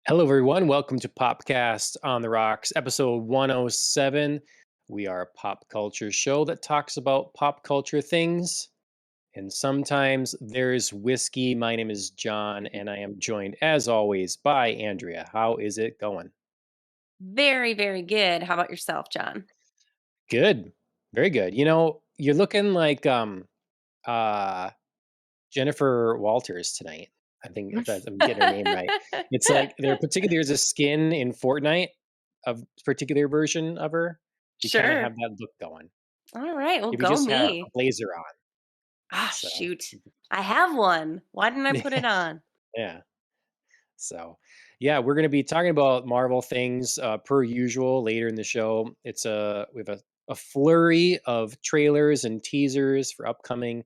Hello, everyone. Welcome to Popcast on the Rocks, episode 107. We are a pop culture show that talks about pop culture things, and sometimes there's whiskey. My name is John, and I am joined, as always, by Andrea. How is it going? Very, very good. How about yourself, John? Good, very good. You're looking like uh Jennifer Walters tonight. I think if I'm getting her name right. It's like there's a skin in Fortnite of particular version of her. You kinda Sure. have that look going. All right. Well, If you go just had a me. blazer on. Ah, So, shoot. I have one. Why didn't I put it on? yeah. So, yeah, we're gonna be talking about Marvel things, per usual later in the show. We have a flurry of trailers and teasers for upcoming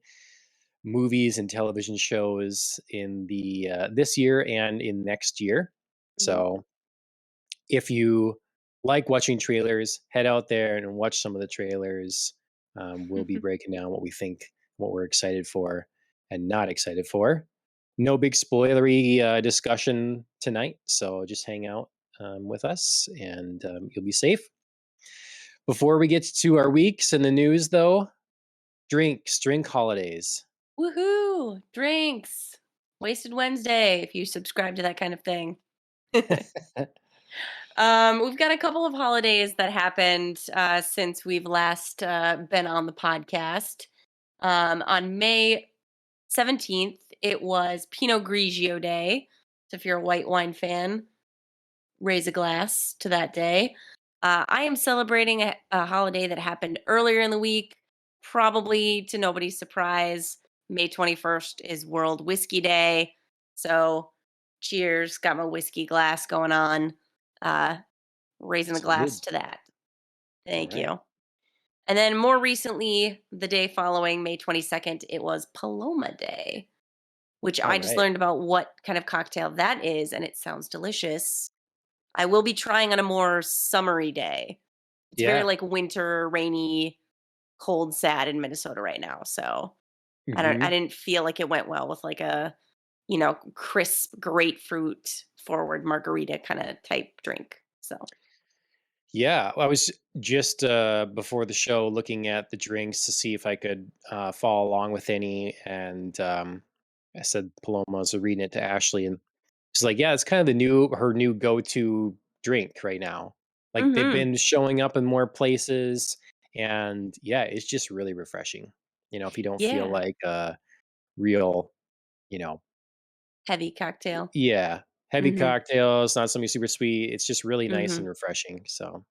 movies and television shows in the this year and in next year. Mhm. So if you like watching trailers, head out there and watch some of the trailers. We'll be breaking down what we think, what we're excited for, and not excited for. No big spoilery discussion tonight, so just hang out with us, and you'll be safe. Before we get to our weeks and the news, though, drink holidays. Woohoo! Drinks. Wasted Wednesday, if you subscribe to that kind of thing. We've got a couple of holidays that happened since we've last been on the podcast. On May 17th, it was Pinot Grigio Day. So if you're a white wine fan, raise a glass to that day. I am celebrating a holiday that happened earlier in the week, probably to nobody's surprise. May 21st is World Whiskey Day. So cheers, got my whiskey glass going on. Uh, Raising a glass Salute. to that. All Thank right. you. And then more recently, the day following, May 22nd, it was Paloma Day, which All I just right. learned about what kind of cocktail that is, and it sounds delicious. I will be trying on a more summery day. It's very Yeah. like winter, rainy, cold, sad in Minnesota right now. So I hmm didn't feel like it went well with like a, crisp grapefruit forward margarita kind of type drink. So Yeah, I was just before the show looking at the drinks to see if I could follow along with any, and I said Paloma, so reading it to Ashley, and she's like, "Yeah, it's kind of the new her new go to drink right now. Like they've hmm been showing up in more places, and yeah, it's just really refreshing. If you don't feel yeah. like real, you know, Heavy cocktail. yeah, heavy hmm cocktails, not something super sweet. It's just really nice and hmm refreshing. So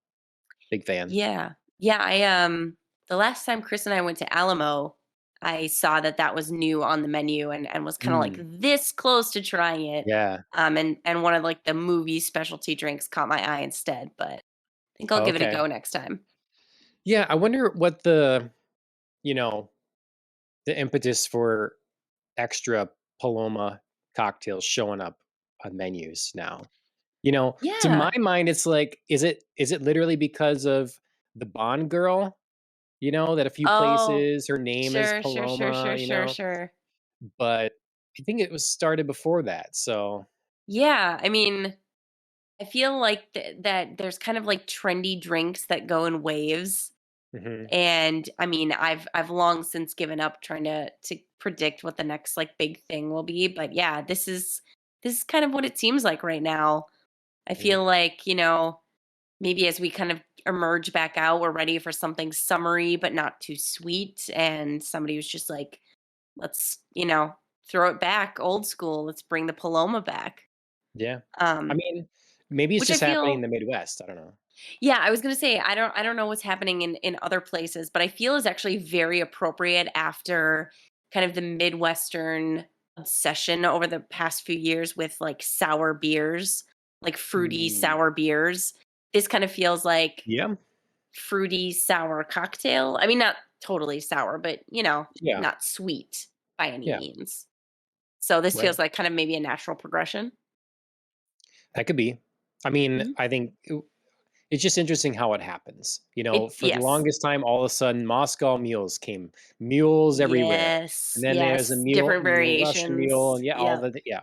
big fan. Yeah. Yeah, the last time Chris and I went to Alamo, I saw that that was new on the menu and was kind of like Mm, this close to trying it. yeah. And one of like the movie specialty drinks caught my eye instead, but I think I'll Oh, give it a okay. go next time. Yeah, I wonder what you know, the impetus for extra Paloma cocktails showing up on menus now. To my Yeah. mind, it's like, is it literally because of the Bond girl? That a few Oh, places her name is sure, sure, sure, Paloma, sure, sure, sure. but I think it was started before that. So, Yeah, I mean, I feel like that there's kind of like trendy drinks that go in waves. mhm. And I mean, I've long since given up trying to predict what the next like big thing will be, but yeah, this is kind of what it seems like right now. I Yeah. feel like, maybe as we kind of emerge back out, we're ready for something summery but not too sweet, and somebody was just like, let's, throw it back old school. Let's bring the Paloma back. Yeah. I Um mean, maybe it's which I just happening in feel. the Midwest. I don't know. Yeah, I was gonna say I don't know what's happening in other places, but I feel is actually very appropriate after kind of the Midwestern obsession over the past few years with like sour beers, like fruity Mm, sour beers. This kind of feels like yeah. fruity sour cocktail. I mean, not totally sour, but Yeah. not sweet by any Yeah. means. So this Right. feels like kind of maybe a natural progression. That could be. I mean, Mhm. I think it's just interesting how it happens. It For the yes. longest time, all of a sudden, Moscow mules came, mules everywhere, and Yes, then there's a yes, mule, different Russian mule, variations. and yeah, Yep.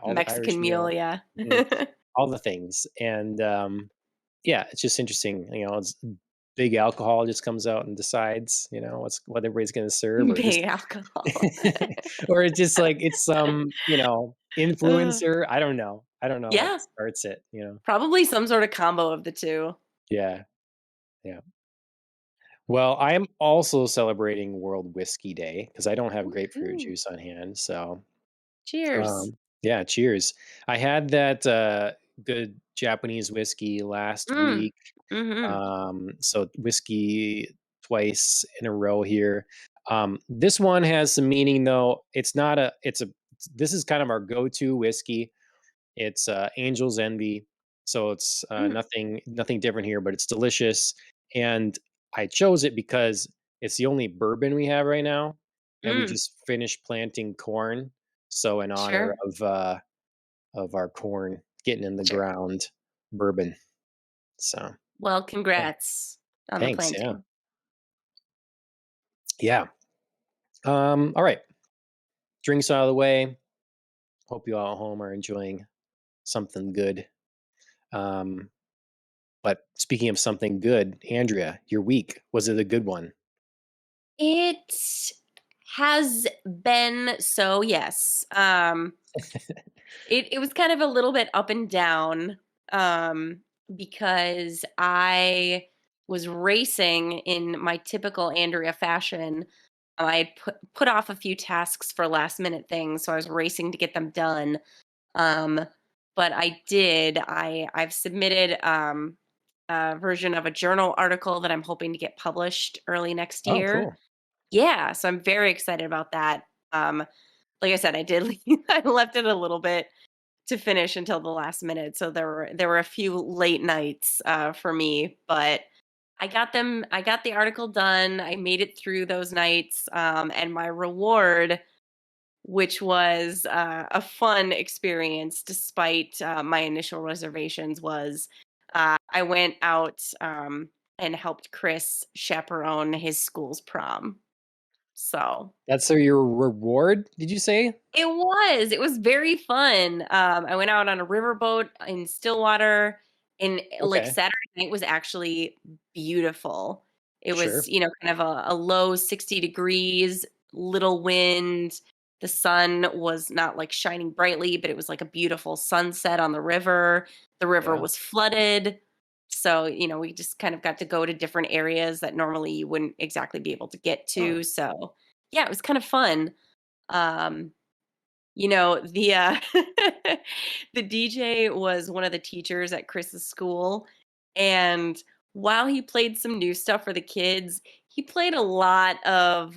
all the Irish Mexican mule, mule. yeah. Mhm. all the things, and yeah, it's just interesting. It's big alcohol just comes out and decides, what everybody's going to serve, or just Big alcohol. or it's just like it's some Uh, influencer. I don't know what yeah, starts it. probably some sort of combo of the 2. Yeah, yeah. Well, I'm also celebrating World Whiskey Day because I don't have grapefruit Woohoo. juice on hand. So, Cheers. yeah, cheers. I had that good Japanese whiskey last Mm. week. Mhm. So whiskey twice in a row here. This one has some meaning though. This is kind of our go-to whiskey. It's Angel's Envy, so it's Mm. nothing different here, but it's delicious. And I chose it because it's the only bourbon we have right now, and we Mm. just finished planting corn. So in honor Sure. of our corn getting in the Sure. ground, bourbon. So Well, yeah, congrats on the thanks. Yeah, planting. yeah. All right, drinks out of the way. Hope you all at home are enjoying something good. Um, But speaking of something good, Andrea, your week, was it a good one? It has been so, yes. It was kind of a little bit up and down, because I was racing in my typical Andrea fashion. I put off a few tasks for last minute things, so I was racing to get them done. Um, but I did. I've submitted a version of a journal article that I'm hoping to get published early next Oh, year. cool. Yeah, so I'm very excited about that. Like I said, I did I left it a little bit to finish until the last minute, so there were a few late nights for me, but I got the article done. I made it through those nights, and my reward, which was a fun experience despite my initial reservations, was I went out and helped Chris chaperone his school's prom. So That's your reward, did you say? it was very fun. I went out on a riverboat in Stillwater, and like Okay, Saturday night was actually beautiful. It was, sure. kind of a low 60 degrees, little wind. The sun was not like shining brightly, but it was like a beautiful sunset on the river. The river Yeah. was flooded. So, we just kind of got to go to different areas that normally you wouldn't exactly be able to get Oh, to. So, yeah, it was kind of fun. Um, the the DJ was one of the teachers at Chris's school, and while he played some new stuff for the kids, he played a lot of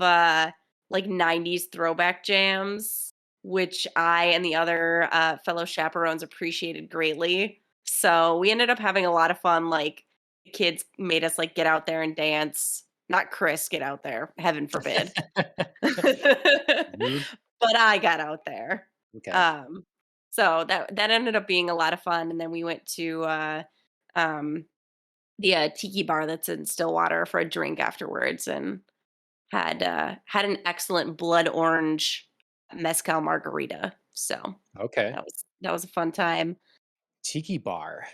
like 90s throwback jams, which I and the other fellow chaperones appreciated greatly. So we ended up having a lot of fun. Like the kids made us like get out there and dance. Not Chris get out there, heaven forbid. mhm, But I got out there. okay. Um, so that ended up being a lot of fun, and then we went to, um, the, tiki bar that's in Stillwater for a drink afterwards, and had an excellent blood orange mezcal margarita. So Okay. that was a fun time. Tiki bar.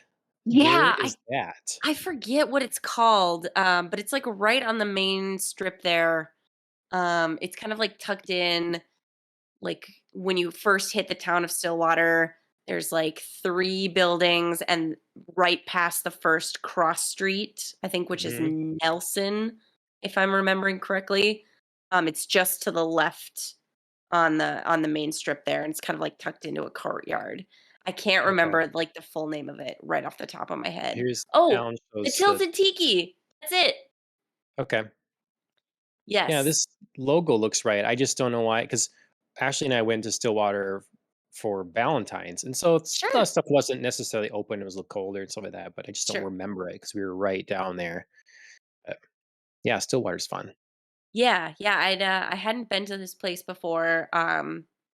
Where Yeah, is that? I forget what it's called, but it's, like, right on the main strip there. It's kind of, like, tucked in. Like, when you first hit the town of Stillwater, there's, like, 3 buildings, and right past the first cross street, I think, which is Mhm, Nelson, if I'm remembering correctly. It's just to the left on the main strip there, and it's kind of, like, tucked into a courtyard. I can't okay. remember, like, the full name of it right off the top of my head. Here's Oh, Alan the shows the Tilted Tiki! That's it. okay. Yeah, Yes. this logo looks right. I just don't know why. Because Ashley and I went to Stillwater for Valentine's, and so the Sure, stuff wasn't necessarily open, it was a little colder and stuff like that, but I just don't sure. remember it because we were right down there. Uh, yeah, Stillwater's fun. Yeah, yeah, I hadn't been to this place before.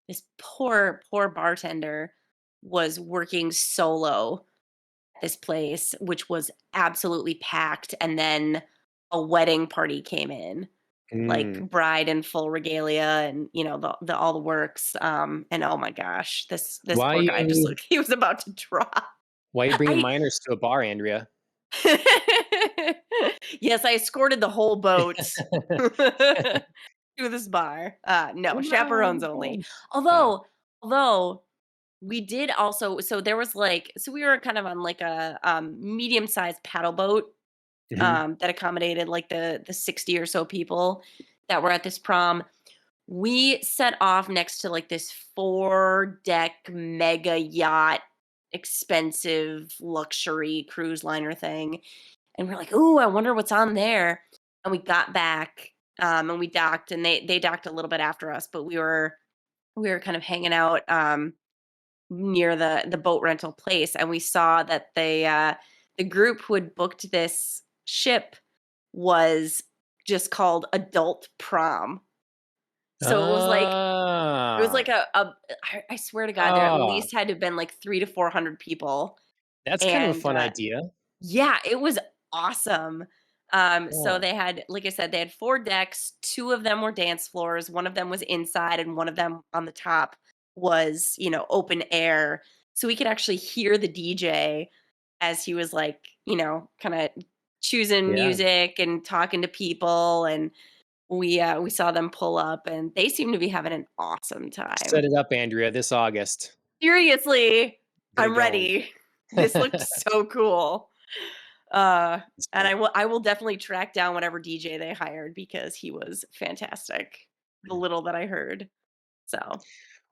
This poor bartender was working solo at this place, which was absolutely packed, and then a wedding party came in, like Mm. bride in full regalia and the all the works. And oh my gosh, this Why poor guy just you looked he was about to drop. Why are you bringing I minors to a bar, Andrea? Yes, I escorted the whole boat to this bar. No, Come chaperones on, only. come on. Although we did also, so there was like, so we were kind of on like a medium-sized paddle boat Mhm. that accommodated like the 60 or so people that were at this prom. We set off next to like this 4-deck mega yacht, expensive luxury cruise liner thing. And we're like, "Ooh, I wonder what's on there." And we got back, and we docked, and they docked a little bit after us, but we were kind of hanging out near the boat rental place, and we saw that the group who had booked this ship was just called Adult Prom. So it was like Ah. I swear to God, there at Ah, least had to have been like 3 to 400 people, that's kind of a and, fun idea. yeah, it was awesome. So Yeah. they had, like I said, they had 4 decks, 2 of them were dance floors, 1 of them was inside, and 1 of them on the top was, open air. So we could actually hear the DJ as he was like, kinda choosing Yeah. music and talking to people, and we saw them pull up, and they seemed to be having an awesome Set time. it up, Andrea, this August. Seriously, Get it I'm going. ready. This looked so cool. Uh, That's and cool. I will definitely track down whatever DJ they hired because he was fantastic, the little that I heard. So,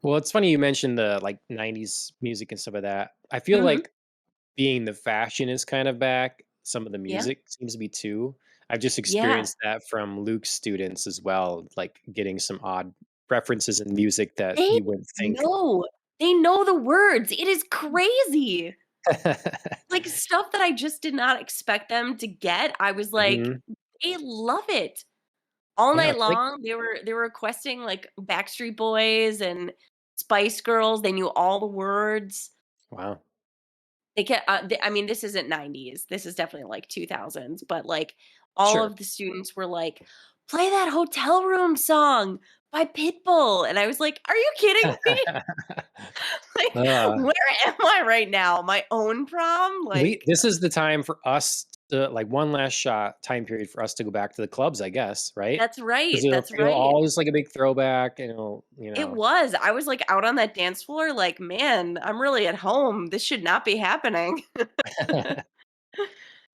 Well, it's funny you mentioned the, like, 90s music and stuff like that. I feel mhm, like being the fashion is kind of back, some of the yeah, music seems to be too. I've just yeah. experienced that from Luke's students as well, like, getting some odd references in music that They you wouldn't think. know. They know the words. It is crazy. Like, stuff that I just did not expect them to get. I was like, Mhm. they love it. All Yeah, night it's like long, they were requesting, like, Backstreet Boys and Spice Girls. They knew all the words. wow. I mean, this isn't 90s. This is definitely, like, 2000s, but, like, all Sure. of the students were like, "Play that Hotel Room song by Pitbull," and I was like, "Are you kidding me?" Like, Uh, where am I right now? My own prom? we Like, this is the time for us to, like, one last shot time period for us to go back to the clubs, I guess, right? that's Because right, it'll that's feel right. always like a big throwback, and It was. I was, like, out on that dance floor like, "Man, I'm really at home. This should not be happening."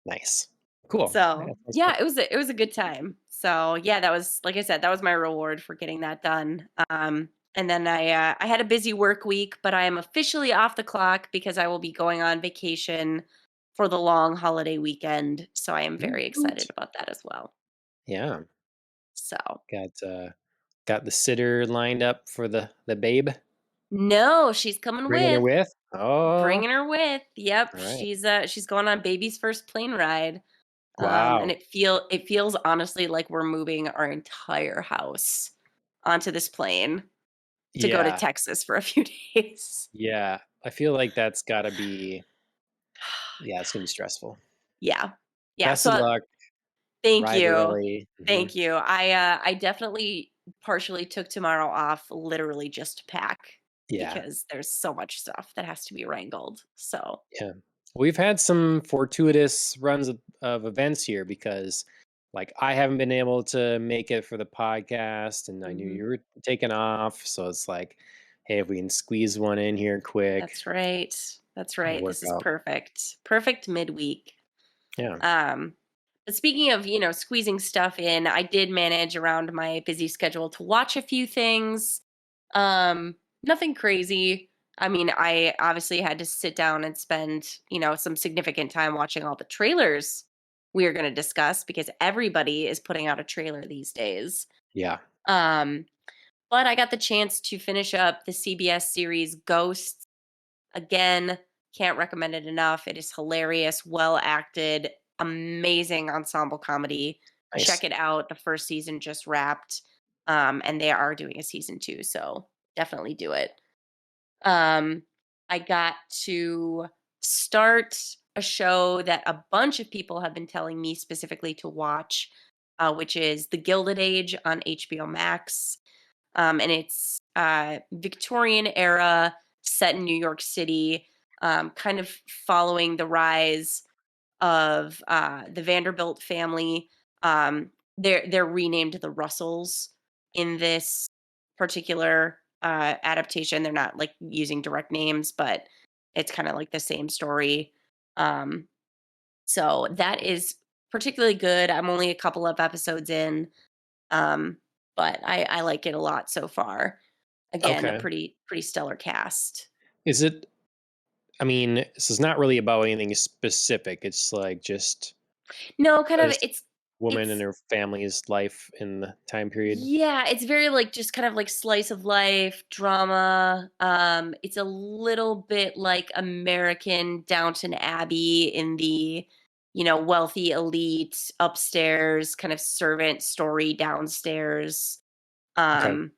Nice. Cool. Yeah, So, that sounds yeah, fun. it was a good time. So, yeah, that was, like I said, that was my reward for getting that done. And then I had a busy work week, but I am officially off the clock because I will be going on vacation for the long holiday weekend. So I am very excited Woot. about that as well. Yeah. So, Got the sitter lined up for the babe? no, she's coming Bringing her with. with? Oh, Bringing her with. Yep, alright. she's going on baby's first plane ride. And Wow. it feels honestly like we're moving our entire house onto this plane to go to Yeah, Texas for a few days. yeah. I feel like that's gotta be yeah, it's gonna be stressful. Yeah. Yeah, Best of so luck. thank Arrive you. early. Mhm. Thank you. I definitely partially took tomorrow off literally just to pack Yeah, because there's so much stuff that has to be wrangled. So, yeah. We've had some fortuitous runs of events here because, like, I haven't been able to make it for the podcast, and I knew mhm. you were taking off, so it's like, "Hey, if we can squeeze one in here quick, That's right. That's it'll right. work This is out." perfect. Perfect midweek. Yeah. Um, but speaking of, squeezing stuff in, I did manage around my busy schedule to watch a few things. Nothing crazy. I mean, I obviously had to sit down and spend, some significant time watching all the trailers we are going to discuss because everybody is putting out a trailer these days. Yeah. Um, but I got the chance to finish up the CBS series Ghosts. Again, can't recommend it enough. It is hilarious, well acted, amazing ensemble comedy. Nice. Check it out. The first season just wrapped, and they are doing a season 2, so definitely do it. Um, I got to start a show that a bunch of people have been telling me specifically to watch, which is The Gilded Age on HBO Max. And it's Victorian era set in New York City. kind of following the rise of the Vanderbilt family. They're renamed the Russells in this particular adaptation. They're not like using direct names, but it's kind of like the same story. Um, so that is particularly good. I'm only a couple of episodes in, um, but I like it a lot so far. Again, a Okay. pretty stellar cast. Is it I mean, this is not really about anything specific. It's like just No, kind a of woman and it's her family's life in the time period. yeah, it's very like just kind of like slice of life drama. It's a little bit like American Downton Abbey in the, wealthy elite upstairs, kind of servant story downstairs. Okay. Um,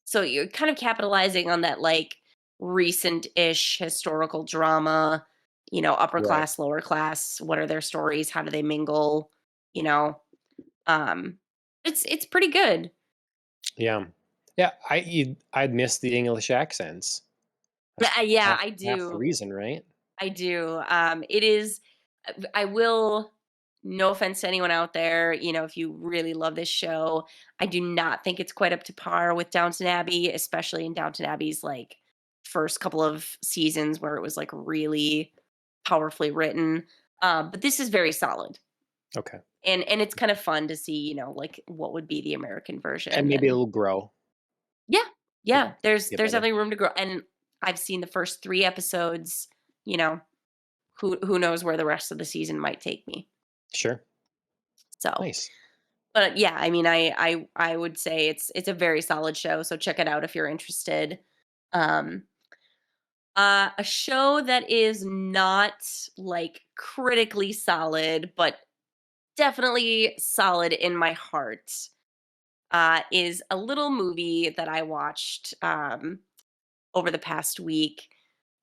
so you're kind of capitalizing on that like recent-ish historical drama, upper Right. class, lower class, what are their stories, how do they mingle, you know. Um it's pretty good. Yeah. Yeah, I'd miss the English accents. That's Yeah, half I half the do. reason, right? I do. It is. I will. No offense to anyone out there, if you really love this show, I do not think it's quite up to par with Downton Abbey, especially in Downton Abbey's like first couple of seasons where it was like really powerfully written. But this is very solid, Okay. and it's kind of fun to see, like what would be the American And version, maybe and it'll grow, yeah, get yeah. There's get better. definitely room to grow, and I've seen the first 3 episodes. You know, who knows where the rest of the season might take me. Sure. So, Nice. but yeah, I mean, I would say it's a very solid show. So check it out if you're interested. Um, a show that is not like critically solid, but definitely solid in my heart. Is a little movie that I watched over the past week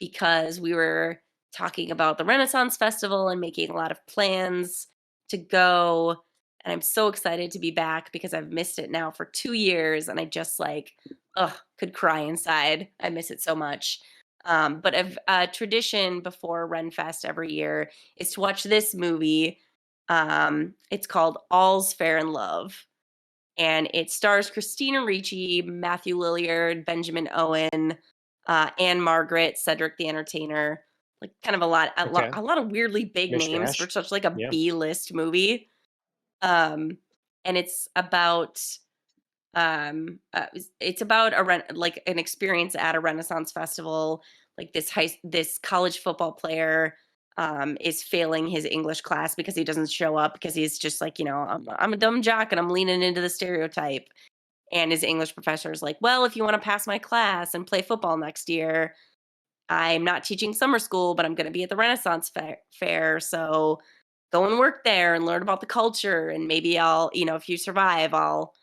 because we were talking about the Renaissance Festival and making a lot of plans to go. And I'm so excited to be back because I've missed it now for 2 years and I just like, ugh, could cry inside. I miss it so much. But a tradition before Renfest every year is to watch this movie. It's called All's Fair in Love, and it stars Christina Ricci, Matthew Lilliard, Benjamin Owen, Anne Margaret, Cedric the Entertainer. Like kind of Okay. a lot of weirdly big names for Mishmash. such like a Yeah. B-list movie. Um, and it's about like an experience at a Renaissance festival. Like this college football player is failing his English class because he doesn't show up because he's just like, I'm a dumb jock and I'm leaning into the stereotype. And his English professor is like, well, if you want to pass my class and play football next year, I'm not teaching summer school, but I'm going to be at the Renaissance fair. So go and work there and learn about the culture. And maybe I'll, if you survive, I'll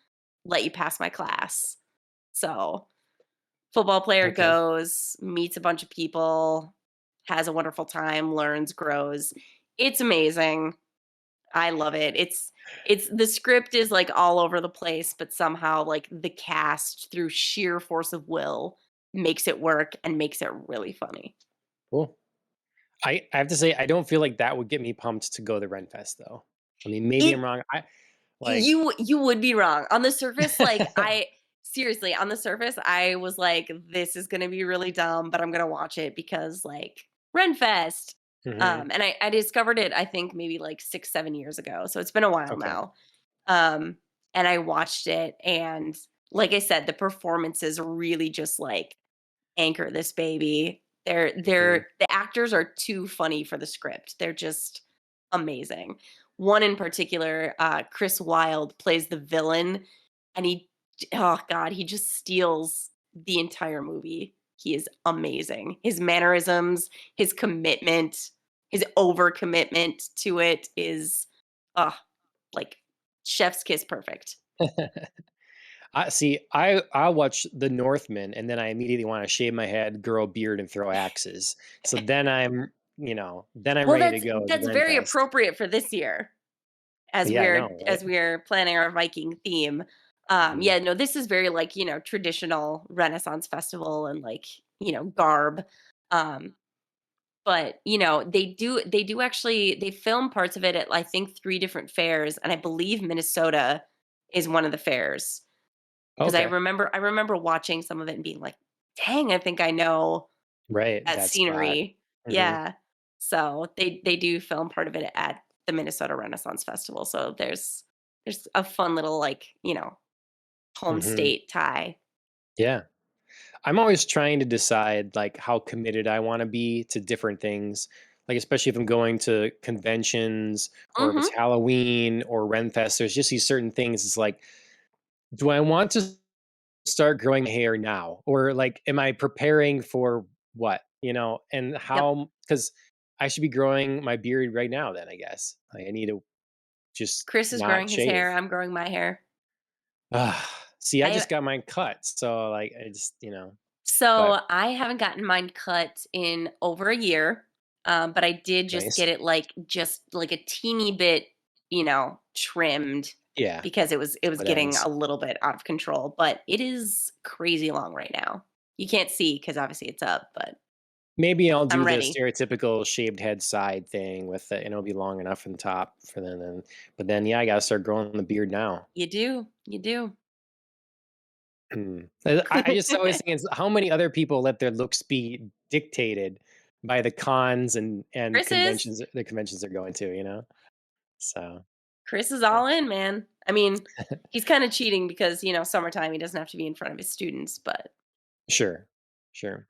let you pass my class. So football player Okay. goes, meets a bunch of people, has a wonderful time, learns, grows. It's amazing. I love it. It's the script is like all over the place, but somehow like the cast through sheer force of will makes it work and makes it really funny. Cool. I have to say, I don't feel like that would get me pumped to go to Renfest, though. I mean, maybe I'm It wrong. I like you would be wrong. On the surface, like I seriously, on the surface, I was like, this is gonna be really dumb, but I'm gonna watch it because like Renfest. Mhm. And I discovered it, I think maybe like 6, 7 years ago. So it's been a while Okay. now. Um, and I watched it, and like I said, the performances really just like anchor this baby. Mhm. The actors are too funny for the script. They're just amazing. One in particular, Chris Wilde plays the villain, and oh god, he just steals the entire movie. He is amazing. His mannerisms, his commitment, his overcommitment to it is, oh, like chef's kiss perfect. I see, I watch The Northman, and then I immediately wanna shave my head, grow a beard, and throw axes. So then I'm Well, ready to go to that's very Renfest. appropriate for this year as Yeah, I know, right? we're planning our Viking theme. Mhm. Yeah, no, this is very like, traditional Renaissance festival and like, garb. Um, But, they do actually they film parts of it at, I think, 3 different fairs, and I believe Minnesota is one of the fairs. 'Cause Okay. I remember watching some of it and being like, "Dang, I think I know Right. that That spot. scenery." Hmm. Yeah. So, they do film part of it at the Minnesota Renaissance Festival, so there's a fun little, home Hmm. state tie. Yeah. I'm always trying to decide like how committed I want to be to different things. Like especially if I'm going to conventions or if it's Mhm. Halloween or Renfest, there's just these certain things. It's like, do I want to start growing hair now? Or like am I preparing for what? And Yep. how because I should be growing my beard right now then, I guess. Like I need to just Chris is not growing his shave. hair, I'm growing my hair. See, I I just got mine cut. So like I just, but I haven't gotten mine cut in over a year, but I did just nice. get it, just like a teeny bit, trimmed Yeah. because it was Split getting ends. a little bit out of control, but it is crazy long right now. You can't see because obviously it's up, but Maybe I'll I'm do the ready. stereotypical shaved head side thing with the and it'll be long enough on top for then but then, yeah, I gotta start growing the beard now. You do, you do. I just always think it's how many other people let their looks be dictated by the cons and Chris is conventions they're going to, you know? So, Chris is yeah. all in, man. I mean, he's kind of cheating because summertime he doesn't have to be in front of his students, but Sure. Sure.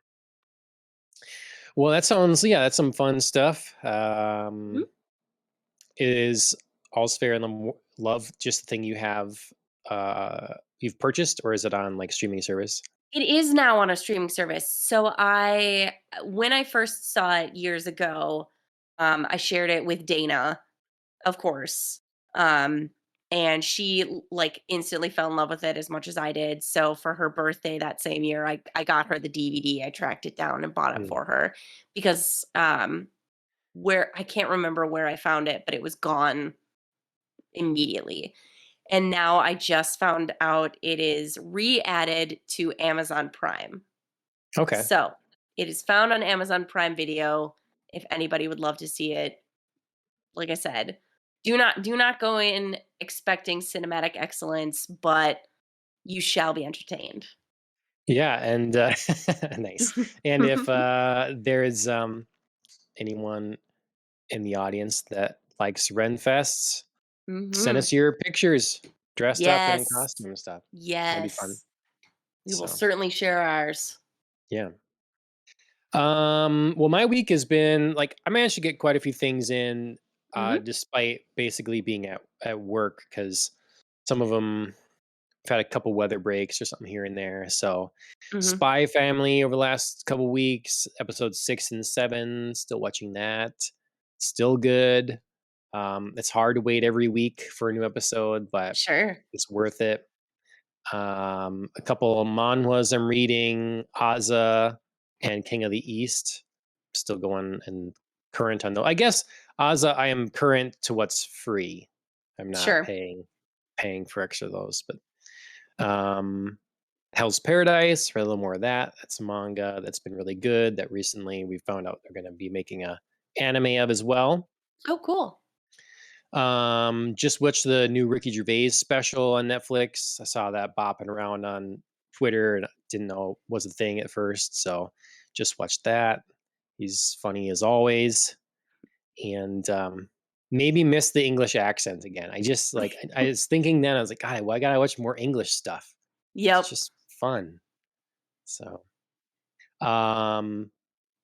Well, that sounds yeah, that's some fun stuff. Mhm. Is All's Fair and Love just the thing you've purchased, or is it on, like, streaming service? It is now on a streaming service. So when I first saw it years ago, I shared it with Dana, of course. Um, and she instantly fell in love with it as much as I did. So for her birthday that same year, I got her the DVD. I tracked it down and bought it Mm, for her because where I can't remember where I found it, but it was gone immediately. And now I just found out it is re-added to Amazon Prime. okay. So, it is found on Amazon Prime Video if anybody would love to see it. Like I said, do not go in expecting cinematic excellence, but you shall be entertained. Yeah, and, nice. And if, there's, anyone in the audience that likes Renfests, send Mhm. us your pictures dressed up in Yes. costume and stuff. That'd be fun. Yes. We will So, certainly share ours. yeah. Well, my week has been like I managed to get quite a few things in, Mhm. despite basically being at work because some of them I've had a couple weather breaks or something here and there. So, Mhm. Spy Family over the last couple weeks, episodes 6 and 7, still watching that. Still good. It's hard to wait every week for a new episode, but Sure. it's worth it. A couple manhwas I'm reading, Aza and King of the East. Still going and current on those. I guess Aza, I am current to what's free. I'm not Sure. paying for extra of those, but Hell's Paradise, read a little more of that. That's a manga that's been really good. That recently we found out they're going to be making a anime of as well. Oh, cool. Just watched the new Ricky Gervais special on Netflix. I saw that bopping around on Twitter and didn't know it was a thing at first. So just watched that. He's funny as always. And maybe missed the English accent again. I just like, I was thinking then, I was like, God, why gotta watch more English stuff? It's Yep. just fun. So, um,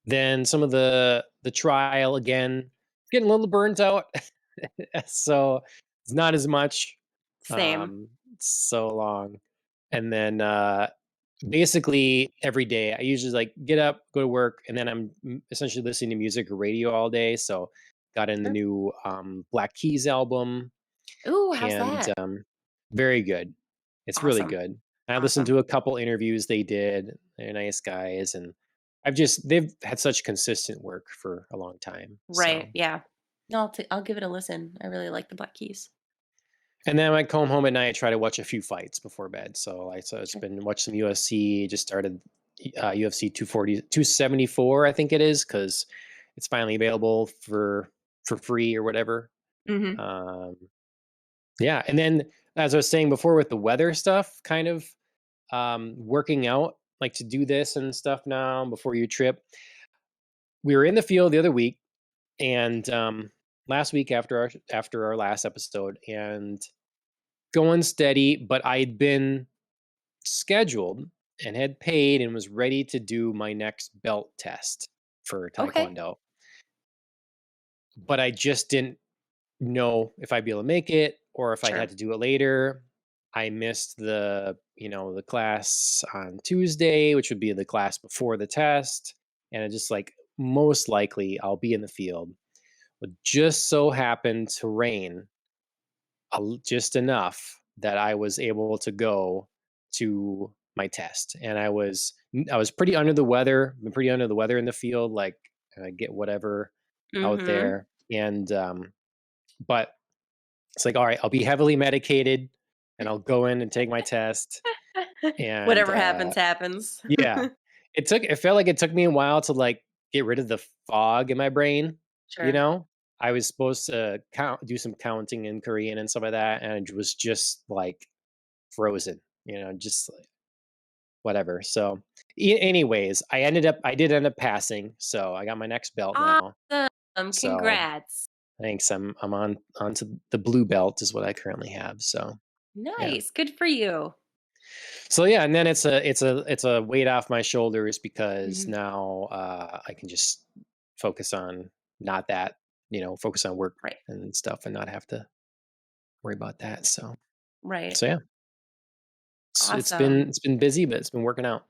then some of the trial again, getting a little burnt out. So it's not as much. Same. So long. And then basically every day I usually like get up, go to work, and then I'm essentially listening to music or radio all day. So got in the Sure. new Black Keys album Ooh, how's and that? very good. It's really Awesome. good. I listened Awesome. to a couple interviews they did. They're nice guys, and they've had such consistent work for a long time. Right, So, yeah. No, I'll give it a listen. I really like the Black Keys. and then I come home at night, try to watch a few fights before bed. So it's Sure. been watch some UFC. Just started UFC 240, 274, I think it is, because it's finally available for free or whatever. Mhm. Um, yeah, and then as I was saying before with the weather stuff, kind of working out like to do this and stuff now before your trip. We were in the field the other week and last week after our last episode and going steady, but I'd been scheduled and had paid and was ready to do my next belt test for Okay. taekwondo, but I just didn't know if I'd be able to make it or if I'd had Sure. to do it later. I missed the class on Tuesday, which would be the class before the test, and it just like most likely I'll be in the field. But just so happened to rain just enough that I was able to go to my test, and I was pretty under the weather. Been pretty under the weather in the field, like get whatever out Mhm. there, and but it's like, all right, I'll be heavily medicated, and I'll go in and take my test, and Whatever happens, happens. yeah, it felt like it took me a while to like get rid of the fog in my brain. You Sure. know, I was supposed to do some counting in Korean and stuff like that, and it was just like frozen. Just like, whatever. So, anyways, I did end up passing, so I got my next belt now. Awesome. So Congrats. thanks. I'm on to the blue belt is what I currently have. So yeah. Nice. Good for you. So yeah, and then it's a weight off my shoulders because Mhm. now I can just focus on not that, focus on work Right. and stuff and not have to worry about that. So Right. so yeah, it's been Awesome. it's been busy, but it's been working out.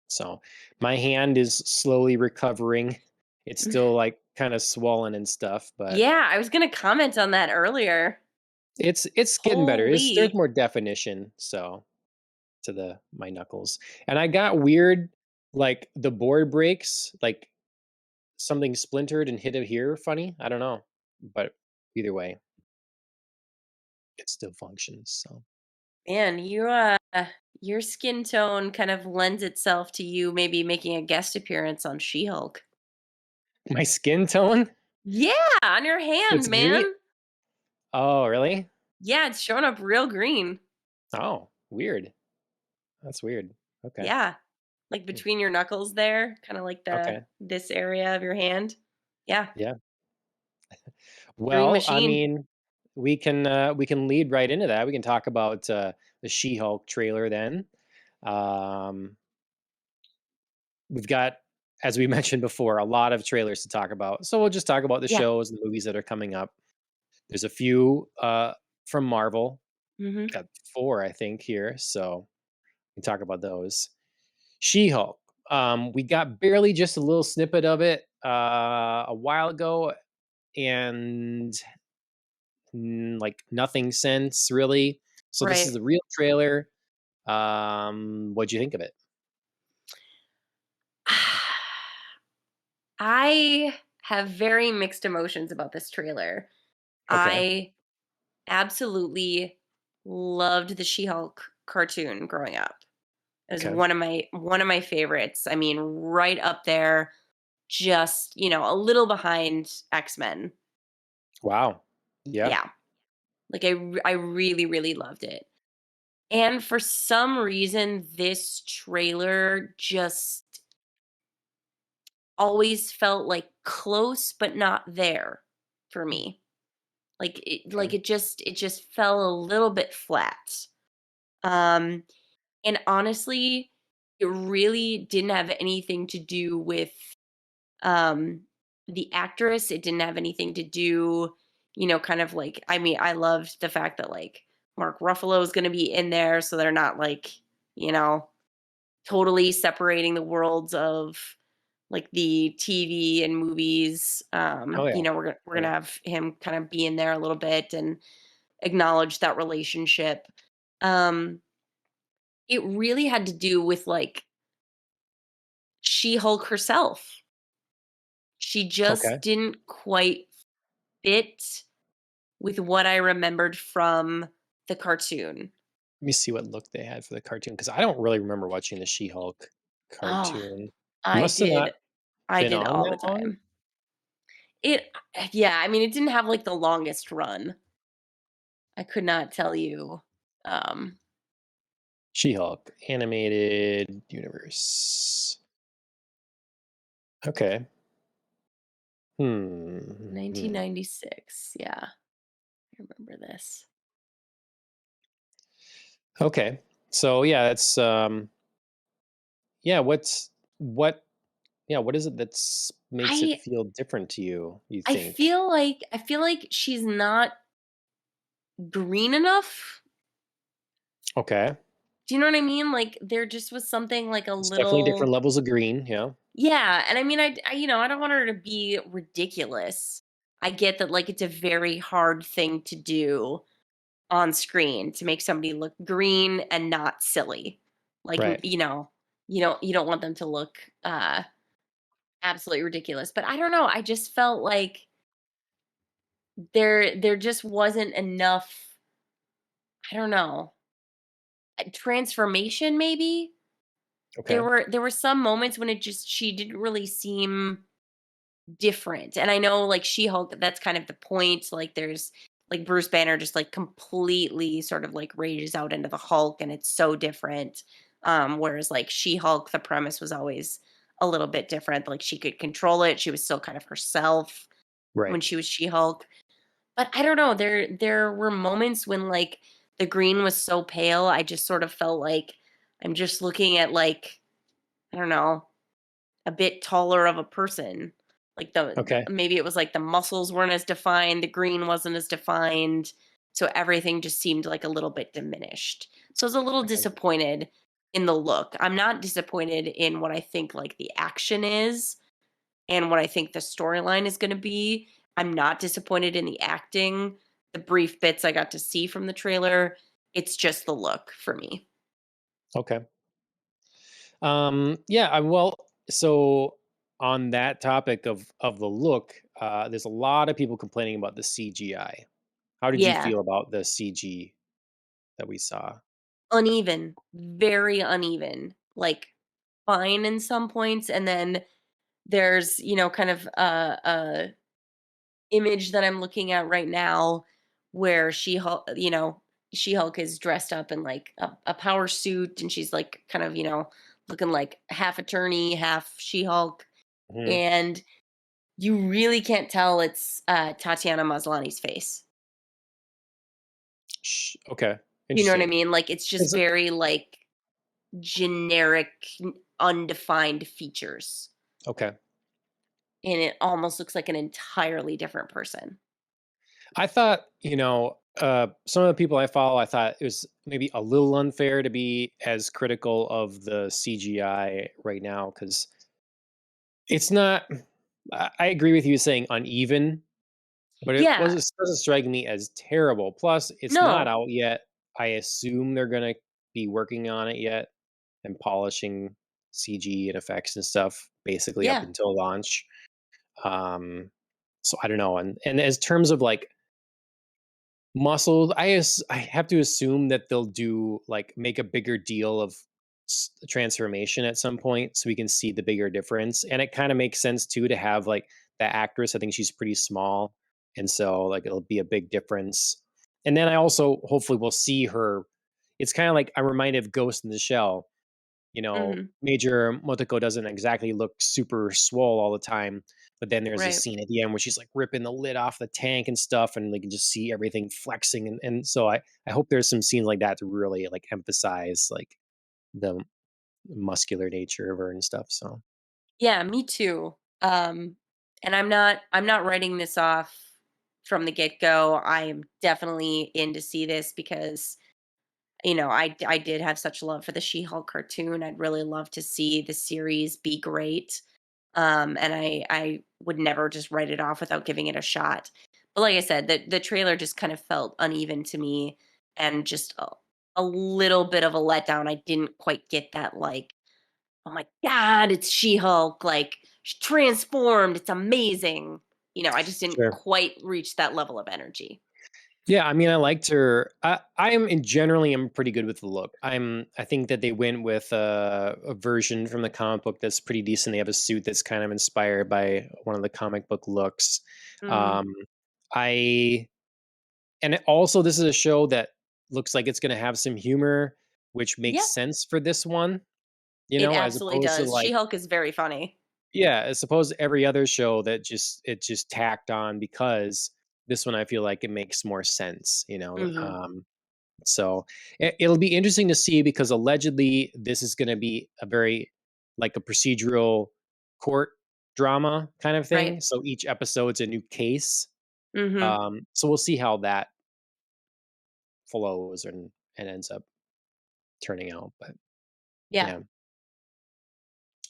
So my hand is slowly recovering. It's still like kind of swollen and stuff, but Yeah, I was gonna comment on that earlier. it's getting better. There's Holy. more definition. So to the my knuckles. And I got weird, like the board breaks, like something splintered and hit it here funny. I don't know. But either way, it still functions. So Man, your skin tone kind of lends itself to you maybe making a guest appearance on She-Hulk. my skin tone, Yeah, on your it's hand, green. man. Oh, really? Yeah, it's showing up real green. Oh, weird. That's weird. Okay. Yeah. Like Hmm. between your knuckles there, kind of like Okay. this area of your hand. Yeah, Yeah. green Well, I machine. mean, we can lead right into that. We can talk about the She-Hulk trailer then. Um, we've got, as we mentioned before, a lot of trailers to talk about. So we'll just talk about the Yeah. shows and the movies that are coming up. There's a few from Marvel. Mhm. Got four, I think, here. So we can talk about those. She-Hulk. We got barely just a little snippet of it a while ago, and like nothing since really. So this is Right. the real trailer. What'd you think of it? I have very mixed emotions about this trailer. Okay. I absolutely loved the She-Hulk cartoon growing up. It was Okay. one of my favorites. I mean, right up there, just, a little behind X-Men. Wow. Yeah. Yeah. Like I really really loved it. And for some reason this trailer just always felt like close but not there for me. Like Okay. it just fell a little bit flat. Um and honestly, it really didn't have anything to do with um the actress. It didn't have anything to do, kind of like, I mean, I loved the fact that like Mark Ruffalo is going to be in there, so they're not like, you know totally separating the worlds of like the TV and movies. Oh yeah. We're gonna Yeah. have him kind of be in there a little bit and acknowledge that relationship. um it really had to do with like She-Hulk herself. She Okay. just didn't quite fit with what I remembered from the cartoon. Let me see what look they had for the cartoon because I don't really remember watching the She-Hulk Oh, cartoon. It I must have not did. I been did on all that the long. time. it yeah, I mean, it didn't have, like, the longest run. I could not tell you, um, She-Hulk animated universe. Okay. Hmm. 1996, yeah, I remember this. Okay. So yeah, it's yeah, what yeah, what is it that's makes it I feel different to you, you I think? feel like I feel like she's not green enough. Okay. Do you know what I mean? Like, there just was something, like, a It's definitely different little. levels of green, yeah. Yeah, and I mean, I don't want her to be ridiculous. I get that, like, it's a very hard thing to do on screen to make somebody look green and not silly. Like, Right. you don't want them to look, absolutely ridiculous, but I don't know, I just felt like there just wasn't enough, I don't know, transformation maybe? Okay. There were some moments when it just she didn't really seem different. And I know, like, She-Hulk, that's kind of the point. Like, there's like Bruce Banner just like completely sort of like rages out into the Hulk, and it's so different. Whereas like She-Hulk, the premise was always a little bit different. Like, she could control it. She was still kind of herself when Right. she was She-Hulk. But I don't know. There were moments when like the green was so pale, I just sort of felt like I'm just looking at like, I don't know, a bit taller of a person. Like Okay. maybe it was like the muscles weren't as defined, the green wasn't as defined, so everything just seemed like a little bit diminished. So I was a little Okay. disappointed in the look. I'm not disappointed in what I think like the action is and what I think the storyline is going to be. I'm not disappointed in the acting. The brief bits I got to see from the trailer, it's just the look for me. Okay. Yeah, well, so on that topic of the look, there's a lot of people complaining about the CGI. How did you Yeah, feel about the CG that we saw? uneven, very uneven. Like, fine in some points, and then there's, kind of a image that I'm looking at right now where She-Hulk is dressed up in like a power suit, and she's like kind of, looking like half attorney, half She-Hulk, Mhm. and you really can't tell it's Tatiana Maslany's face. Okay, You know what I interesting. mean? Like, it's just Is it very like generic, undefined features, okay. and it almost looks like an entirely different person. I thought, some of the people I follow, I thought it was maybe a little unfair to be as critical of the CGI right now because it's not. I agree with you saying uneven, but Yeah. it doesn't strike me as terrible. Plus, it's not No. out yet. I assume they're gonna be working on it yet and polishing CG and effects and stuff basically up Yeah. until launch. Um, so I don't know. And as terms of like muscled, I have to assume that they'll do like make a bigger deal of transformation at some point so we can see the bigger difference. And it kind of makes sense too to have like the actress. I think she's pretty small, and so like it'll be a big difference. And then I also hopefully will see her. It's kind of like I'm reminded of Ghost in the Shell. Mhm. Major Motoko doesn't exactly look super swole all the time, but then there's a Right. scene at the end where she's like ripping the lid off the tank and stuff, and they can just see everything flexing. And so I hope there's some scenes like that to really like emphasize like the muscular nature of her and stuff. So Yeah, me too. And I'm not writing this off from the get-go. I am definitely in to see this because, I did have such love for the She-Hulk cartoon. I'd really love to see the series be great. And I would never just write it off without giving it a shot. But like I said, the trailer just kind of felt uneven to me, and just a little bit of a letdown. I didn't quite get that like, "Oh my god, it's She-Hulk, like, she's transformed, it's amazing." I just didn't sure. quite reach that level of energy. Yeah, I mean, I liked her. I am in generally am pretty good with the look. I think that they went with a version from the comic book that's pretty decent. They have a suit that's kind of inspired by one of the comic book looks. Mhm. Um, I also this is a show that looks like it's going to have some humor, which makes Yeah, sense for this one. You it know, as absolutely opposed to does. like She-Hulk is very funny. yeah, as opposed to every other show that just tacked on because this one I feel like it makes more sense. Mhm. So it'll be interesting to see because allegedly this is going to be a very like a procedural court drama kind of Right. thing. So each episode's a new case. Mhm. So we'll see how that flows and ends up turning out. But Yeah. yeah,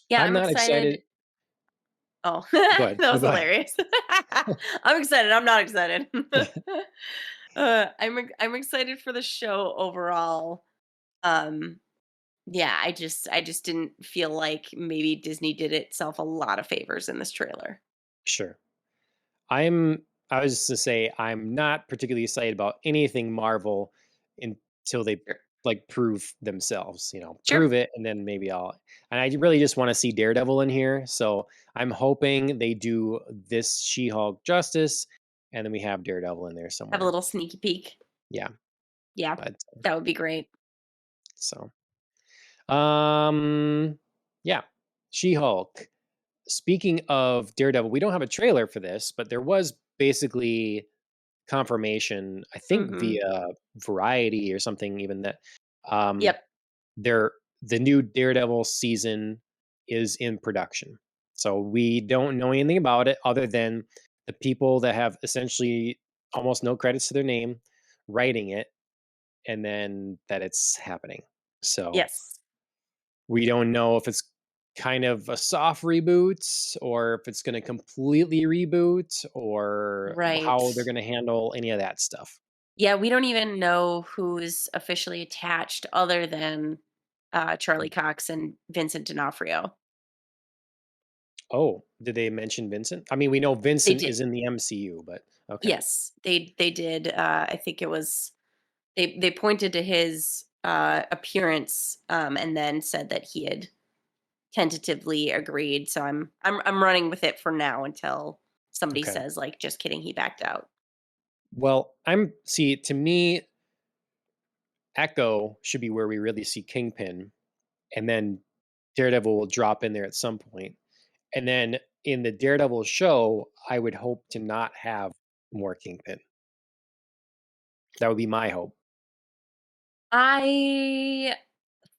Yeah, I'm I'm not excited. excited. Oh, Go that ahead. No, was go ahead. hilarious. I'm excited, I'm not excited. I'm excited for the show overall. Um, yeah, I just didn't feel like maybe Disney did itself a lot of favors in this trailer. Sure. I'm I was just to say I'm not particularly excited about anything Marvel until they Sure. like prove themselves, Sure. prove it and then maybe I'll and I really just want to see Daredevil in here. So I'm hoping they do this She-Hulk justice and then we have Daredevil in there Have a somewhere. little sneaky peek. Yeah. Yeah, But that would be great. so um yeah. She-Hulk. Speaking of Daredevil, we don't have a trailer for this, but there was basically confirmation, I think Mhm. via Variety or something even that, um, Yep. there the new Daredevil season is in production. So we don't know anything about it other than the people that have essentially almost no credits to their name writing it and then that it's happening. So Yes. we don't know if it's kind of a soft reboot or if it's going to completely reboot or Right. how they're going to handle any of that stuff. Yeah, we don't even know who's officially attached other than, Charlie Cox and Vincent D'Onofrio. Oh, did they mention Vincent? I mean, we know They Vincent did. is in the MCU, but okay. Yes, they did, I think it was they pointed to his, appearance, and then said that he had tentatively agreed, so I'm running with it for now until somebody Okay. says, like, "Just kidding, he backed out." Well, to me, Echo should be where we really see Kingpin, and then Daredevil will drop in there at some point. And then in the Daredevil show, I would hope to not have more Kingpin. That would be my hope. I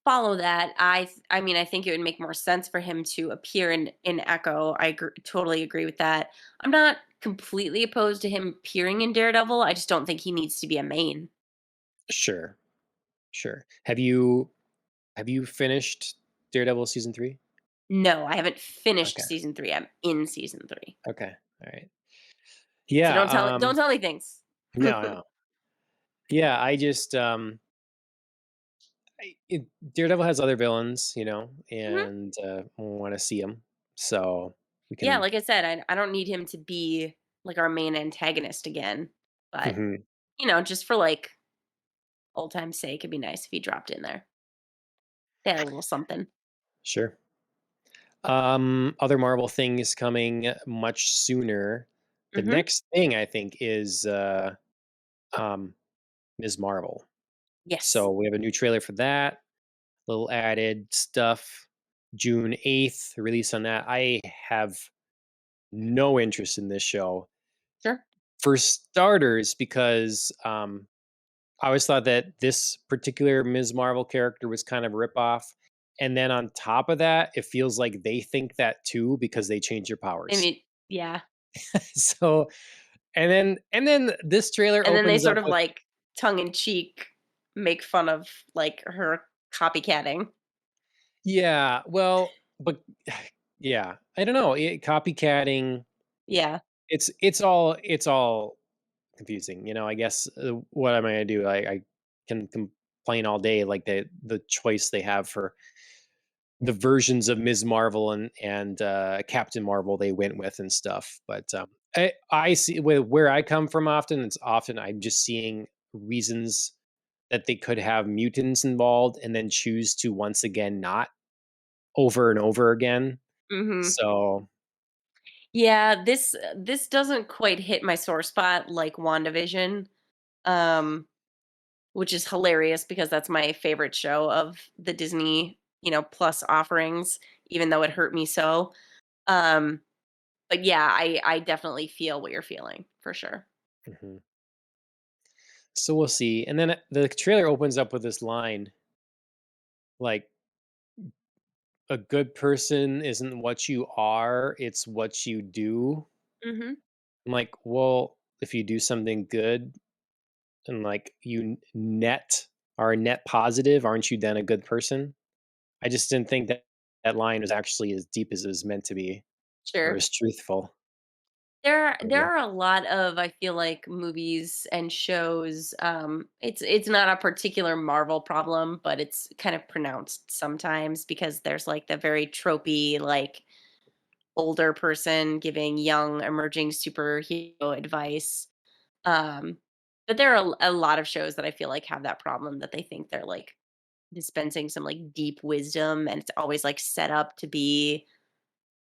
follow that. I mean, I think it would make more sense for him to appear in Echo. Totally agree with that. I'm not completely opposed to him appearing in Daredevil. I just don't think he needs to be a main. Sure, sure. Have you finished Daredevil season 3? No, I haven't finished Okay. season 3. I'm in season 3. Okay. All right. So Yeah, don't tell me things. no, no. Yeah, I just Daredevil has other villains, Mhm. and want to see them. So we Yeah, can like I said, I don't need him to be like our main antagonist again, but mhm, just for like old time's sake, it'd be nice if he dropped in there. They had a little something. sure. Other Marvel things coming much sooner. The Mhm. next thing I think is um Ms. Marvel. Yes. So we have a new trailer for that. Little added stuff. June 8th, release on that. I have no interest in this show. Sure. For starters, because I always thought that this particular Ms. Marvel character was kind of a ripoff. And then on top of that, it feels like they think that too because they change your I powers. mean, yeah. So and then this trailer And then they opens sort up of with like tongue in cheek make fun of like her copycatting. yeah, well, but yeah, I don't know. Copycatting, Yeah. it's all confusing. I guess what am I gonna do? I can complain all day like the choice they have for the versions of Ms. Marvel and Captain Marvel they went with and stuff. But I see where I come from often, it's often I'm just seeing reasons that they could have mutants involved and then choose to once again not over and over again. Mhm. So, Yeah, this doesn't quite hit my sore spot like WandaVision, um, which is hilarious because that's my favorite show of the Disney, Plus offerings, even though it hurt me so. Um, but yeah, I definitely feel what you're feeling for sure. mhm. So we'll see. And then the trailer opens up with this line like, "A good person isn't what you are, it's what you do." Mhm. I'm like, "Well, if you do something good and like you net are net positive, aren't you then a good person?" I just didn't think that that line was actually as deep as it was meant to be or Sure. as truthful. But There yeah. are a lot of, I feel like, movies and shows. It's not a particular Marvel problem, but it's kind of pronounced sometimes because there's like the very tropey, like older person giving young emerging superhero advice. Um, but there are a lot of shows that I feel like have that problem that they think they're like dispensing some like deep wisdom, and it's always like set up to be,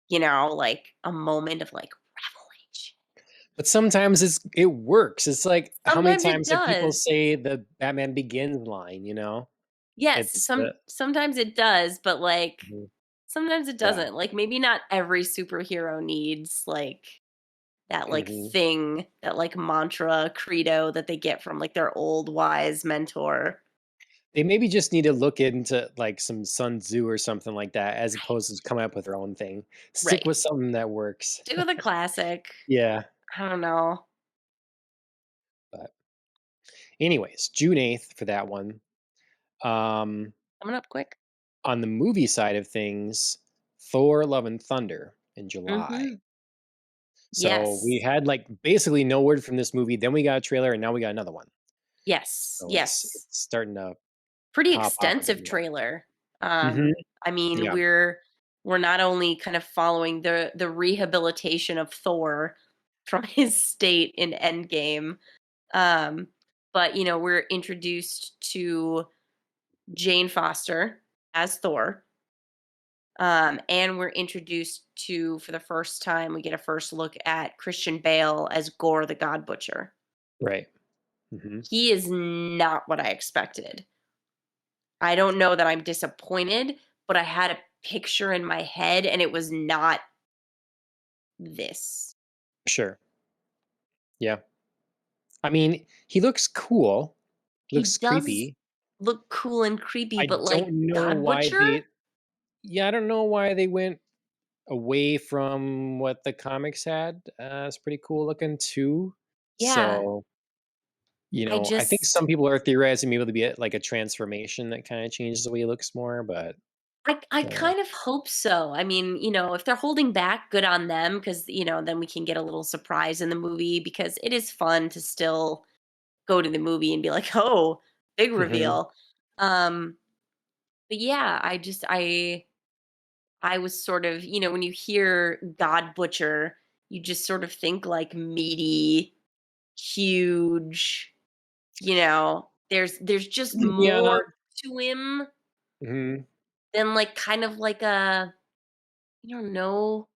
like a moment of like revelation. But sometimes it works. It's like how many Sometimes it times have people does. say the Batman Begins line, you know? Yes, It's the sometimes it does, but, like, Mhm. sometimes it Yeah. doesn't. Like, maybe not every superhero needs, like, that, like, Mhm. thing, that, like, mantra, credo that they get from, like, their old wise mentor. They maybe just need to look into, like, some Sun Tzu or something like that as opposed to coming up with their own thing. Stick Right. with something that works. Stick with a classic. Yeah, I don't know. but anyways, June 8th for that one. Um, Coming up quick. on the movie side of things, Thor: Love and Thunder in July. Mhm. So we Yes. had, like, basically no word from this movie, then we got a trailer, and now we got another one. Yes, So it's yes. starting to Pretty pop off a bit extensive more. trailer. Mhm. I mean, Yeah, we're not only kind of following the rehabilitation of Thor from his state in Endgame, um, but we're introduced to Jane Foster as Thor, and we're introduced to, for the first time, we get a first look at Christian Bale as Gore the God Butcher. right. Mhm. He is not what I expected. I don't know that I'm disappointed, but I had a picture in my head and it was not this. Sure. Yeah. I mean, he looks cool, He looks does creepy. look cool and creepy, I but like don't know God why Butcher? they Yeah, I don't know why they went away from what the comics had. It's pretty cool looking too. Yeah. So, I I think just some people are theorizing maybe it'll be like a transformation that kinda changes the way he looks more, but, I uh kind of hope so. I mean, if they're holding back, good on them because, then we can get a little surprise in the movie because it is fun to still go to the movie and be like, "Oh, big Mhm. reveal." Um, but yeah, I was sort of, when you hear God Butcher, you just sort of think like meaty, huge, there's just Yeah. more to him Mhm. than like kind of like a, I don't know,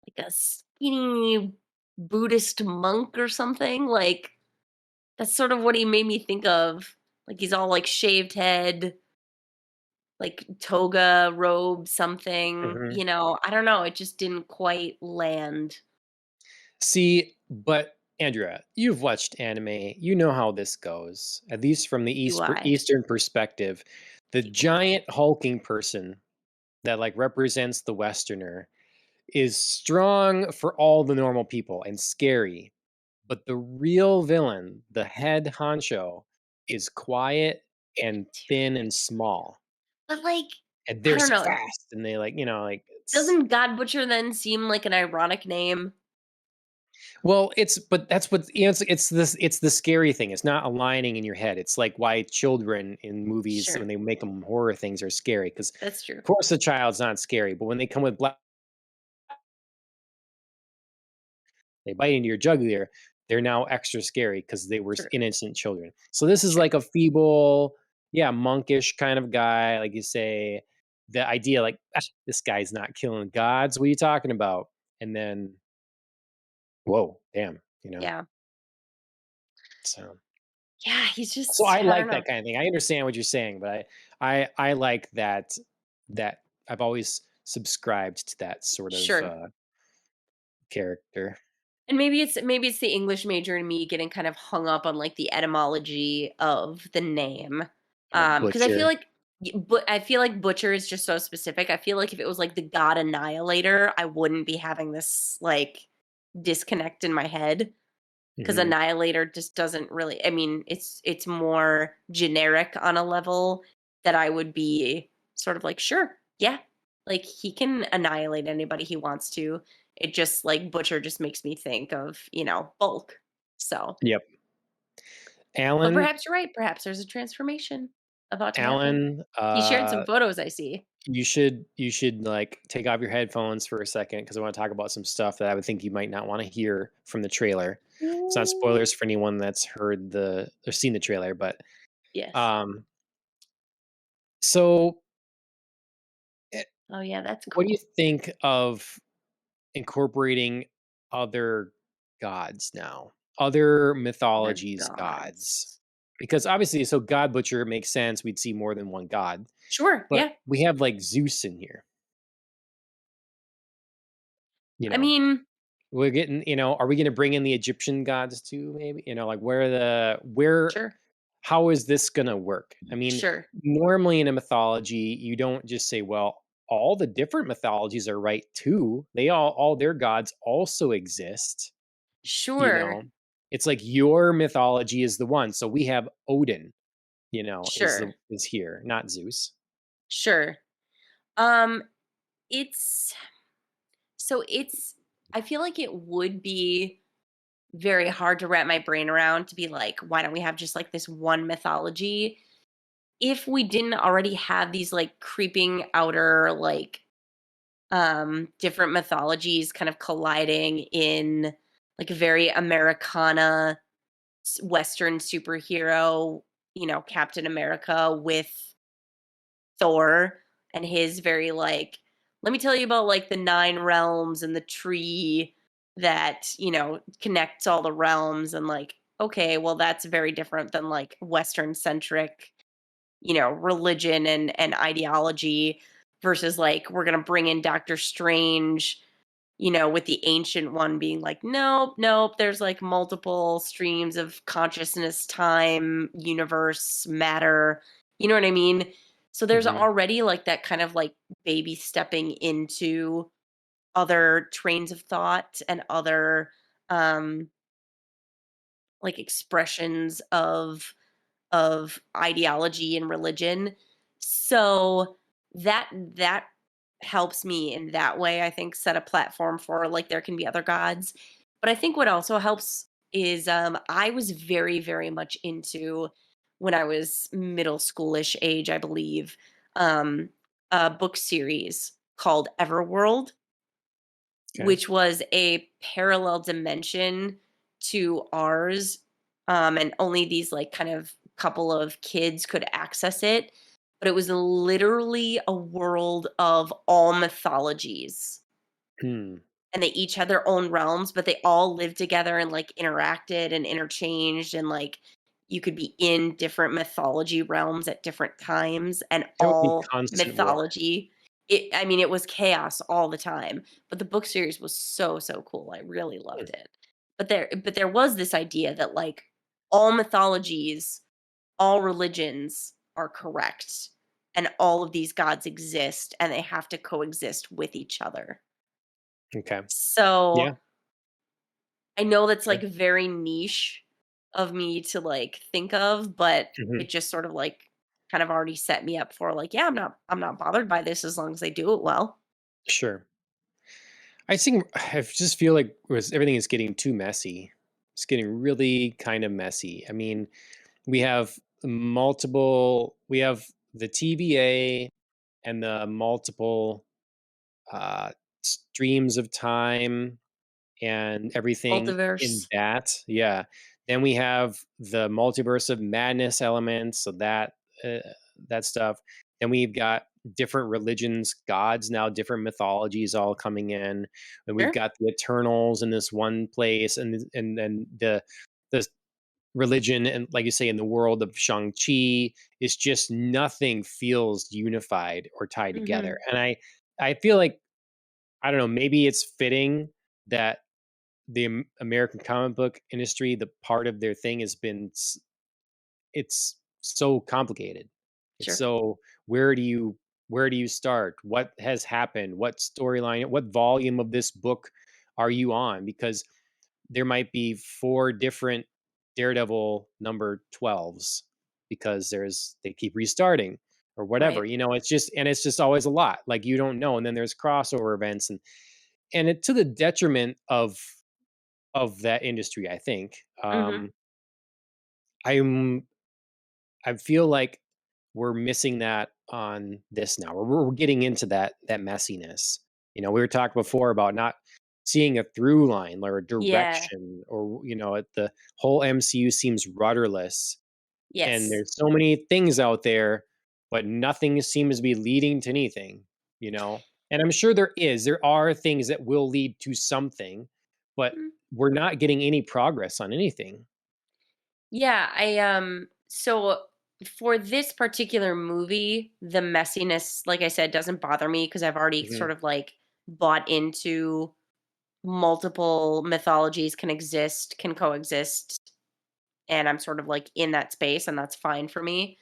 like a skinny Buddhist monk or something. Like that's sort of what he made me think of. Like he's all like shaved head, like toga, robe, something, Mhm. I don't know. It just didn't quite land. See, but Andrea, you've watched anime. You know how this goes. At least from the Do I? Eastern perspective, the Do I? giant hulking person that like represents the Westerner is strong for all the normal people and scary. But the real villain, the head honcho, is quiet and thin and small. But, like, And I they're don't so know, fast. And they like, like it's doesn't God Butcher then seem like an ironic name? well, but that's what it's the scary thing. It's not aligning in your head. It's like why children in movies when Sure, they make them horror things are scary because that's true. of course a child's not scary, but when they come with black they bite into your jugular, they're now extra scary because they were Sure. innocent children. So this is Sure. like a feeble, yeah, monkish kind of guy. Like you say, the idea like, "Ah, this guy's not killing gods. What are you talking about?" And then, whoa, damn, Yeah. So Yeah, he's so just I I don't like know. that kind of thing. I understand what you're saying, but I like that I've always subscribed to that sort of Sure. character. And maybe it's the English major in me getting kind of hung up on, like, the etymology of the name. Because I feel Butcher. like but I feel like butcher is just so specific. I feel like if it was, like, the god annihilator, I wouldn't be having this, like, disconnect in my head. Because Mhm. annihilator just doesn't really, I mean, it's more generic on a level that I would be sort of like, "Sure, yeah." Like, he can annihilate anybody he wants to. It just like, butcher just makes me think of, bulk. So Yep. but Alan perhaps you're right, perhaps there's a transformation about to happen. Alan, He shared some photos I see. you should, like, take off your headphones for a second because I wanna talk about some stuff that I would think you might not wanna hear from the trailer. It's not Ooh. spoilers for anyone that's heard the or seen the trailer, but, Yes. um, so, eh, Oh, yeah, that's what do you cool. think of incorporating other gods now, other Other mythologies' gods? gods. Because obviously, so God Butcher makes sense. We'd see more than one god, Sure, but yeah. we have like Zeus in here. You I know, mean, we're getting. Are we going to bring in the Egyptian gods too? Maybe. Like where sure, how is this going to work? I mean, sure, normally in a mythology, you don't just say, well, all the different mythologies are right too. They all their gods also exist. You sure, know, it's like your mythology is the one. So we have Odin, sure. is here, not Zeus. Sure. Um, it's it's I feel like it would be very hard to wrap my brain around to be like, why don't we have just like this one mythology? If we didn't already have these like creeping outer like different mythologies kind of colliding in like a very Americana Western superhero, Captain America with Thor and his very like, let me tell you about like the 9 realms and the tree that, connects all the realms and like, okay, well that's very different than like Western centric, religion and ideology versus like we're going to bring in Doctor Strange, with the ancient one being like, nope, nope, there's like multiple streams of consciousness, time, universe, matter. You know what I mean? So there's Mhm. already like that kind of like baby stepping into other trains of thought and other um like expressions of ideology and religion. So that helps me in that way, I think, set a platform for like there can be other gods. But I think what also helps is I was very, very much into when I was middle schoolish age, I believe, um, a book series called Everworld, Okay. which was a parallel dimension to ours, and only these, like, kind of couple of kids could access it, but it was literally a world of all mythologies, Hmm. and they each had their own realms, but they all lived together and, like, interacted and interchanged, and, like, you could be in different mythology realms at different times, and That would be all constant war. mythology I mean, it was chaos all the time, but the book series was so, so cool, I really loved Mm. it. But there was this idea that, like, all mythologies, all religions are correct, and all of these gods exist, and they have to coexist with each other. Okay. Yeah. So I know that's, Okay. like, very niche of me to, like, think of, but Mhm. it just sort of, like, kind of already set me up for, like, yeah, I'm not bothered by this as long as they do it well. Sure. I just feel like everything is getting too messy. It's getting really kind of messy. I mean, we have the TVA and the multiple uh, streams of time and everything in Multiverse. that. Yeah. Then we have the multiverse of madness elements, so uh, that stuff. Then we've got different religions, gods now, different mythologies all coming in, and we've Sure. got the Eternals in this one place, and then the religion, and like you say, in the world of Shang-Chi, is just nothing feels unified or tied together. Mhm. And I feel like, I don't know, maybe it's fitting that the American comic book industry, the part of their thing has been it's so complicated. It's Sure. so, where do you start? What has happened? What storyline? What volume of this book are you on? Because there might be 4 different Daredevil number 12s, because they keep restarting or whatever, Right. it's just always a lot. Like, you don't know, and then there's crossover events, and it to the detriment of that industry, I think. Mhm. I'm I feel like we're missing that on this now. We're getting into that messiness. We were talking before about not seeing a through line or a Yeah. direction, or the whole MCU seems rudderless, and Yes. there's so many things out there, but nothing seems to be leading to anything. You know, and I'm sure there are things that will lead to something, but Mm. we're not getting any progress on anything. Yeah, so for this particular movie, the messiness, like I said, doesn't bother me because I've already Mhm. sort of like bought into multiple mythologies can exist, can coexist, and I'm sort of like in that space and that's fine for me.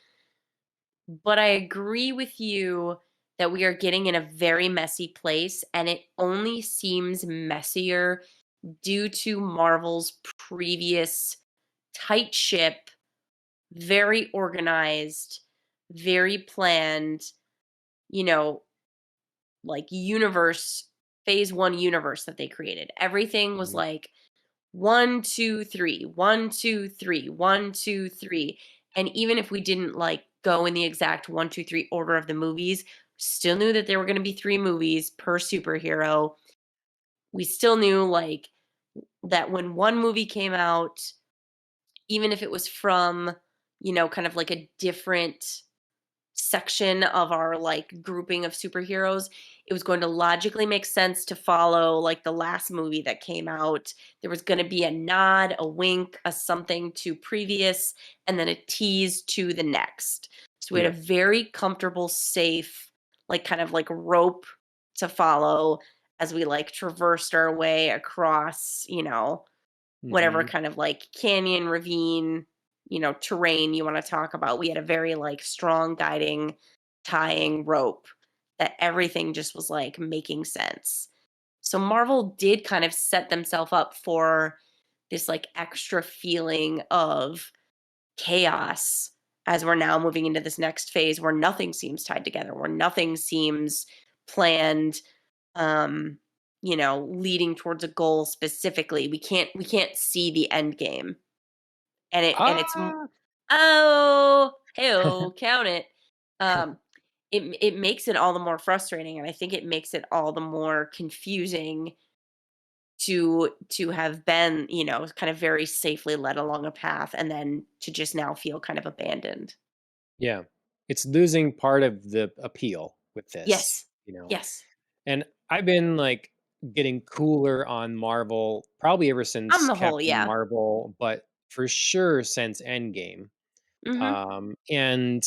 But I agree with you that we are getting in a very messy place and it only seems messier due to Marvel's previous tight ship, very organized, very planned, you know, like universe, phase one universe that they created. Everything was Mhm. like one, two, three, one, two, three, one, two, three. And even if we didn't like go in the exact one, two, three order of the movies, still knew that there were going to be 3 movies per superhero. We still knew like that when one movie came out, even if it was from, kind of like a different section of our like grouping of superheroes, it was going to logically make sense to follow like the last movie that came out. There was going to be a nod, a wink, a something to previous, and then a tease to the next. So we had Yeah. a very comfortable, safe, like kind of like rope to follow as we like traversed our way across, whatever Mhm. kind of like canyon, ravine, terrain you want to talk about. We had a very like strong guiding, tying rope that everything just was like making sense. So Marvel did kind of set themselves up for this like extra feeling of chaos as we're now moving into this next phase where nothing seems tied together, where nothing seems planned, um leading towards a goal specifically. We can't see the end game, and Ah! oh, hey, count it. um it makes it all the more frustrating, and I think it makes it all the more confusing to have been, kind of very safely led along a path and then to just now feel kind of abandoned. Yeah. It's losing part of the appeal with this, Yes. Yes. And I've been, like, getting cooler on Marvel probably ever On since the whole, Captain yeah. Marvel, but for sure since Endgame. Mhm. And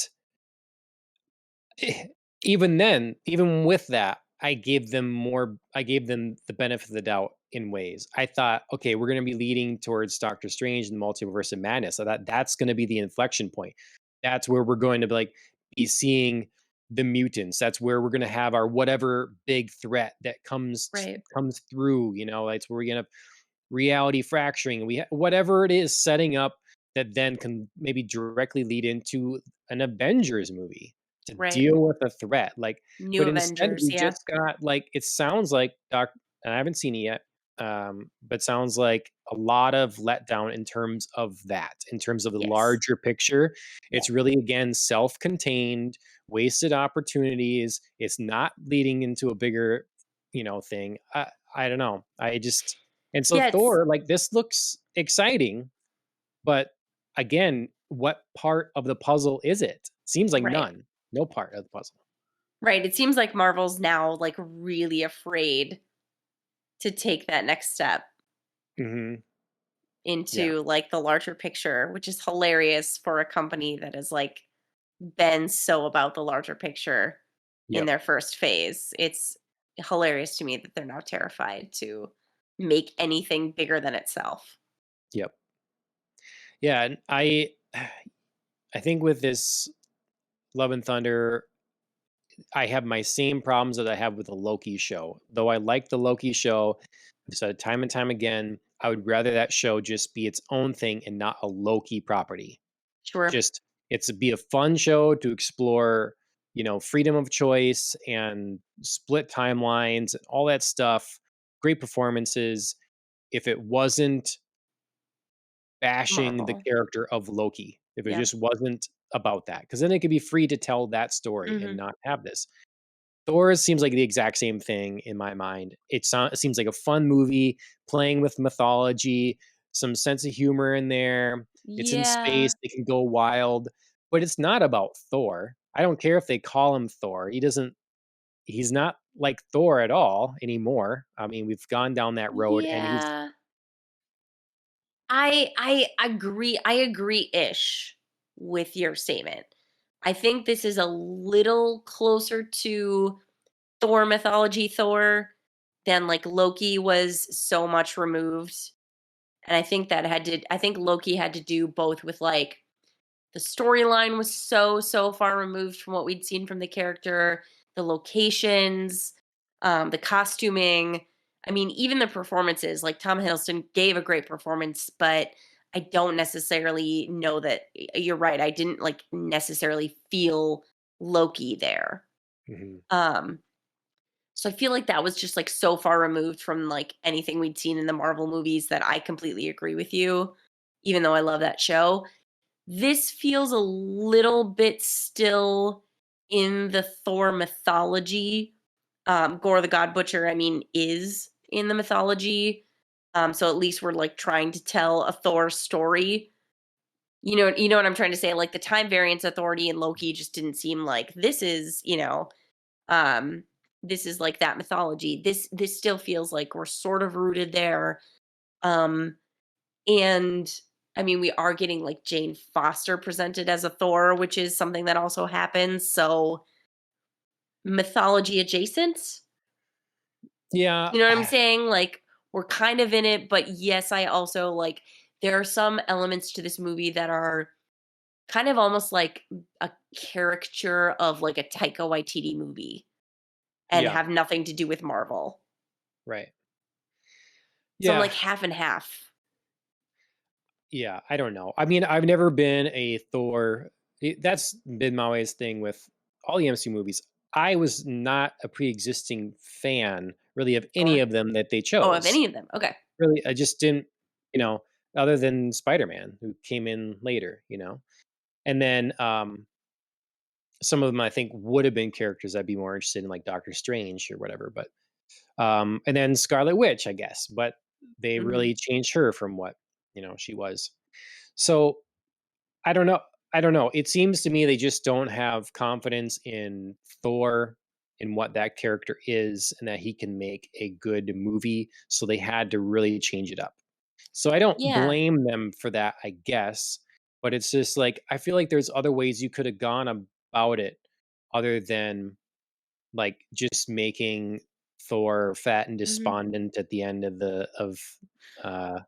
even then, even with that, I gave them the benefit of the doubt in ways. I thought, okay, we're gonna be leading towards Doctor Strange and the Multiverse of Madness. So that's gonna be the inflection point. That's where we're going to be seeing the mutants. That's where we're gonna have our whatever big threat that Right. comes through. It's where we're gonna reality fracturing. Whatever it is setting up that then can maybe directly lead into an Avengers movie to Right. deal with a threat. Like, New but instead Avengers, we yeah. just got, like, it sounds like Doc. And I haven't seen it yet, but sounds like a lot of letdown in terms of that, in terms of the Yes. larger picture. Yeah. It's really again self-contained, wasted opportunities. It's not leading into a bigger, thing. I don't know. I just And so Yeah, it's Thor, like, this looks exciting, but again, what part of the puzzle is it? Seems like right. none. No part of the puzzle. Right. It seems like Marvel's now like really afraid to take that next step Mhm. Yeah. into like the larger picture, which is hilarious for a company that has like been so about the larger picture in Yep. their first phase. It's hilarious to me that they're now terrified to make anything bigger than itself. Yep. Yeah, and I think with this Love and Thunder, I have my same problems that I have with the Loki show. Though I like the Loki show, I've said it time and time again, I would rather that show just be its own thing and not a Loki property. Sure. Just it's be a fun show to explore, freedom of choice and split timelines and all that stuff. Great performances. If it wasn't bashing the Marvel. character of Loki, if it Yep. just wasn't about that, because then it could be free to tell that story and Mhm. not have this. Thor seems like the exact same thing in my mind. It seems like a fun movie playing with mythology, some sense of humor in there. It's in space, Yeah. they can go wild, but it's not about Thor. I don't care if they call him Thor. He's not like Thor at all anymore. I mean, we've gone down that road and he's Yeah. I agree. I agree-ish with your statement. I think this is a little closer to Thor mythology Thor than like Loki was so much removed. And I think Loki had to do both with like the storyline was so far removed from what we'd seen from the character, the locations, the costuming. I mean, even the performances. Like Tom Hiddleston gave a great performance, but I don't necessarily know that you're right. I didn't like necessarily feel Loki there. Mhm. Um, so I feel like that was just like so far removed from like anything we'd seen in the Marvel movies that I completely agree with you, even though I love that show. This feels a little bit still in the Thor mythology. Gore the God Butcher, I mean, is in the mythology. So at least we're like trying to tell a Thor story. You know what I'm trying to say? Like the time variance authority in Loki just didn't seem like um, this is like that mythology. This still feels like we're sort of rooted there. Um, and I mean, we are getting like Jane Foster presented as a Thor, which is something that also happens. So mythology adjacent. Yeah. You know what I'm saying? Like we're kind of in it, but yes, I also like there are some elements to this movie that are kind of almost like a caricature of like a Taika Waititi movie and Yeah, have nothing to do with Marvel. right. So I'm Yeah. like half and half. Yeah, I don't know. I mean, I've never been a Thor. That's been my always thing with all the MCU movies. I was not a pre-existing fan really of any Sure. of them that they Oh, of chose. any of them. Okay. Really, I just didn't, you know, other than Spider-Man who came in later. And then some of them I think would have been characters I'd be more interested in, like Doctor Strange or whatever. But and then Scarlet Witch, I guess, but they Hmm. really changed her from what she was. So I don't know. I don't know. It seems to me they just don't have confidence in Thor and what that character is and that he can make a good movie. So they had to really change it up. So I don't Yeah. blame them for that, I guess. But it's just like I feel like there's other ways you could have gone about it other than like just making Thor fat and Hmm. despondent at the end of uh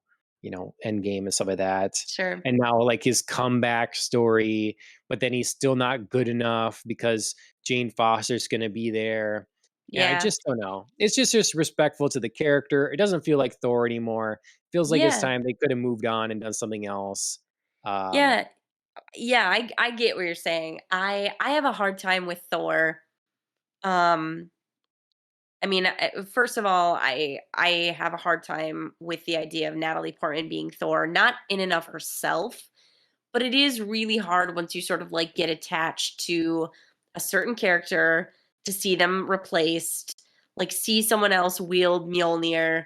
Endgame and stuff like that. Sure. And now like his comeback story, but then he's still not good enough because Jane Foster's gonna be there. And I Yeah. just don't know. It's just disrespectful to the character. It doesn't feel like Thor anymore. Feels like it's Yeah. time they could have moved on and done something else. Um, Yeah. Yeah, I get what you're saying. I have a hard time with Thor. Um I mean, first of all, I have a hard time with the idea of Natalie Portman being Thor, not in and of herself, but it is really hard once you sort of like get attached to a certain character to see them replaced, like see someone else wield Mjolnir.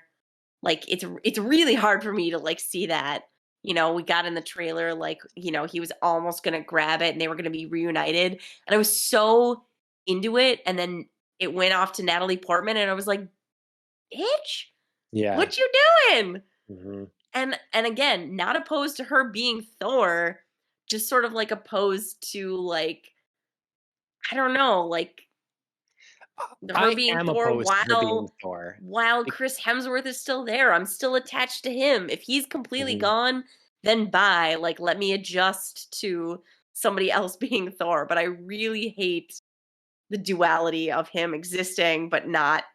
Like, it's really hard for me to, like, see that. We got in the trailer, like, he was almost gonna grab it and they were gonna be reunited, and I was so into it, and then it went off to Natalie Portman, and I was like, "Bitch, Yeah. what you doing?" Mhm. And again, not opposed to her being Thor, just sort of, like, opposed to, like, I don't know, like, her I being am Thor opposed to her being while Thor. Be Chris Hemsworth is still there. I'm still attached to him. If he's completely Mhm. gone, then bye. Like, let me adjust to somebody else being Thor. But I really hate the duality of him existing but not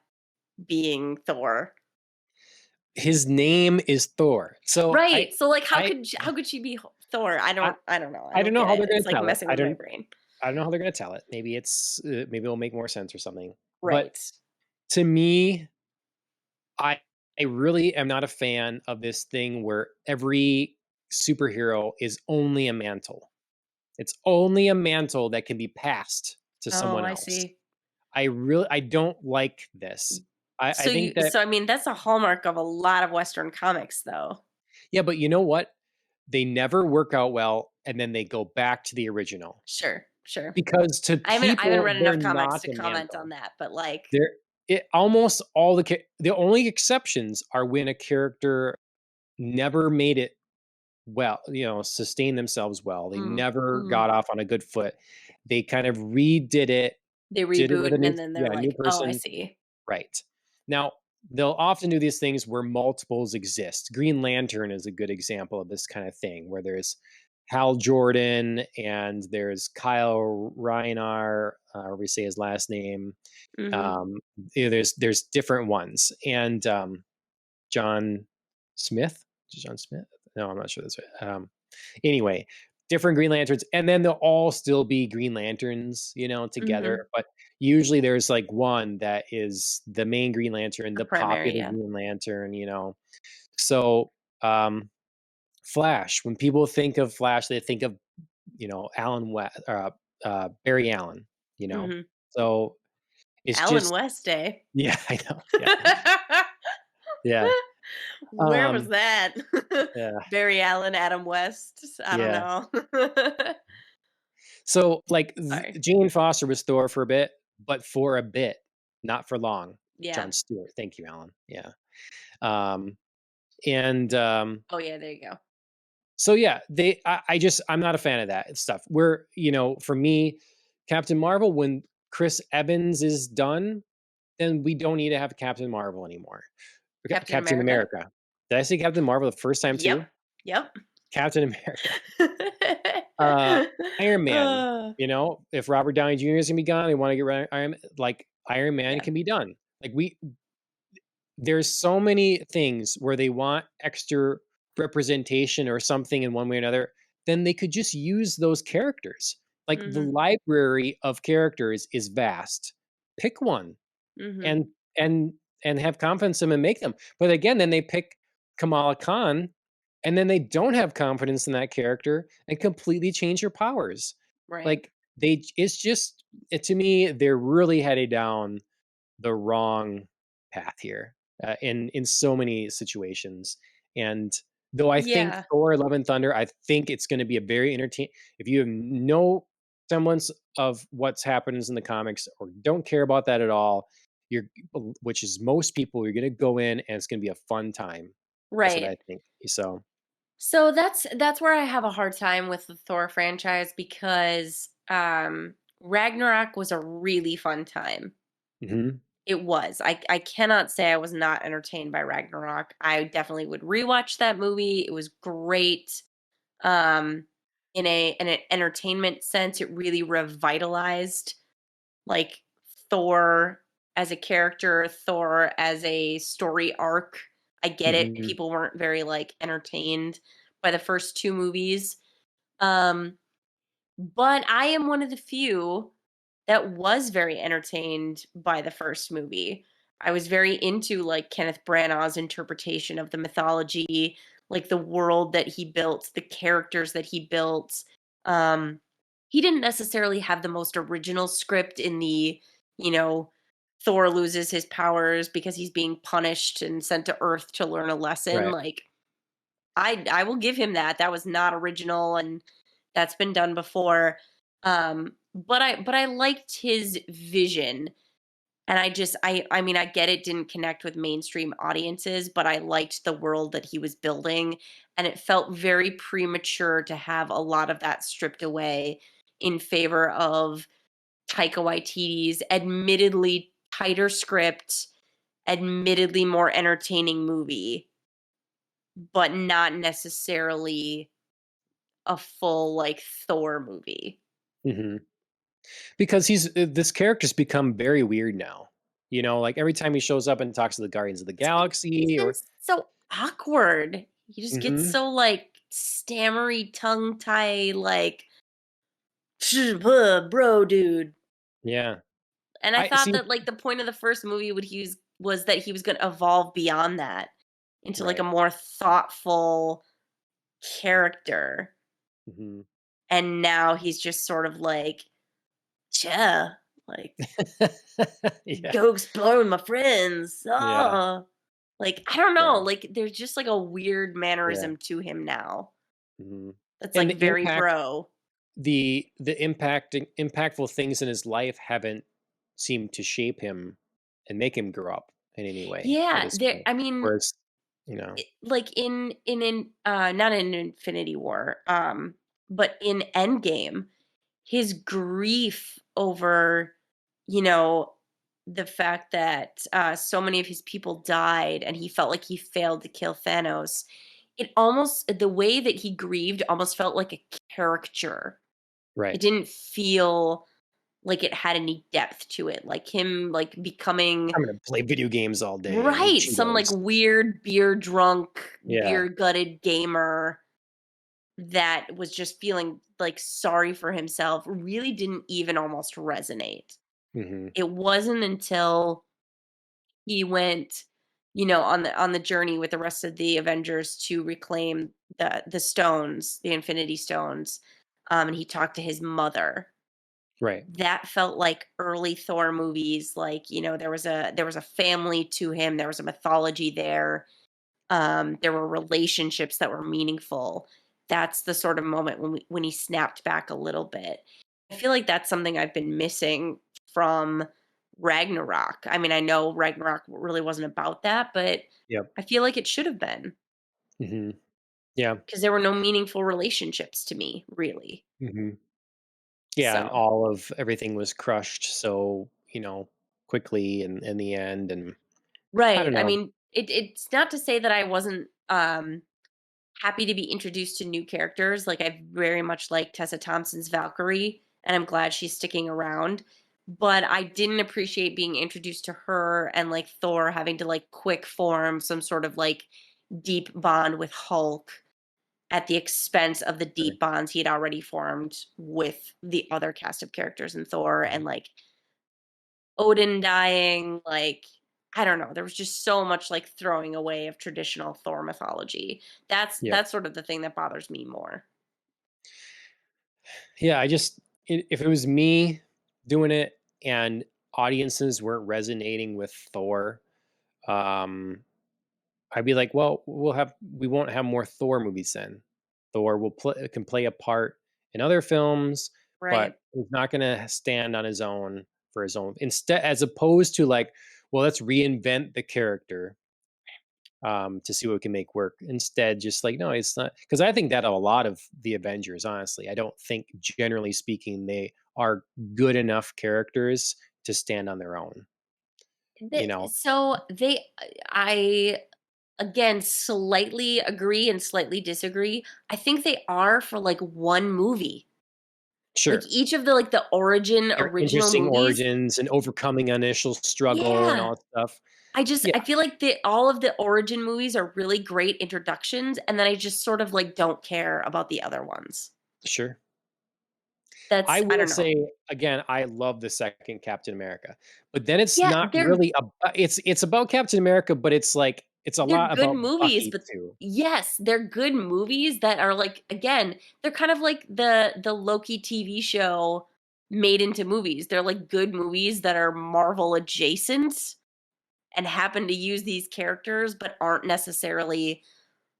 being Thor. His name is Thor. So Right. So like I how could she be Thor? I I don't know. I I don't don't know get how it. they're gonna It's like tell it. messing with my brain. I don't know how they're gonna tell it. Maybe maybe it'll make more sense or something. But Right. to me, I I really am not a fan of this thing where every superhero is only a mantle. It's only a mantle that can be passed to Oh, someone I else. see. I don't like this. I think that So I mean that's a hallmark of a lot of Western comics though. yeah, but you know what? They never work out well and then they go back to the original. Sure, sure. Because to I haven't people, read they're enough comics not to a comment on mantle. that, but, like, They're almost all the only exceptions are when a character never made it well, sustain themselves well. They never mhm. got off on a good foot. They kind of redid it, They did it with reboot a new and then they're yeah, new like, "Oh, I person. see." Right. Now, they'll often do these things where multiples exist. Green Lantern is a good example of this kind of thing where there's Hal Jordan and there's Kyle Reinhar, or we say his last name. Mhm, Um, there's different ones. And John Smith? John Smith? No, I'm not sure that's right. Anyway, different Green Lanterns, and then they'll all still be Green Lanterns, mhm. together. But usually there's like one that is the main Green Lantern, The the primary, popular yeah. Green Lantern. So, Flash, when people think of Flash, they think of, Alan West, Barry Allen. Mhm. So it's Alan just, West Day. yeah, I know. Yeah. Yeah. Where was Um, that? yeah. Barry Allen, Adam West? I don't Yeah. know. So, like, Sorry. Jane Foster was Thor for a bit, but for a bit, not for long. Yeah. John Stewart. Thank you, Alan. Yeah. Um, and Oh, yeah, there you go. so yeah, I'm not a fan of that stuff. For me, Captain Marvel, when Chris Evans is done, then we don't need to have Captain Marvel anymore. Captain Captain America? America. Did I say Captain Marvel the first time Yep. too? Yep. Captain America. Uh, Iron Man, Uh, if Robert Downey Jr. is gonna be gone, they wanna get rid of Iron Man yeah. can be done. Like, there's so many things where they want extra representation or something in one way or another, then they could just use those characters. Like, the Mhm. library of characters is vast. Pick one Mhm. and and and have confidence in them and make them. But again, then they pick Kamala Khan, and then they don't have confidence in that character and completely change her powers. Right. Like, it's just to me, they're really headed down the wrong path here, in so many situations. And though I think Yeah. Thor: Love and Thunder, I think it's going to be a very entertain. If you have no semblance of what's happens in the comics or don't care about that at all, you're which is most people, you're going to go in and it's going to be a fun time. That's what Right. I think. So, So that's where I have a hard time with the Thor franchise because Ragnarok was a really fun time. mhm, It was. I cannot say I was not entertained by Ragnarok. I definitely would rewatch that movie. It was great. Um in an entertainment sense, it really revitalized like Thor as a character, Thor as a story arc. I get it. mhm, People weren't very like entertained by the first two movies. Um, but I am one of the few that was very entertained by the first movie. I was very into like Kenneth Branagh's interpretation of the mythology, like the world that he built, the characters that he built. Um, he didn't necessarily have the most original script in the, you know, Thor loses his powers because he's being punished and sent to Earth to learn a lesson. Right. Like, I will give him that. That was not original, and that's been done before. But I liked his vision, and I mean, I get it didn't connect with mainstream audiences, but I liked the world that he was building, and it felt very premature to have a lot of that stripped away in favor of Taika Waititi's admittedly tighter script, admittedly more entertaining movie, but not necessarily a full, like, Thor movie. Mhm. Because this character's become very weird now. You know, like, every time he shows up and talks to the Guardians of the He's Galaxy been or so awkward. He just gets Mhm. so, like, stammery, tongue tie, like, bro, dude." Yeah. And I I thought see. that, like, the point of the first movie would he was that he was gonna evolve beyond that into, like, a Right. more thoughtful character, Mhm. and now he's just sort of like, "Yeah, like, Yeah. go explore with my friends, Yeah. ah." Like, I don't know, Yeah. like, there's just, like, a weird Yeah. mannerism to him now Mhm. that's, And like, the very bro. impactful things in his life haven't seemed to shape him and make him grow up in any way at Yeah, this there point. I mean, Whereas, you know like, not in Infinity War, but in Endgame, his grief over, you know, the fact that, so many of his people died and he felt like he failed to kill Thanos, it almost the way that he grieved almost felt like a caricature. It Right. didn't feel like it had any depth to it, like him, like, becoming I'm gonna play video games all day and eat right, some, like, Cheetos. weird beer drunk, Yeah. beer gutted gamer that was just feeling, like, sorry for himself really didn't even almost resonate. Mhm. It wasn't until he went, on the journey with the rest of the Avengers to reclaim the stones, the Infinity Stones, and he talked to his mother. Right. That felt like early Thor movies, like, there was a family to him, there was a mythology there, there were relationships that were meaningful. That's the sort of moment when he snapped back a little bit. I feel like that's something I've been missing from Ragnarok. I mean, I know Ragnarok really wasn't about that, but Yep. I feel like it should have been Mhm. Yeah. because there were no meaningful relationships to me, really. Mhm. Yeah, and So, all of everything was crushed so, quickly in the end, and I right. don't I know. mean, it's not to say that I wasn't happy to be introduced to new characters. Like, I very much like Tessa Thompson's Valkyrie, and I'm glad she's sticking around. But I didn't appreciate being introduced to her and, like, Thor having to, like, quick form some sort of, like, deep bond with Hulk at the expense of the Right. deep bonds he had already formed with the other cast of characters in Thor, and, Mhm. like, Odin dying, like, I don't know, there was just so much, like, throwing away of traditional Thor mythology. Yep. That's sort of the thing that bothers me more. Yeah, if it was me doing it and audiences weren't resonating with Thor, um, I'd be like, "Well, we won't have more Thor movies then. Thor can play a part in other films, Right. but he's not gonna stand on his own for his own." Instead, as opposed to like, "Well, let's reinvent the character, to see what we can make work." Instead, just like, no, it's not, because I think that a lot of the Avengers, honestly, I don't think, generally speaking, they are good enough characters to stand on their own. The so they I again slightly agree and slightly disagree. I think they are for, like, one movie. Like, Sure, each of the, like, the origin their original interesting movies. origins and overcoming initial struggle and Yeah. all that stuff. I Yeah, feel like all of the origin movies are really great introductions, and then I just sort of, like, don't care about the other ones. sure. I I will don't know. say again, I love the second Captain America, but then it's Yeah, not really about, it's about Captain America, but it's like it's a they're lot good about movies, Bucky but too. yes, they're good movies that are, like, again, they're kind of like the Loki TV show, made into movies. They're like good movies that are Marvel adjacent and happen to use these characters, but aren't necessarily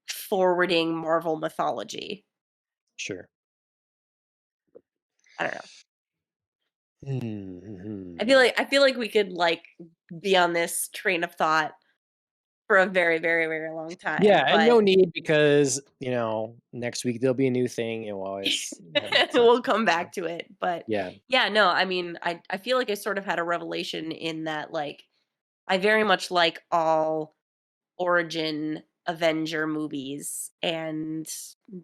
forwarding Marvel mythology. Sure. I don't know. Mhm. I feel like we could like be on this train of thought for a very, very, very long Yeah, time, and but no need because, next week there'll be a new thing and we'll always have to talk we'll about come it, so back to it. But yeah, yeah, no, I mean, I feel like I sort of had a revelation in that like I very much like all origin Avenger movies and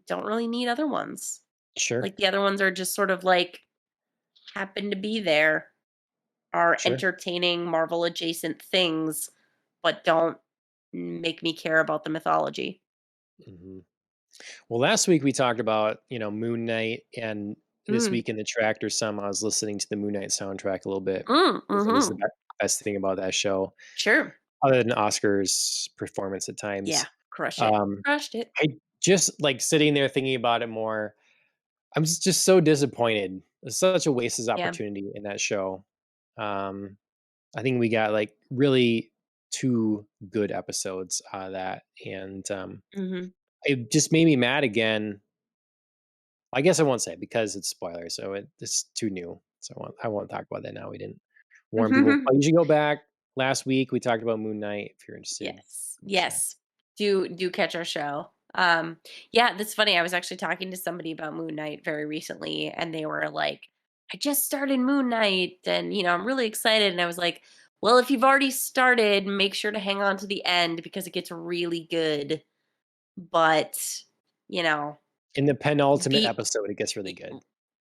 don't really need other ones. sure, Like the other ones are just sort of like happen to be there, are sure. entertaining Marvel adjacent things, but don't make me care about the mythology. Mhm. Well, last week we talked about, Moon Knight, and this Mm. week in the Tractor Some, I was listening to the Moon Knight soundtrack a little bit because it was the Mhm. best thing about that show, Sure. other than Oscar's performance at Yeah, times. crush it. Um, Crushed it. I just like sitting there thinking about it more. I'm just so disappointed. It's such a wasted Yeah. opportunity in that show. Um, I think we got like really two good episodes out of that, and Mhm. it just made me mad again. I guess I won't say because it's spoilers, so it's too new. So I won't talk about that now. We didn't warn people, but you should go back. Last week we talked about Moon Knight if you're interested Yes. in the show. Yes. Do catch our show. Yeah, that's funny. I was actually talking to somebody about Moon Knight very recently and they were like, I just started Moon Knight and I'm really excited. And I was like, well, if you've already started, make sure to hang on to the end because it gets really good. But, you know, In the penultimate be episode, it gets really good.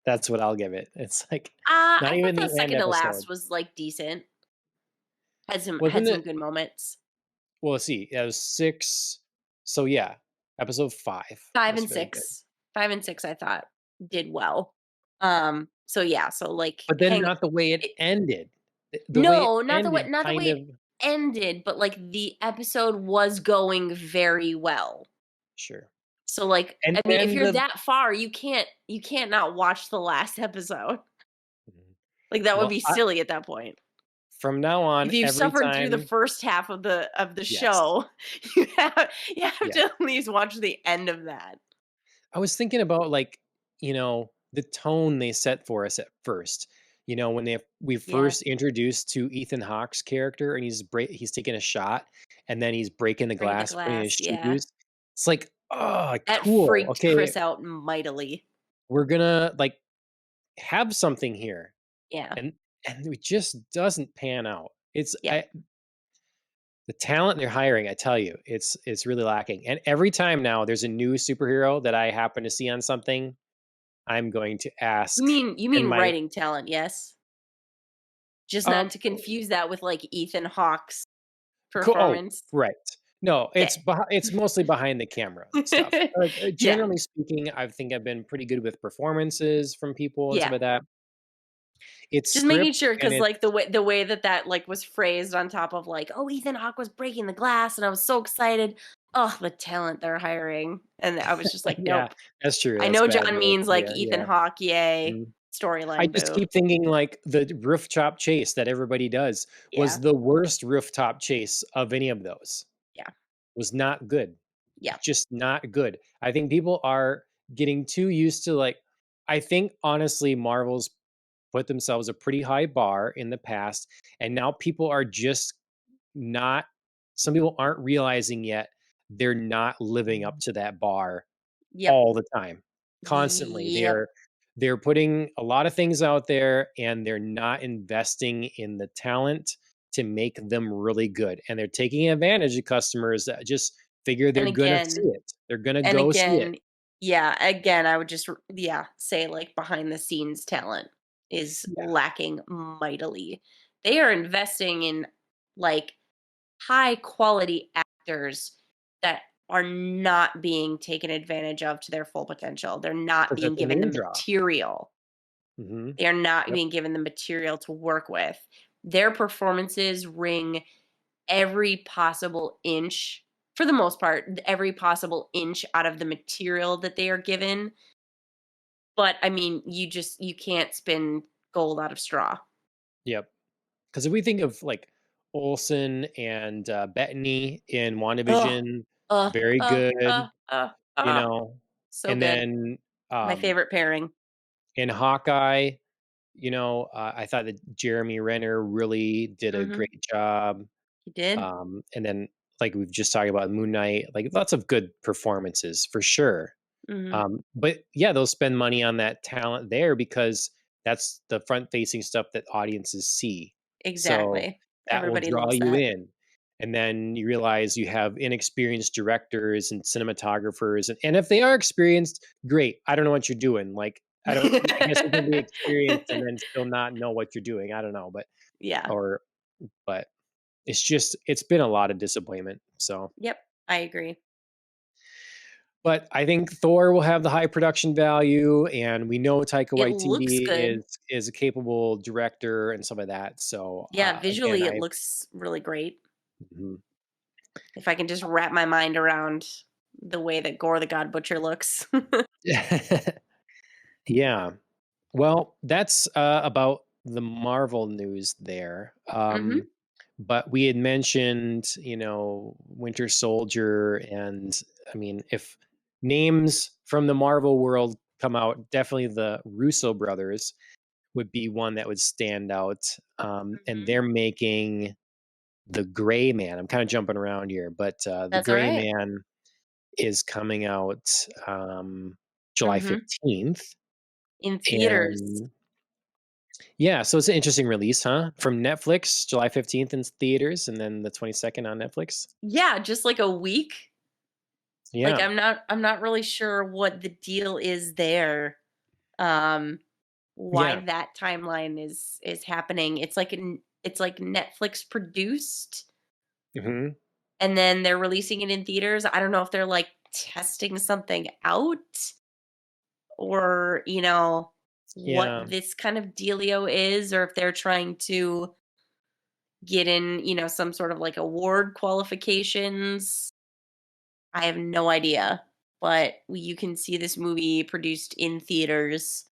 That's what I'll give it. It's like not I thought even the the end second to episode. last was like decent. Had Wasn't some it? good moments. Well, let's see. It was 6. So yeah, episode 5 5 was and really good. 6. 5 and 6 I thought did well. So yeah, so like But then hang not the way it it, ended. The way it no, ended not the way kind it of ended, but like the episode was going very well. sure. So like And I mean, if then you're the that far, you can't not watch the last episode. Mhm. Like that would Well, be silly at that point. from now on, If you've every suffered through the time first half of the yes. show, you have Yeah. to at least watch the end of that. I was thinking about, like, the tone they set for us at first. When we Yeah, first introduced to Ethan Hawke's character and he's taking a shot and then he's breaking the breaking the glass, putting in his glass, yeah. shoes. It's like, "Oh, That cool. freaked Okay, Chris out mightily. we're gonna, like, have something here." Yeah. And it just doesn't pan out. Yep. The talent they're hiring, I tell you, it's really lacking. And every time now there's a new superhero that I happen to see on something, I'm going to ask You in mean my writing talent, yes? Just um not to confuse that with, like, Ethan Hawke's oh, performance. right. No, Okay. it's mostly behind the camera stuff. Like, Yeah. generally speaking, I think I've been pretty good with performances from people and stuff Yeah. like that. It's Just making script sure and because it's like, the way that that, like, was phrased on top of, like, "Oh, Ethan Hawke was breaking the glass, and I was so excited. Oh, the talent they're hiring." And I was just like, yeah, "Nope. that's true. I That's know bad John news. means, like, Yeah, Ethan yeah. Hawke, yay. Mhm. I Storyline, just boo." keep thinking like the rooftop chase that everybody does was Yeah. the worst rooftop chase of any of those. Yeah. Was not good. Yeah. Just not good. I think people are getting too used to like I think honestly Marvel's put themselves a pretty high bar in the past and now people are just not some people aren't realizing yet they're not living up to that bar Yep. all the time. Constantly. Yep. They're putting a lot of things out there and they're not investing in the talent to make them really good. And they're taking advantage of customers that just figure they're And gonna see again it. They're gonna And go see it. again, yeah, again, I would just yeah, say like behind the scenes talent is Yeah, lacking mightily. They are investing in like high quality actors that are not being taken advantage of to their full potential. They're not because being that's a given the name draw. material. Mhm. They are not Yep. being given the material to work with. Their performances ring every possible inch, for the most part, every possible inch out of the material that they are given. But I mean, you can't spin gold out of straw. Yep. Because if we think of like Olsen and Bettany in Oh, WandaVision, very uh, good, you uh. know, So and good. then My favorite pairing. in Hawkeye, I thought that Jeremy Renner really did a Mhm. great job. He did. And then, like we've just talked about Moon Knight, like lots of good performances for sure. Mhm. But yeah, they'll spend money on that talent there because that's the front facing stuff that audiences see. So Exactly. that will Everybody draw loves you that. in. And then you realize you have inexperienced directors and cinematographers. And if they are experienced, great. I don't know what you're doing. Like, I guess you can be experienced and then still not know what you're doing. I don't know. Yeah. Or, but it's been a lot of disappointment. So, Yep. I agree. but I think Thor will have the high production value, and we know Taika It looks Waititi good. is a capable director and stuff like that. So Yeah, again, visually it looks really great. Mhm. If I can just wrap my mind around the way that Gore the God Butcher looks. Yeah. Well, that's about the Marvel news there. Mhm. But we had mentioned, Winter Soldier, and I mean, if names from the Marvel world come out, definitely the Russo brothers would be one that would stand out. And Mhm. they're making the Gray Man. I'm kind of jumping around here, but the That's all Gray right. Man is coming out July Mhm. 15th. In theaters. And yeah, so it's an interesting release, huh? From Netflix, July 15th in theaters, and then the 22nd on Netflix. Yeah, just like a week. Like Yeah, I'm not really sure what the deal is there. Um why yeah, that timeline is happening. It's like Netflix produced hmm, and then they're releasing it in theaters. I don't know if they're like testing something out or, what yeah. this kind of dealio is or if they're trying to get in, some sort of like award qualifications. I have no idea. But you can see this movie produced in theaters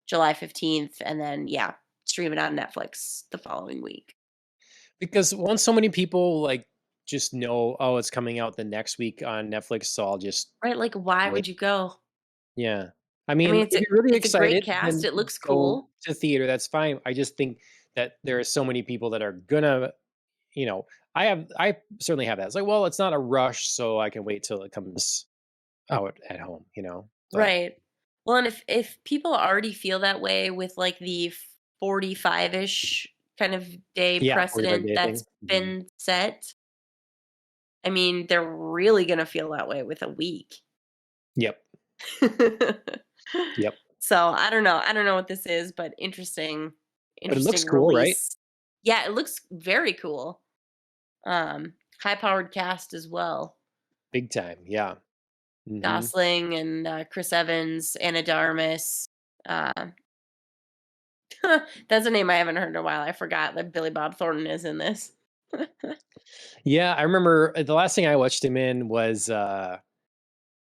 July 15th and then yeah, stream it on Netflix the following week. Because once so many people like just know, oh, it's coming out the next week on Netflix, so I'll just Right? Like why wait. would you go? Yeah. I I mean, mean, if you're really it's a great excited, cast. then It looks go cool. to theater, that's fine. I just think that there are so many people that are gonna, you know, I certainly have that. It's like, well, it's not a rush, so I can wait till it comes out at home. But Right. Well, and if people already feel that way with like the 45-ish kind of day yeah, 45 precedent day that's thing. Mhm. been set, I mean, they're really going to feel that way with a week. Yep. Yep. So, I don't know. I don't know what this is, but But it looks interesting cool, right? release. Yeah, it looks very cool. High powered cast as well. Big time. Yeah. Mhm. Gosling and Chris Evans, Anna Darmus. Uh, that's a name I haven't heard in a while. I forgot that Billy Bob Thornton is in this. Yeah, I remember the last thing I watched him in was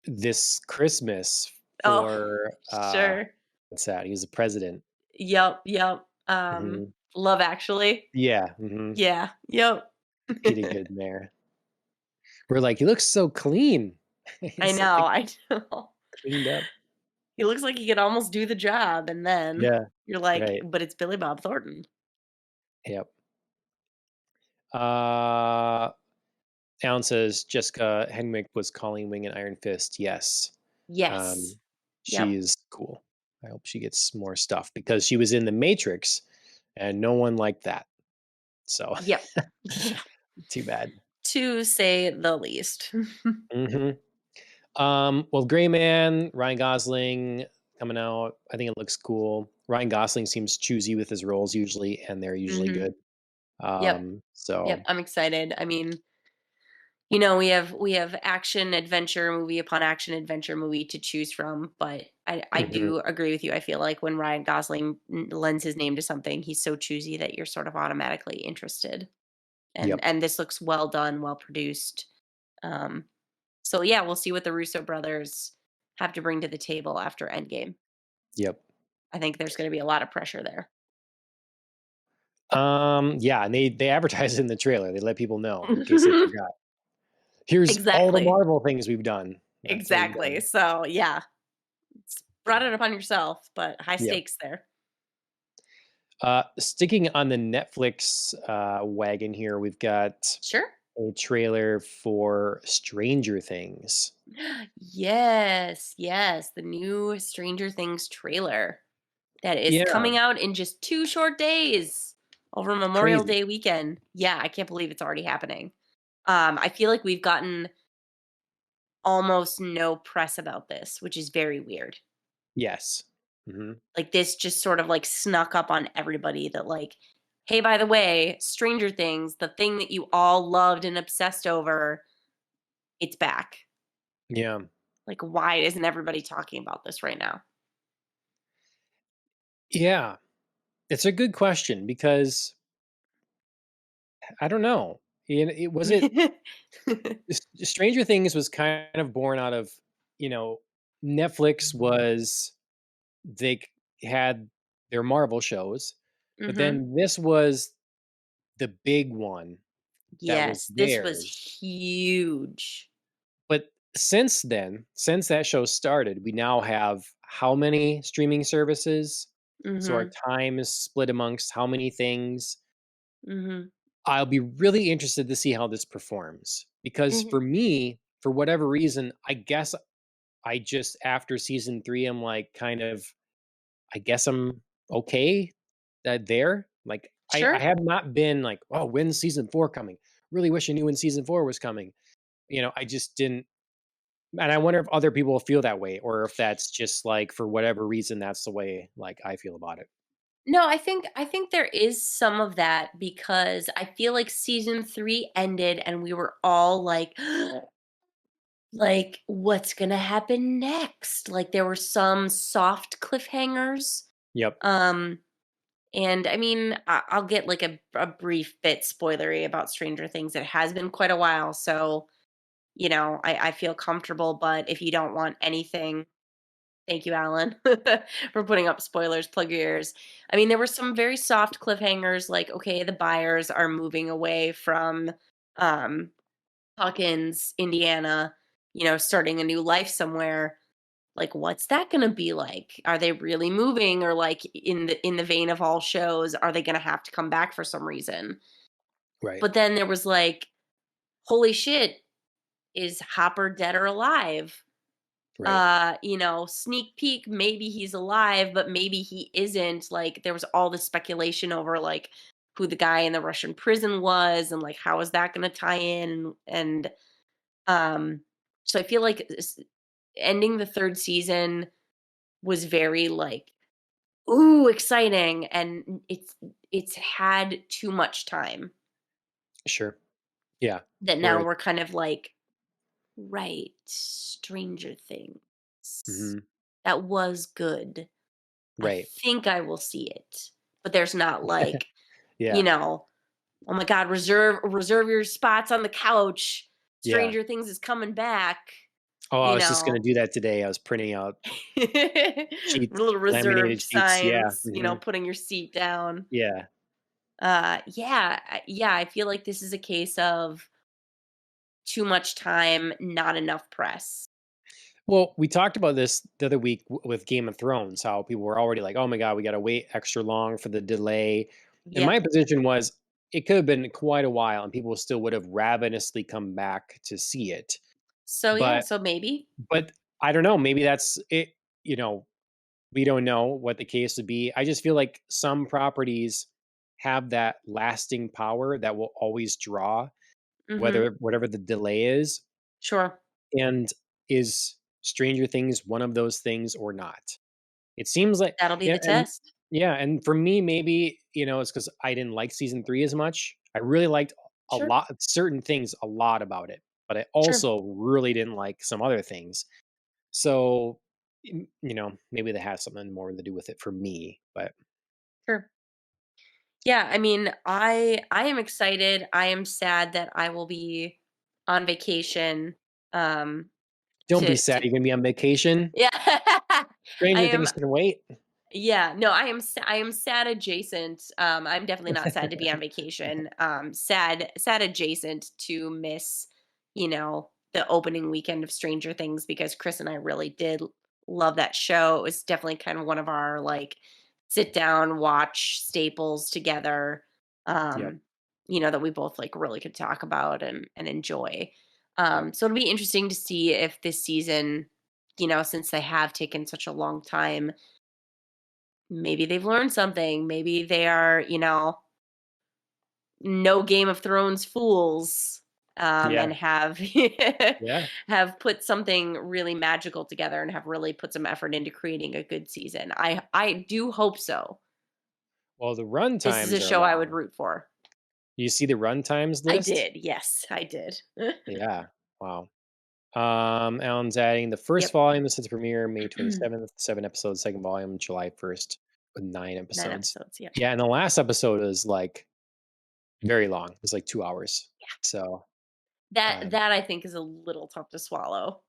this Christmas Oh, for sure. what's that? He was the president. Yep, yep. Mhm. Love Actually. Yeah, mhm. Yeah, yep. He did good in there. We're like, "He looks so clean." I He's, know, like, I know. cleaned up. He looks like he could almost do the job, and then Yeah, you're like, right. but it's Billy Bob Thornton. Yep. Uh, Alan says, "Jessica Henwick was calling Wing and Iron Fist." Yes. Yes. Um, Yep. she's cool. I hope she gets more stuff because she was in The Matrix, and no one liked that. So, Yep. Yeah. too bad. To say the least. Mhm. Well, Gray Man, Ryan Gosling coming out. I think it looks cool. Ryan Gosling seems choosy with his roles usually, and they're usually Mhm. good. Yep. Yep. So I'm excited. I mean, we have action adventure movie upon action adventure movie to choose from, but I mhm, do agree with you. I feel like when Ryan Gosling lends his name to something, he's so choosy that you're sort of automatically interested. yep, And this looks well done, well produced. Um, so yeah, we'll see what the Russo brothers have to bring to the table after Endgame. yep. I think there's going to be a lot of pressure there. Yeah, and they advertise it in the trailer. They let people know in case they forgot. Here's all the Exactly. Marvel things we've done. That's what we've Exactly. done. So, yeah, brought it upon yourself, but high Yeah. stakes there. Sticking on the Netflix wagon here, we've got Sure. a trailer for Stranger Things. Yes, yes, the new Stranger Things trailer that is Yeah, coming out in just 2 short days over Memorial crazy. Day weekend. Yeah, I can't believe it's already happening. I feel like we've gotten almost no press about this, which is very weird. Yes. Mhm. Like, this just sort of, like, snuck up on everybody that, like, "Hey, by the way, Stranger Things, the thing that you all loved and obsessed over, it's back." Yeah. Like, why isn't everybody talking about this right now? Yeah. It's a good question because I don't know. It was it Stranger Things was kind of born out of, you know, Netflix was they had their Marvel shows, but Mhm. then this was the big one that was Yes, this was theirs. huge. But since then, since that show started, we now have how many streaming services? So our Mhm, time is split amongst how many things? mhm, I'll be really interested to see how this performs because mhm. for me, for whatever reason, I guess I just after season 3, I'm like kind of I guess I'm okay there. Like I Sure. have not been like, oh, when's season 4 coming? Really wish I knew when season 4 was coming. I just didn't. And I wonder if other people feel that way or if that's just like for whatever reason that's the way like I feel about it. No, I think there is some of that because I feel like season 3 ended and we were all like, "What's gonna happen next?" Like, there were some soft cliffhangers, Yep. um, and I mean, I'll get, like, a brief bit spoilery about Stranger Things. It has been quite a while, so, I feel comfortable, but if you don't want anything, thank you, Alan, for putting up spoilers. Plug your ears. I mean, there were some very soft cliffhangers, like, okay, the buyers are moving away from um, Hawkins, Indiana, starting a new life somewhere. Like, what's that going to be like? Are they really moving, or like in the vein of all shows, are they going to have to come back for some reason? Right. But then there was like, holy shit, is Hopper dead or alive? Right. Sneak peek, maybe he's alive, but maybe he isn't. Like, there was all this speculation over like who the guy in the Russian prison was, and like how is that going to tie in, and um so I feel like ending the third season was very like, ooh, exciting, and it's had too much time Sure. Yeah. that Where now we're kind of like, right, Stranger Things, mhm. that was good. I Right. think I will see it. But there's not like, you Yeah. know, "Oh my god, reserve your spots on the couch. Yeah. Stranger Things is coming back." Oh, I You was just gonna know? do that today. I was printing out sheets, Little laminated reserved sheets. Yeah. signs, Mhm. putting your seat down. Yeah. Yeah, I feel like this is a case of too much time, not enough press. Well, we talked about this the other week with Game of Thrones, how people were already like, "Oh my god, we gotta wait extra long for the delay." And my Yep. position was, it could have been quite a while, and people still would have ravenously come back to see it. So, yeah, But so maybe. but I don't know, maybe that's it, you know, we don't know what the case would be. I just feel like some properties have that lasting power that will always draw, Mhm. whether whatever the delay is. Sure. And is Stranger Things one of those things or not? It seems like That'll be the and test. yeah, and for me, maybe, it's because I didn't like season 3 as much. I really liked a Sure. lot certain things a lot about it, but I Sure. also really didn't like some other things. So, maybe that has something more to do with it for me, but Sure. Yeah, I mean, I am excited. I am sad that I will be on vacation. Um don't be to sad, you're gonna be on vacation. Yeah. I Stranger am Things can wait. Yeah, no, I am sad adjacent. I'm definitely not sad to be on vacation. Sad adjacent to miss, the opening weekend of Stranger Things because Chris and I really did love that show. It was definitely kind of one of our like sit down watch staples together. Yep, Um, that we both like really could talk about and enjoy. yep. So it'll be interesting to see if this season, since they have taken such a long time, maybe they've learned something. Maybe they are, no Game of Thrones fools, Yeah, and have yeah. have put something really magical together and have really put some effort into creating a good season. I do hope so. Well, the run This is a times are show I would long. root for. You see the run times I list? did. Yes, I did. Yeah. Wow. Alan's adding the first Yep. volume since premiere May 27th, 7 episodes, second volume July 1st with 9 9 episodes. episodes. Yep. Yeah, and the last episode is like very long. It's like 2 hours. So, um, That I think is a little tough to swallow.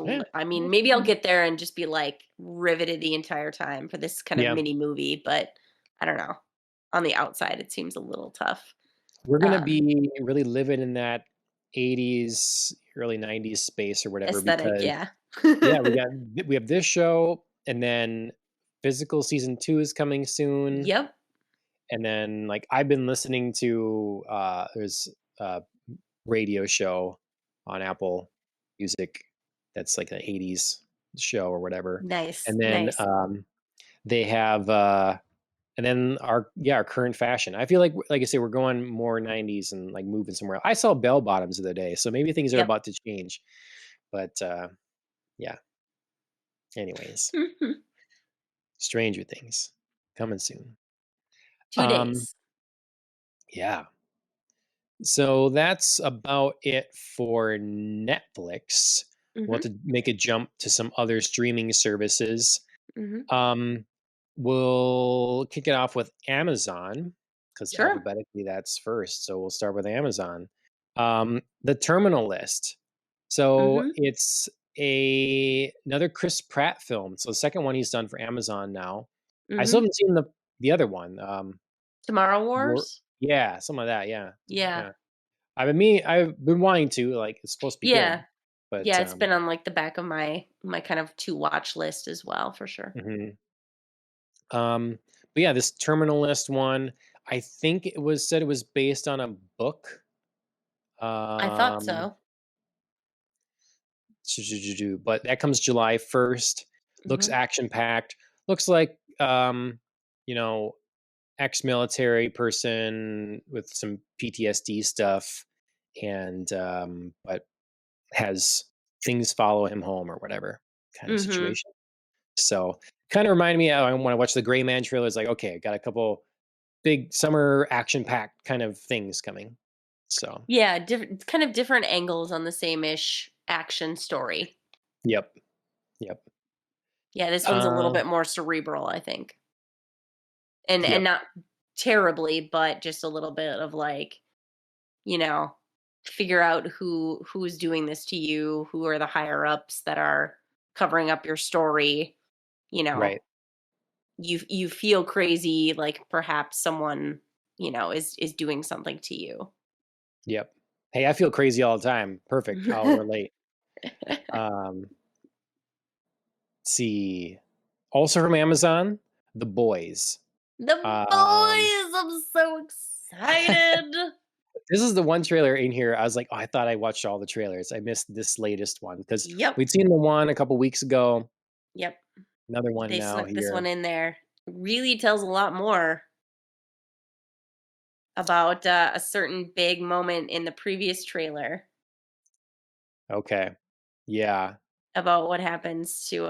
yeah, I mean, maybe I'll mm, get there and just be like riveted the entire time for this kind of yeah, mini movie, but I don't know. On the outside, it seems a little tough. we're gonna Um, be really living in that 80s, early 90s space or whatever Aesthetic, because yeah. yeah, we have this show, and then Physical season 2 is coming soon. Yep. And then, like, I've been listening to, there's a radio show on Apple Music that's like an 80s show or whatever. Nice, And then, nice. they have, and then our current fashion. I feel like I said, we're going more 90s and, like, moving somewhere. I saw bell bottoms the other day, so maybe things are Yep. about to change. But, yeah, anyways, Stranger Things coming soon. 2 Um, days. yeah. So that's about it for Netflix. We'll have Mhm, to make a jump to some other streaming services. mhm. Um, we'll kick it off with Amazon because Sure. alphabetically that's first. So we'll start with Amazon. The Terminal List. So Mhm, it's another Chris Pratt film. So the second one he's done for Amazon now. I still mhm. haven't seen the other one. Tomorrow War, Wars? yeah, something like that. Yeah, Yeah. yeah. I've been wanting to, like, it's supposed to be good, Yeah. but, Yeah, it's been on, like, the back of my kind of to watch list as well, for sure. mhm. But yeah, this Terminal List one, I think it was said it was based on a book. I thought Um, so. but that comes July 1st. Looks Mhm. action packed. Looks like, you know, ex-military person with some PTSD stuff, and but has things follow him home or whatever kind of Mhm. situation. So, kinda reminded me of when I watched the Gray Man trailer, it's like, "Okay, I got a couple big summer action-packed kind of things coming." So, Yeah, different kind of different angles on the same-ish action story. yep, yep. Yeah, this one's a little Uh, bit more cerebral, I think. And yep, not terribly, but just a little bit of like, you know, figure out who's doing this to you, who are the higher ups that are covering up your story, you know. right, You feel crazy like perhaps someone, is doing something to you. yep. Hey, I feel crazy all the time. Perfect, I'll relate. Um, see. Also from Amazon, The Boys. The Um, boys, I'm so excited. this is the one trailer in here, I was like, "Oh, I thought I watched all the trailers. I missed this latest one because Yep. we'd seen the one a couple weeks ago, Yep. another one They now snuck this one here." in there. Really tells a lot more about a certain big moment in the previous trailer Okay. Yeah. about what happens to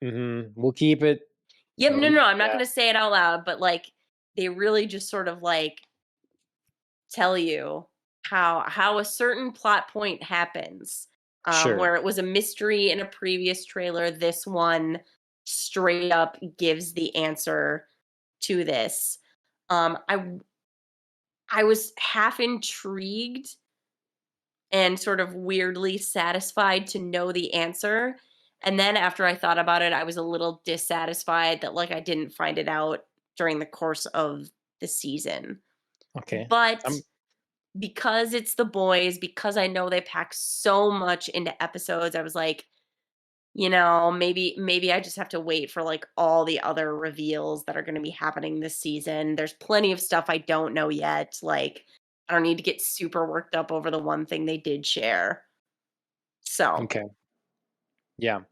Mhm. We'll keep it. Yep, no, no, I'm not Yeah, going to say it out loud, but like they really just sort of like tell you how a certain plot point happens. sure. Where it was a mystery in a previous trailer, this one straight up gives the answer to this. I was half intrigued and sort of weirdly satisfied to know the answer. And then after I thought about it, I was a little dissatisfied that, like, I didn't find it out during the course of the season. Okay. But I'm because it's The Boys, because I know they pack so much into episodes, I was like, maybe I just have to wait for, like, all the other reveals that are gonna be happening this season. There's plenty of stuff I don't know yet, like, I don't need to get super worked up over the one thing they did share. So okay. Yeah.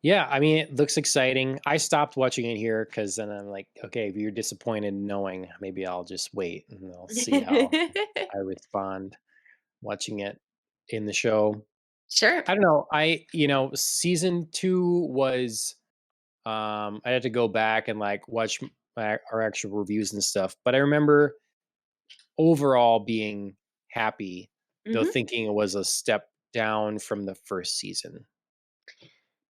Yeah, I mean, it looks exciting. I stopped watching it here because then I'm like, okay, if you're disappointed knowing, maybe I'll just wait and I'll see how I respond watching it in the show. Sure. I don't know. Season 2 was I had to go back and like watch our actual reviews and stuff, but I remember overall being happy, though Mhm. thinking it was a step down from the first season.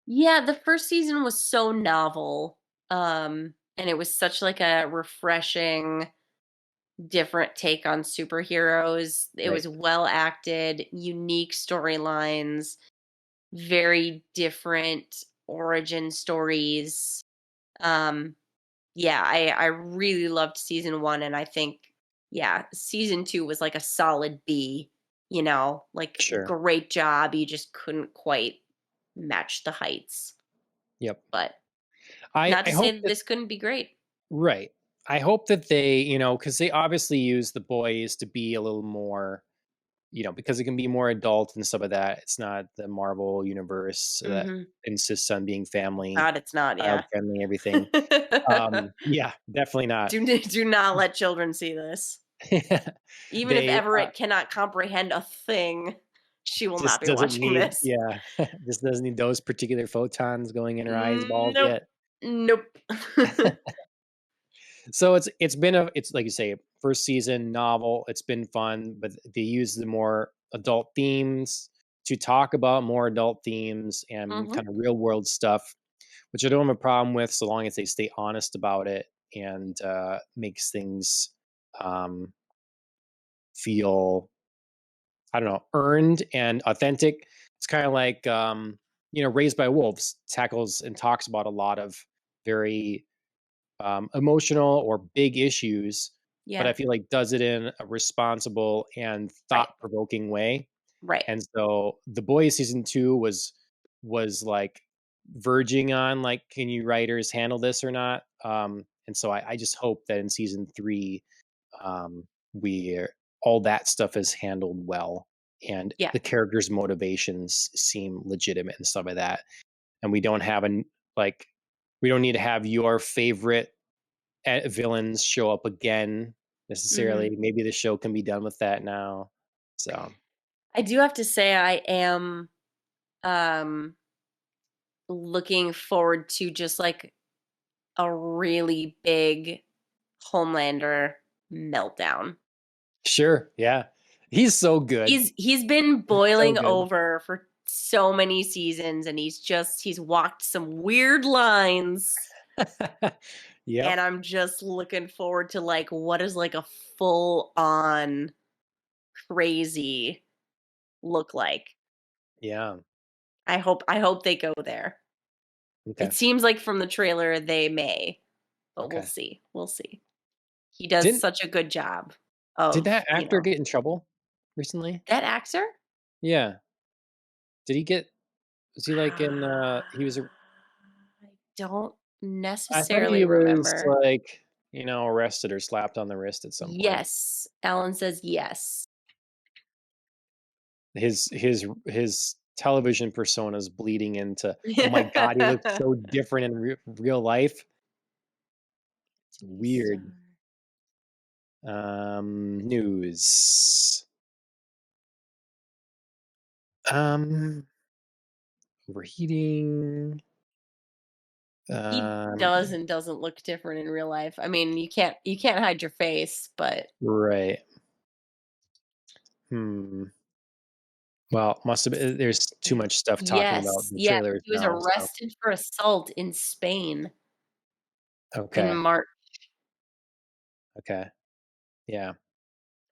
Yeah, the first season was so novel, and it was such, like, a refreshing, different take on superheroes. It Right. was well acted, unique storylines, very different origin stories. Um, yeah, I really loved season 1, and I think, yeah, season 2 was like a solid B, like, Sure. great job, you just couldn't quite match the heights. Yep. But I not I to say hope that that this couldn't be great. right. I hope that they, because they obviously use the boys to be a little more, because it can be more adult and stuff like that. It's not the Marvel universe that Mhm. insists on being family, God, it's not, child yeah. friendly, everything. Yeah, definitely not. Do not let children see this. Even if They Everett cannot comprehend a thing, she will not just be doesn't watching need, this. yeah, just doesn't need those particular photons going in her eyeballs Nope. yet. Nope. So it's like you say, first season novel. It's been fun, but they use the more adult themes to talk about more adult themes and Mhm. kind of real world stuff, which I don't have a problem with, so long as they stay honest about it and makes things um, feel, I don't know, earned and authentic. It's kind of like Raised by Wolves tackles and talks about a lot of very emotional or big issues, but I Yeah. feel like does it in a responsible and Right. thought provoking way. Right. And so The Boys season 2 was like verging on like, can you writers handle this or not? And so I just hope that in season 3, we all that stuff is handled well, and Yeah. the characters' motivations seem legitimate and stuff like that. And we don't have an like we don't need to have your favorite villains show up again Mhm. necessarily. Maybe the show can be done with that now. So I do have to say I am, um, looking forward to just, like, a really big Homelander meltdown. sure, yeah, he's so good. He's been He's so boiling good. over for so many seasons, and he's walked some weird lines, and Yep. I'm just looking forward to, like, what is, like, a full on crazy look like. Yeah. I hope they go there. Okay. It seems like from the trailer they may, but we'll Okay. see. We'll see. He does Didn't such a good job did of, that actor get in trouble recently? that actor? Yeah. Did he get was he like in Ah, he was I don't I thought necessarily he was remember. like, arrested or slapped on the wrist at some point. Yes, Alan says yes. His television persona is bleeding into, "Oh my god, he looks so different in real life." It's TV weird. star. News. Um, Overheating. He does Um, and doesn't look different in real life. I mean, you can't hide your face, but right. Hmm. Well, must have been there's too yeah. much stuff talking about Yes, the yes, trailers he was now, so arrested for assault in Spain in okay, March. okay, yeah,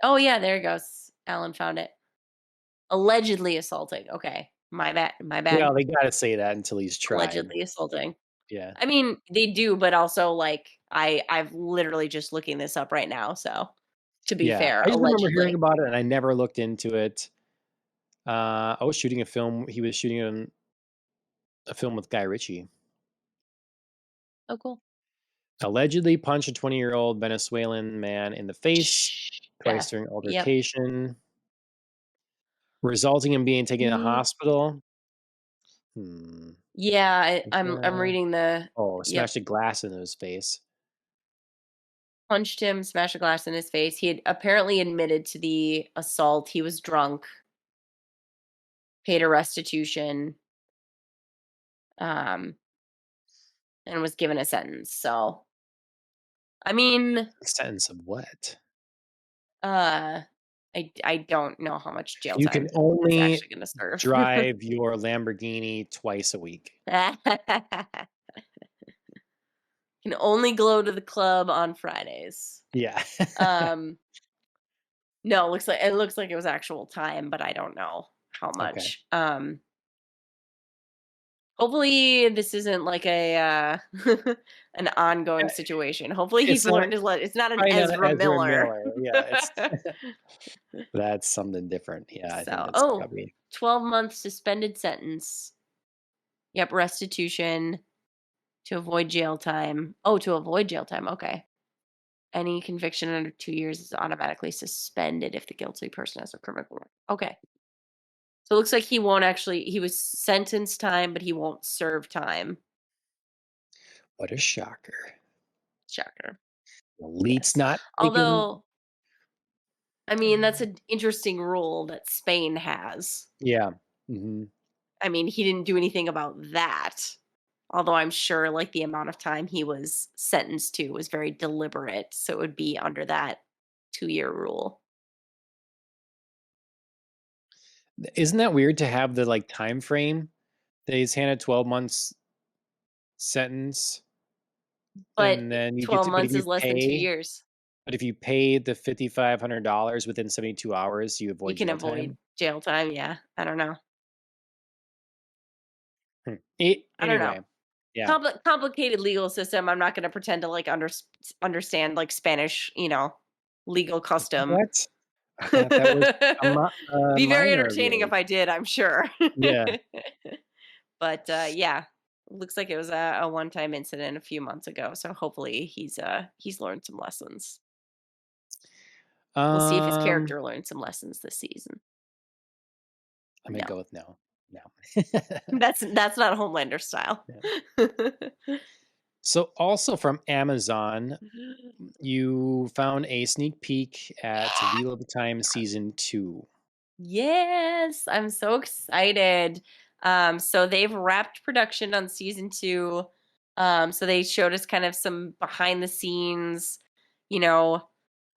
Oh, yeah, there it goes. Alan found it. Allegedly assaulting, okay. My bad, my bad. Well, they gotta say that until he's tried. Allegedly assaulting. Yeah. I mean, they do, but also, like, I've literally just looking this up right now, so, to be Yeah. fair, I just remember hearing allegedly. about it, and I never looked into it. I was shooting a film he was shooting a film with Guy Ritchie. Oh, cool. Allegedly punched a 20-year-old Venezuelan man in the face Shh. twice Death. during Yep. altercation, resulting in being taken to the Mm, hospital. Hmm. yeah, Is I'm that reading the yep. smashed a glass into his face. Punched him, smashed a glass in his face. He had apparently admitted to the assault. He was drunk, paid a restitution, um, and was given a sentence. So, I mean, Sentence of what? uh, I don't know how much jail You can time he's only actually gonna serve. drive your Lamborghini twice a week. Can only go to the club on Fridays. Yeah. Um, no, it looks like it was actual time, but I don't know how Okay. much. Hopefully this isn't like a an ongoing Yeah, situation. Hopefully he's it's not learned his It's not an probably not Ezra Ezra Miller. Miller. Yeah, it's that's something different. Yeah, I think So, that's oh, probably 12-month suspended sentence. Yep, restitution to avoid jail time. Oh, to avoid jail time. Okay. Any conviction under 2 years is automatically suspended if the guilty person has a criminal record. Okay. So it looks like he was sentenced time, but he won't serve time. what a shocker. Shocker. Elite's Yes. not taking Although, I mean, that's an interesting rule that Spain has. yeah. Mhm. I mean, he didn't do anything about that. Although I'm sure like the amount of time he was sentenced to was very deliberate, so it would be under that 2-year rule. Isn't that weird to have the, like, time frame that he's handed 12 months sentence, But and then you get 12 to but if months you is less than 2 pay years. but if you pay the $5,500 within 72 hours, you You avoid can jail avoid time? jail time, yeah. I don't know. I don't know. Anyway, yeah. Complicated legal system. I'm not gonna pretend to, like, understand, like, Spanish, legal custom. What? I thought that was a Be very minor entertaining league. if I did, I'm sure. Yeah. But, yeah, looks like it was a one-time incident a few months ago, so hopefully he's learned some lessons. We'll see if his Um, character learned some lessons this season. I'm gonna No. go with no. No. That's not Homelander style. Yeah. So also from Amazon, you found a sneak peek at Wheel of Time season 2. Yes, I'm so excited. So they've wrapped production on season 2. So they showed us kind of some behind the scenes, you know,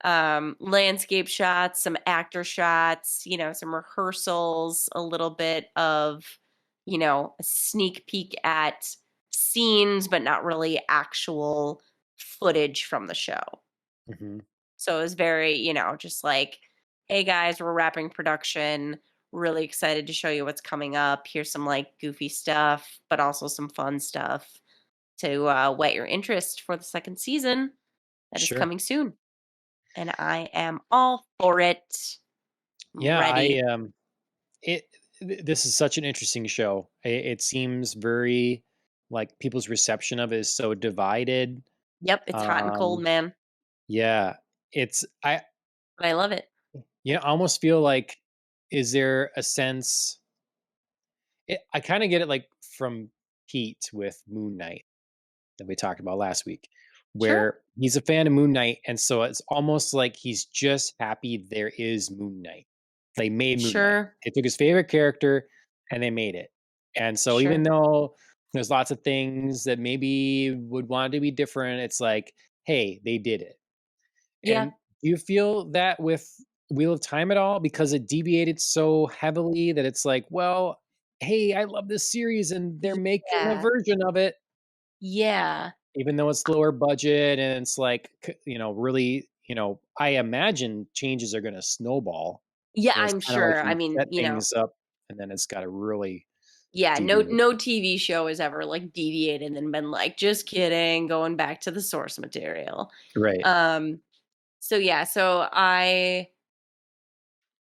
landscape shots, some actor shots, some rehearsals, a little bit of, a sneak peek at scenes, but not really actual footage from the show. Mhm. So it was very, just like, hey guys, we're wrapping production. Really excited to show you what's coming up. Here's some like goofy stuff, but also some fun stuff to whet your interest for the second season that is Sure. coming soon. And I am all for it. I'm Yeah, ready. it this is such an interesting show. It seems very like people's reception of it is so divided. Yep, it's hot and cold, Um, man. yeah, it's But I love it. I almost feel like is there a sense I kind of get it like from Pete with Moon Knight that we talked about last week, Sure. where he's a fan of Moon Knight, and so it's almost like he's just happy there is Moon Knight. They made Moon Knight. Sure. They took his favorite character and they made it. And so even Sure. though there's lots of things that maybe would want to be different, it's like, hey, they did it. Yeah. And do you feel that with Wheel of Time at all? Because it deviated so heavily that it's like, well, hey, I love this series and they're making a Yeah. version of it Yeah. even though it's lower budget and it's like, really, I imagine changes are gonna snowball, Yeah, and it's I'm kinda like sure. I you mean, set things up and then it's got to really Yeah, deviate. no TV show has ever, like, deviated and been like, "Just kidding, going back to the source material." Right. Um, so yeah, so I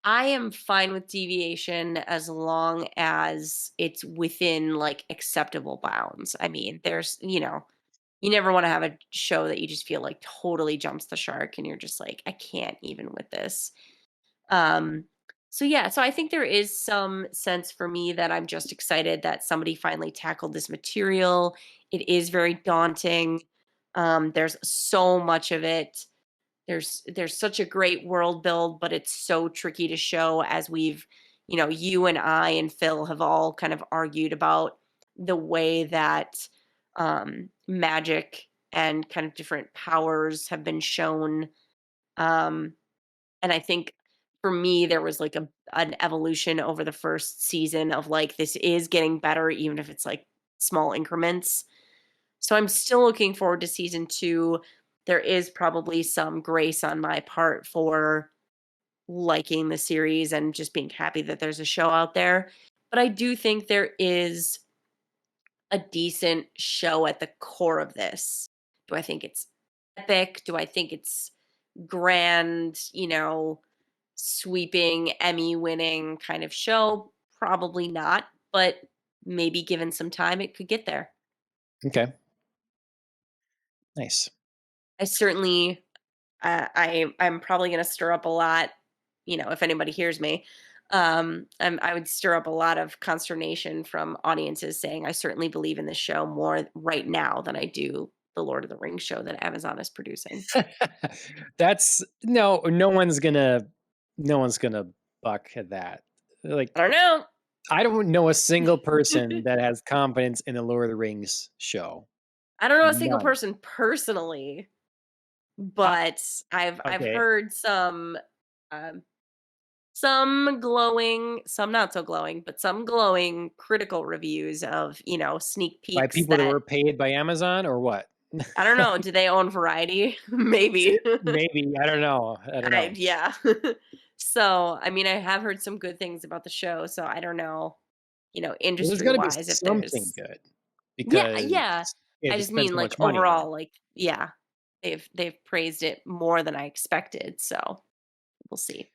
am fine with deviation as long as it's within, like, acceptable bounds. I mean, you never wanna have a show that you just feel like totally jumps the shark and you're just like, "I can't even with this." Um, so yeah, so I think there is some sense for me that I'm just excited that somebody finally tackled this material. It is very daunting. There's so much of it. There's such a great world build, but it's so tricky to show as you and I and Phil have all kind of argued about the way that magic and kind of different powers have been shown. Um, and I think for me, there was like an evolution over the first season of like, this is getting better, even if it's like small increments. So I'm still looking forward to season two. There is probably some grace on my part for liking the series and just being happy that there's a show out there. But I do think there is a decent show at the core of this. Do I think it's epic? Do I think it's grand, sweeping Emmy winning kind of show? Probably not, but maybe given some time, it could get there. Okay. Nice. I certainly, I'm probably going to stir up a lot, if anybody hears me. I would stir up a lot of consternation from audiences saying, I certainly believe in this show more right now than I do the Lord of the Rings show that Amazon is producing. That's no one's gonna buck at that. Like, I don't know. I don't know a single person that has confidence in the Lord of the Rings show. I don't know a single None. person personally, Uh, but I've okay. heard um, some glowing, some not so glowing, but some glowing critical reviews of sneak By peeks people that that were paid by Amazon or what? I don't know. Do they own Variety? Maybe. Maybe, I don't know. I don't know. Yeah. So I mean, I have heard some good things about the show. So I don't know, Well, there's industry gotta be wise, if something there's good yeah, because yeah. they had I to just spend mean so like much money on it. overall, like yeah, they've praised it more than I expected. So we'll see.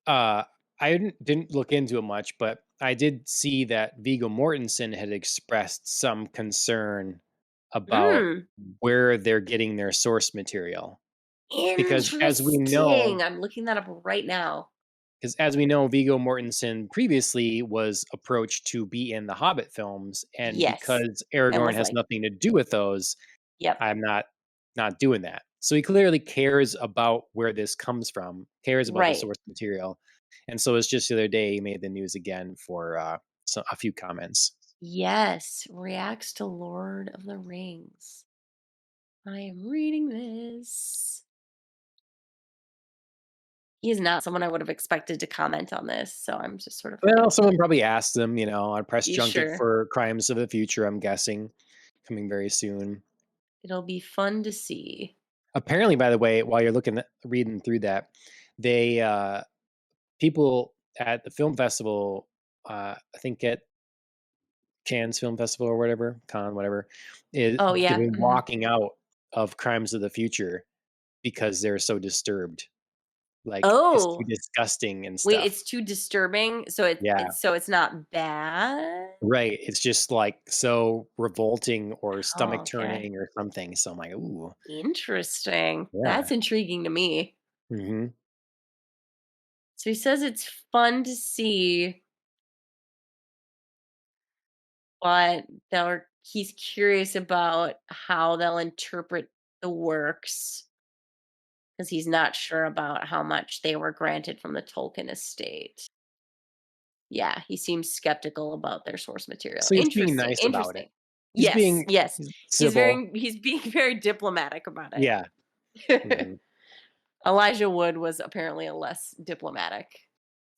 Uh, I didn't look into it much, but I did see that Viggo Mortensen had expressed some concern about Mm, where they're getting their source material. Because as we know interesting. I'm looking that up right now. because as we know, Viggo Mortensen previously was approached to be in the Hobbit films, and Yes. because And Aragorn was has like, nothing to do with those, yep. I'm not doing that. So he clearly cares about where this comes from, cares about the Right. source material, and so it's just the other day he made the news again for a few comments. Yes. Reacts to Lord of the Rings. I am reading this. He is not someone I would have expected to comment on this. So I'm just sort of Well, like, someone probably asked them, on a press you junket sure? for Crimes of the Future. I'm guessing coming very soon. It'll be fun to see. Apparently, by the way, while you're reading through that, they people at the film festival, I think at Cannes Film Festival or whatever, Con, whatever, Oh, they've yeah. been Mhm. walking out of Crimes of the Future because they're so disturbed. Like, it's too Oh, disgusting and wait, stuff. it's too disturbing. So Yeah, it's not bad. right. It's just like so revolting or Oh, stomach okay. turning or something. So I'm like, ooh, Interesting. That's yeah. intriguing to me. Hmm. So he says it's fun to see, but he's curious about how they'll interpret the works because he's not sure about how much they were granted from the Tolkien estate. Yeah, he seems skeptical about their source material. So he's being Interesting, nice about it. interesting. Yes, yes. He's civil. He's being very diplomatic about Yeah. it. Mhm. Elijah Wood was apparently a less diplomatic.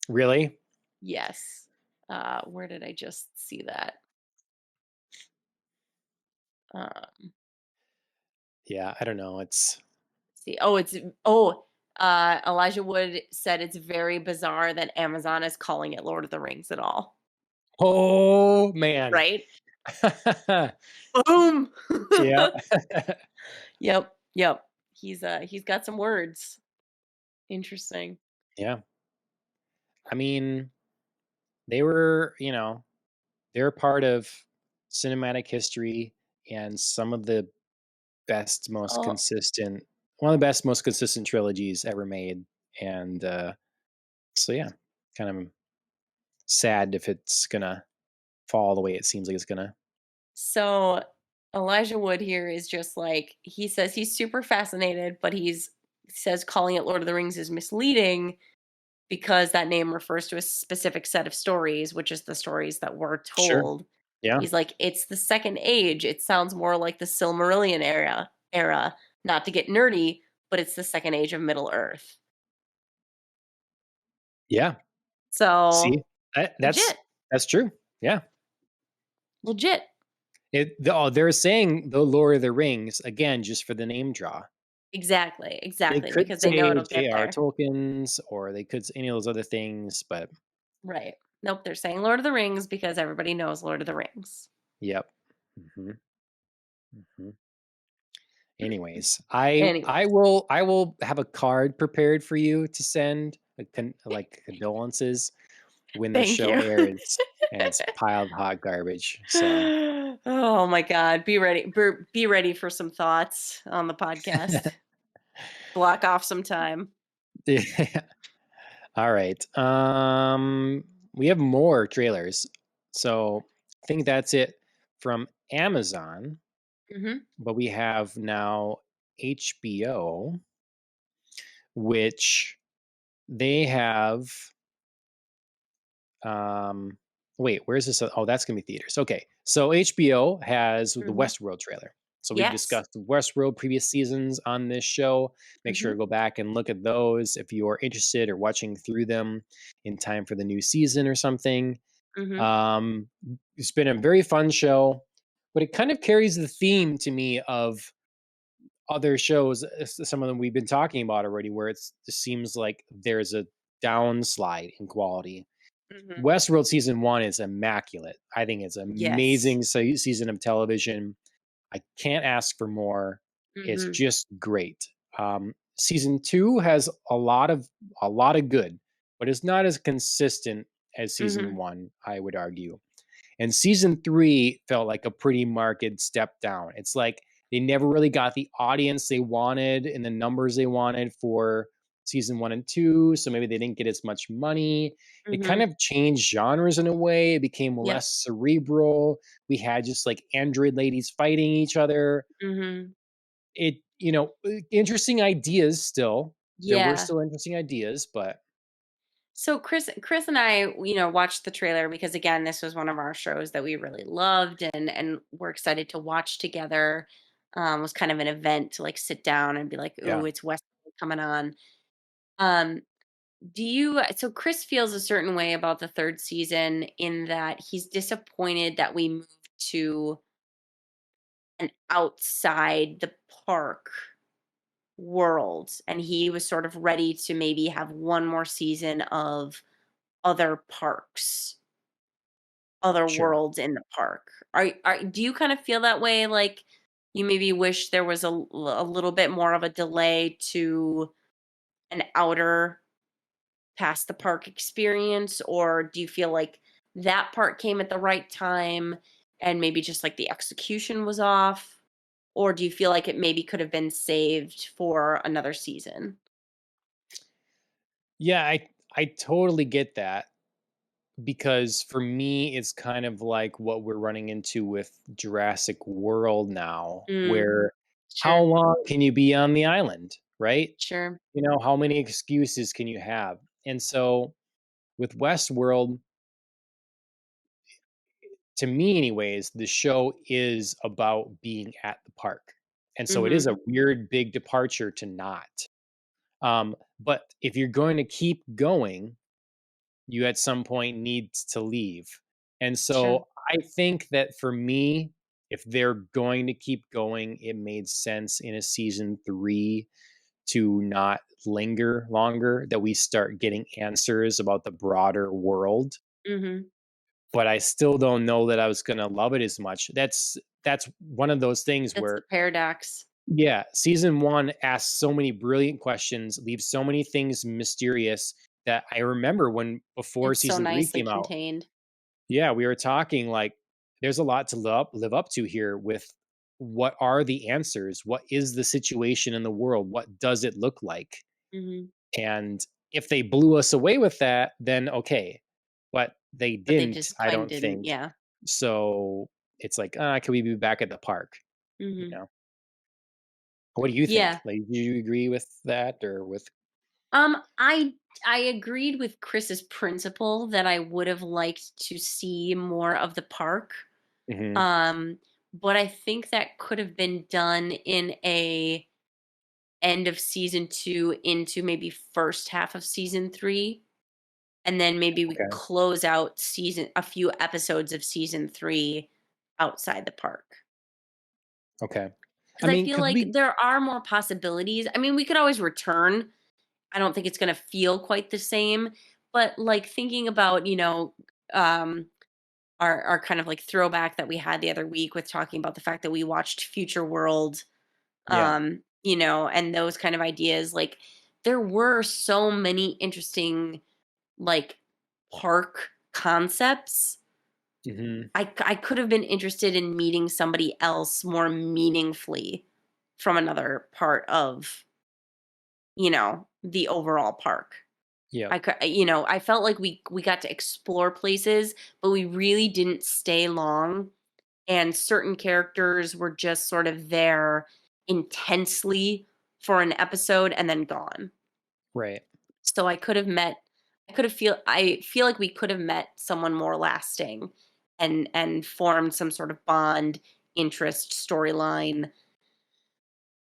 Really? Yes. Where did I just see that? Um, Yeah, I don't know. It's see. Elijah Wood said it's very bizarre that Amazon is calling it Lord of the Rings at all. Oh, man. right? Boom. Yeah. Yep, yep. He's got some words. Interesting. Yeah. I mean, they were, they're part of cinematic history and some of the best, most Oh, consistent one of the best, most consistent trilogies ever made, and, so, yeah, kind of sad if it's gonna fall the way it seems like it's gonna. so Elijah Wood here is just like he says he's super fascinated, but says calling it Lord of the Rings is misleading because that name refers to a specific set of stories, which is the stories that were Sure. told. Yeah. He's like, it's the second age. It sounds more like the Silmarillion era, not to get nerdy, but it's the second age of Middle Earth. Yeah. So See? That legit, that's true. Yeah. legit. They're saying the Lord of the Rings, again, just for the name draw. Exactly, They exactly, could because they know say it'll get J.R. there. Tolkien's, or they could say any of those other things, but Right. Nope, they're saying Lord of the Rings because everybody knows Lord of the Rings. yep. Mhm, mhm. Anyways, I Anyways, will I will have a card prepared for you to send, like condolences when the thank show you. airs, and it's piled hot garbage. So Oh my god, be ready for some thoughts on the podcast. Block off some time. yeah. All right. We have more trailers. So I think that's it from Amazon, Mhm, but we have now HBO, which they have. Um, wait, where's this? Oh, that's gonna be theaters. Okay, so HBO has the mhm. WestWorld trailer. So we've Yes. discussed the Westworld previous seasons on this show. Make sure Mhm, to go back and look at those if you are interested or watching through them in time for the new season or something. mhm, Um, it's been a very fun show, but it kind of carries the theme to me of other shows, some of them we've been talking about already, where it seems like there's a downslide in quality. mhm. Westworld season 1 is immaculate. I think it's Yes. amazing season of television. I can't ask for more. It's Mhm, just great. Season 2 has a lot of good, but it's not as consistent as season mhm, 1, I would argue. And season 3 felt like a pretty marked step down. It's like they never really got the audience they wanted and the numbers they wanted for season 1 and 2, so maybe they didn't get as much money. It kind mhm. of changed genres in a way. It became Yep. less cerebral. We had just like android ladies fighting each other. Mhm. Interesting ideas still. There were Yeah. still interesting ideas, but So Chris and I, watched the trailer because again, this was one of our shows that we really loved and we're excited to watch together. Was kind of an event to like sit down and be like, "Ooh, yeah. it's West coming on." Um, do you so Chris feels a certain way about the third season in that he's disappointed that we moved to an outside the park world and he was sort of ready to maybe have one more season of other parks, other Sure. worlds in the park. Do you kind of feel that way? Like you maybe wish there was a little bit more of a delay to an outer past the park experience, or do you feel like that part came at the right time and maybe just like the execution was off? Or do you feel like it maybe could have been saved for another season? Yeah, I totally get that. Because for me, it's kind of like what we're running into with Jurassic World now, Mm, where how sure, long can you be on the island, right? sure. How many excuses can you have? And so with Westworld, to me, anyways, the show is about being at the park. And so it is Mhm, a weird, big departure to not. But if you're going to keep going, you at some point needs to leave. And sure. so I think that for me, if they're going to keep going, it made sense in a season 3 to not linger longer, that we start getting answers about the broader world. Mhm. but I still don't know that I was gonna love it as much. That's one of those things That's the where, paradox. yeah, season 1 asks so many brilliant questions, leaves so many things mysterious that I remember when before It's so season 3 nicely came out, contained. yeah, we were talking like there's a lot to live up to here with what are the answers? What is the situation in the world? What does it look like? Mhm. And if they blew us away with that, then okay. But they But they didn't, just I kinda don't didn't, think. yeah. So it's like, can we be back at the park? You Mhm. know? What do you think? Yeah. Like, do you agree with that or with? I agreed with Chris's principle that I would have liked to see more of the park. Mhm. Um, but I think that could have been done in a end of season 2 into maybe first half of season 3, and then maybe we Okay. close out season a few episodes of season 3 outside the park. Okay. I Because I mean, feel because like we, there are more possibilities. I mean, we could always return. I don't think it's gonna feel quite the same, but, like, thinking about, um, our kind of, like, throwback that we had the other week with talking about the fact that we watched Future World, yeah. and those kind of ideas, like, there were so many interesting, like, park concepts. Mhm. I could have been interested in meeting somebody else more meaningfully from another part of, the overall park. Yeah. I felt like we got to explore places, but we really didn't stay long, and certain characters were just sort of there intensely for an episode and then gone. Right. So I feel like we could have met someone more lasting and formed some sort of bond, interest, storyline.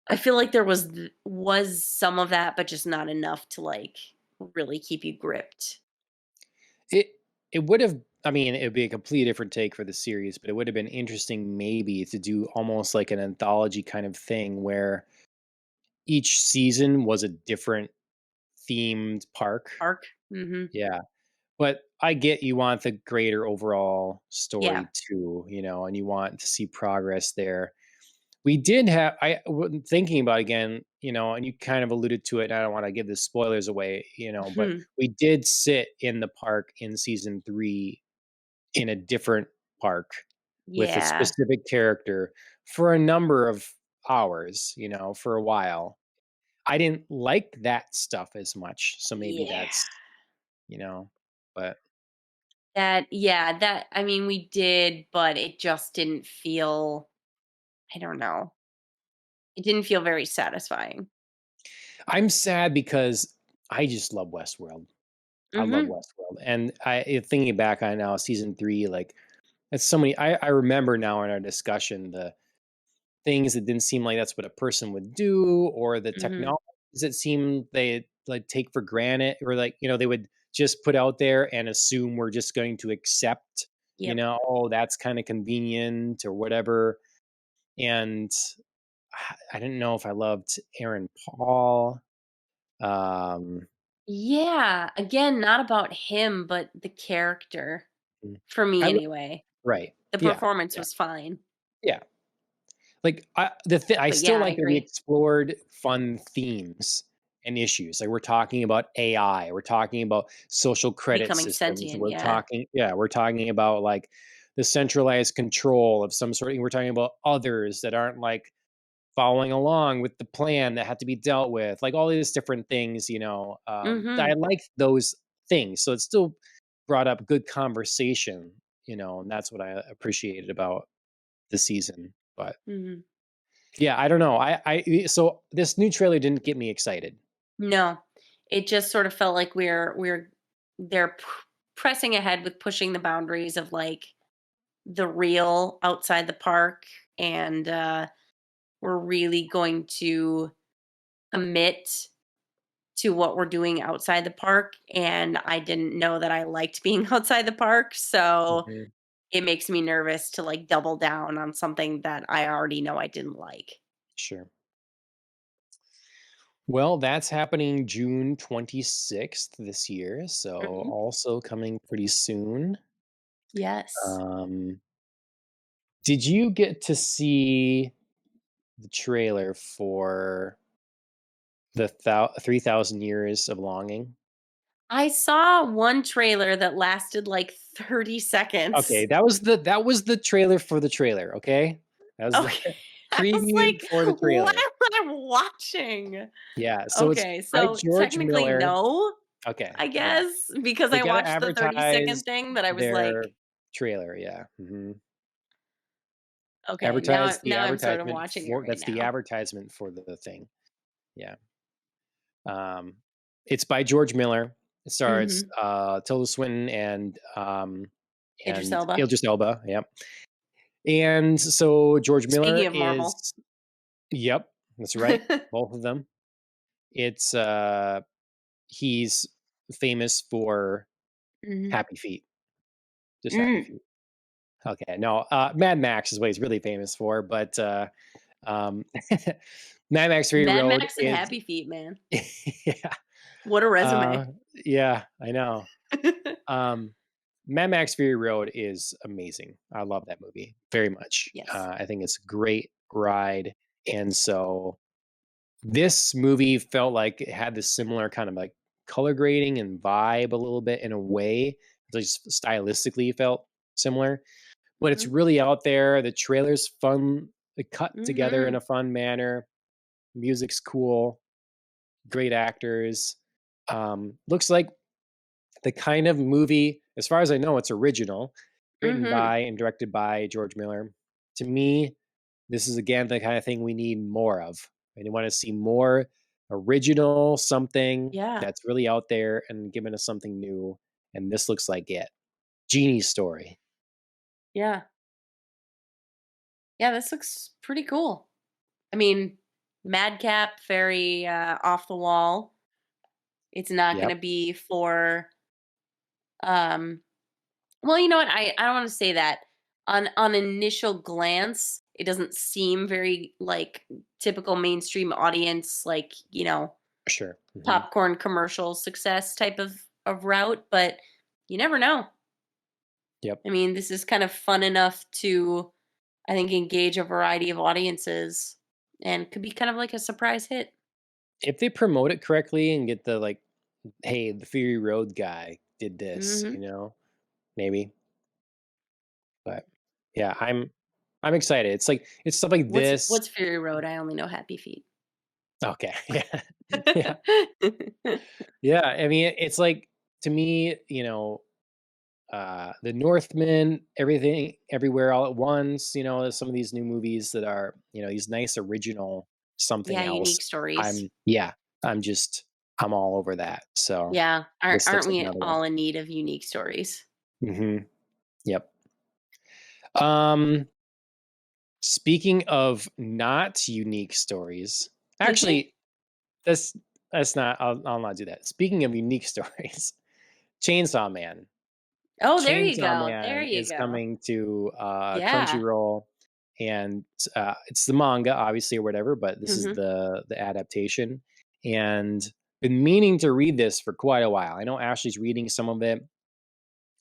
I feel like there was some of that, but just not enough to, like, really keep you gripped. It it would have, I mean, it would be a completely different take for the series, but it would have been interesting maybe to do almost like an anthology kind of thing where each season was a different themed park. Arc? Mhm. Yeah. But I get you want the greater overall Yeah. story too, and you want to see progress there. We did have, thinking about it again, and you kind of alluded to it. And I don't want to give the spoilers away, but Mhm. we did sit in the park in season 3 in a different park with a Yeah. specific character for a number of hours, for a while. I didn't like that stuff as much. So maybe Yeah. that's, you know, but That I mean, we did, but it just didn't feel, I don't know. It didn't feel very satisfying. I'm sad because I just love Westworld. I love Mhm. Westworld. And thinking back on now season 3, like it's so many, I remember now in our discussion the things that didn't seem like that's what a person would do, or the Mhm. technologies that seem they like take for granted, or like, they would just put out there and assume we're just going to accept, Yep. oh, that's kind of convenient or whatever. And I didn't know if I loved Aaron Paul. Um, Yeah, again, not about him, but the character, mm, for me I lo- anyway. right. The Yeah. performance Yeah. was fine. Yeah. Like, I But still yeah, I like that we agree. explored fun themes and issues. Like, we're talking about AI, we're talking about social credit Becoming systems, sentient, yeah. we're talking about, like, the centralized control of some sort, we're talking about others that aren't, like, following along with the plan that had to be dealt with, like, all these different things, I Mhm. like those things, so it still brought up good conversation, and that's what I appreciated about the season, but Mhm. yeah, I don't know. So this new trailer didn't get me excited. No. It just sort of felt like they're pressing ahead with pushing the boundaries of, like, the real outside the park, and we're really going to commit to what we're doing outside the park, and I didn't know that I liked being outside the park, so Mhm. it makes me nervous to, like, double down on something that I already know I didn't like. Sure. Well, that's happening June 26th this year, so Mhm. also coming pretty soon. Yes. Um, did you get to see the trailer for the 3,000 Years of Longing? I saw one trailer that lasted like 30 seconds. Okay, that was the trailer for the trailer, okay? That was the Okay. I was preview for the like, what trailer. am I watching? Yeah, so it's Okay, by so George technically Miller. no, Okay, I yeah. guess, because They I gotta watched the advertise 30-second thing that I was their like, trailer, yeah, mhm. okay, Advertise the now I'm sort of advertisement watching it for right that's the now. advertisement for the thing, yeah. Um, it's by George Miller. It stars, Mhm. Tilda Swinton Idris and Elba. Idris Elba, yep. And so George Speaking Miller of Marvel. is. Yep, that's right, both of them. It's, he's famous for Mhm. Happy Feet, just Happy Mm. Feet. Okay, no, Mad Max is what he's really famous for, but, um, Mad Max Fury Mad Road Max and is. Happy Feet, man. Yeah, What a uh, resume. yeah, I know. Um, Mad Max Fury Road is amazing. I love that movie very much. Yes. I think it's a great ride, and so this movie felt like it had this similar kind of like color grading and vibe a little bit in a way, just stylistically felt similar, but it's Mhm. really out there. The trailer's fun, cut together in Mhm. a fun manner. Music's cool, great actors. Looks like the kind of movie, as far as I know, it's original, written Mhm. by and directed by George Miller. To me, this is again the kind of thing we need more of. I want to see more original something Yeah. that's really out there and giving us something new. And this looks like it. Genie's story. Yeah. Yeah, this looks pretty cool. I mean, madcap, very, off the wall. It's not Yep, gonna be for, um well, you know what? I don't wanna say that. On initial glance, it doesn't seem very, like, typical mainstream audience, like, sure. popcorn commercial success type of route, but you never know. Yep. I mean, this is kind of fun enough to, I think, engage a variety of audiences and could be kind of like a surprise hit. If they promote it correctly and get the like, hey, the Fury Road guy did this, Mhm. maybe. But yeah, I'm excited. It's like it's stuff like What's this. what's Fury Road? I only know Happy Feet. Okay. Yeah. Yeah. Yeah. I mean, it's like to me, the Northman, everything, everywhere, all at once. There's some of these new movies that are, these nice original something Yeah, else. unique stories. Yeah, I'm just, I'm all over that. So Yeah, aren't this aren't looks like we another one. all in need of unique stories? Yep. Um, Speaking of not unique stories, actually, that's that's not. I'll not do that. Speaking of unique stories, Chainsaw Man. Oh, there you Chainsaw go. There Man you is go. coming to, Yeah. Crunchyroll, and, it's the manga, obviously, or whatever, but this is Mhm. the adaptation, and been meaning to read this for quite a while. I know Ashley's reading some of it.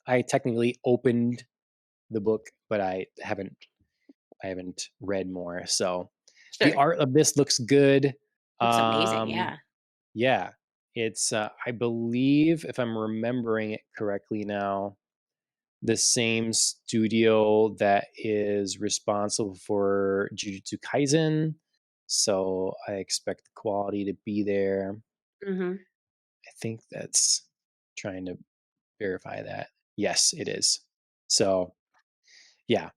I technically opened the book, but I haven't read more, so the Sure. art of this looks good. Looks amazing, Um, yeah. yeah, it's, I believe, if I'm remembering it correctly now, the same studio that is responsible for Jujutsu Kaisen. So I expect the quality to be there. Mhm. I think that's trying to verify that. Yes, it is. So yeah,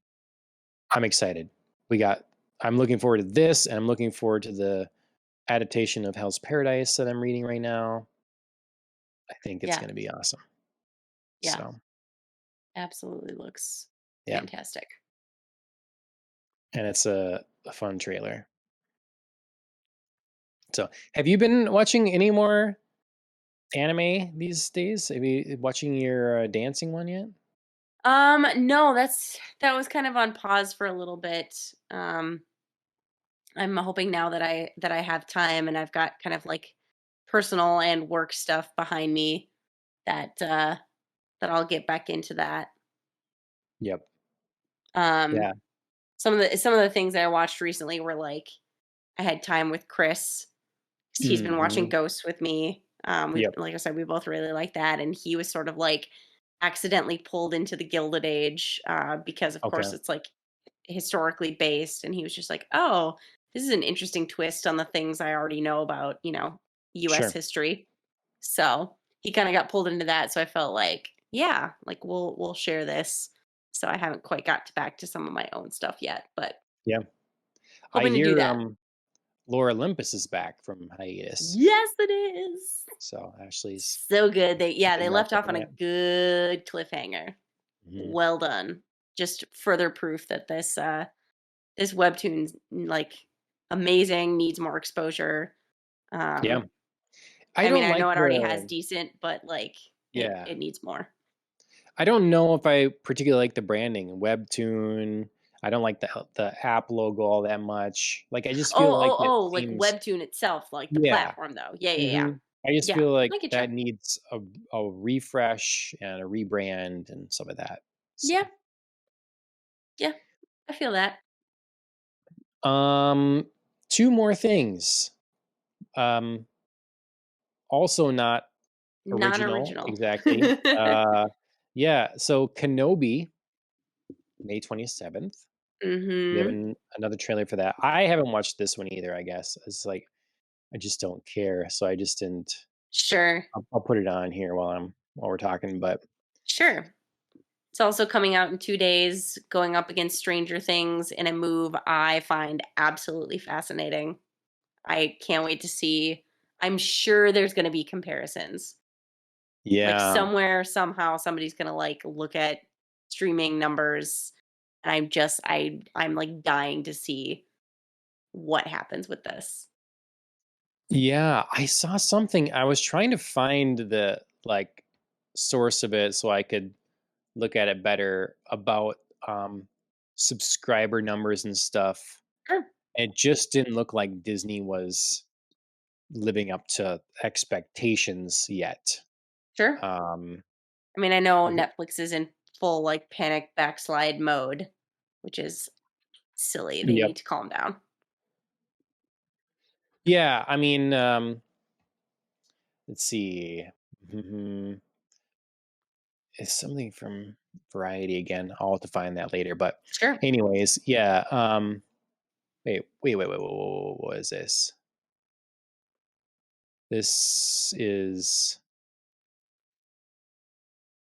I'm excited. We got, I'm looking forward to this, and I'm looking forward to the adaptation of Hell's Paradise that I'm reading right now. I think it's Yeah. going to be awesome. Yeah. So Absolutely looks yeah, fantastic. and it's a fun trailer. So have you been watching any more anime these days? Have you watching your, dancing one yet? No, that was kind of on pause for a little bit. I'm hoping now that I have time and I've got kind of like personal and work stuff behind me that that I'll get back into that. Yep. Um, Yeah. some of the things that I watched recently were like I had time with Chris 'cause he's been watching Mhm. Ghosts with me. We Yep. like I said, we both really like that, and he was sort of like accidentally pulled into the Gilded Age because, of Okay. course, it's like historically based, and he was just like, "Oh, this is an interesting twist on the things I already know about, U.S. Sure. history." So he kind of got pulled into that. So I felt like, yeah, like we'll share this. So I haven't quite got back to some of my own stuff yet, but Yeah. I hoping to do hear, that. Laura Olympus is back from hiatus, Yes, it is. so Ashley's So good. They getting back left up off on on a it. good cliffhanger. Mhm. Well done. Just further proof that this webtoon's like amazing, needs more exposure. Yeah. Um I I mean, don't I like know it already has the decent, but like it yeah. it needs more. I don't know if I particularly like the branding, Webtoon. I don't like the app logo all that much. Like, I just feel like it Like seems webtoon itself, like the yeah. platform though. Yeah, yeah, yeah. Mhm. I just Yeah, feel like I get you. that needs a refresh and a rebrand and some of that. Yeah, So, yeah. I feel that. um, 2 more things. Um, also not original Non-original. exactly. Yeah, so Kenobi, May 27th. We have Mhm. another trailer for that. I haven't watched this one either, I guess. It's like I just don't care, so I just didn't Sure. I'll put it on here while we're talking, but Sure. It's also coming out in 2 days, going up against Stranger Things in a move I find absolutely fascinating. I can't wait to see. I'm sure there's gonna be comparisons. Like, yeah. somewhere, somehow, somebody's gonna, like, look at streaming numbers, and I'm, like, dying to see what happens with this. Yeah, I saw something. I was trying to find the, like, source of it so I could look at it better about, subscriber numbers and stuff. Sure, It just didn't look like Disney was living up to expectations yet. sure. Um, I mean, I know like Netflix is in full, like, panic backslide mode, which is silly. They yep. need to calm down. Yeah, I mean, let's see. Mhm. It's something from Variety again. I'll have to find that later. But, Sure. anyways, yeah. Wait. What is this? This is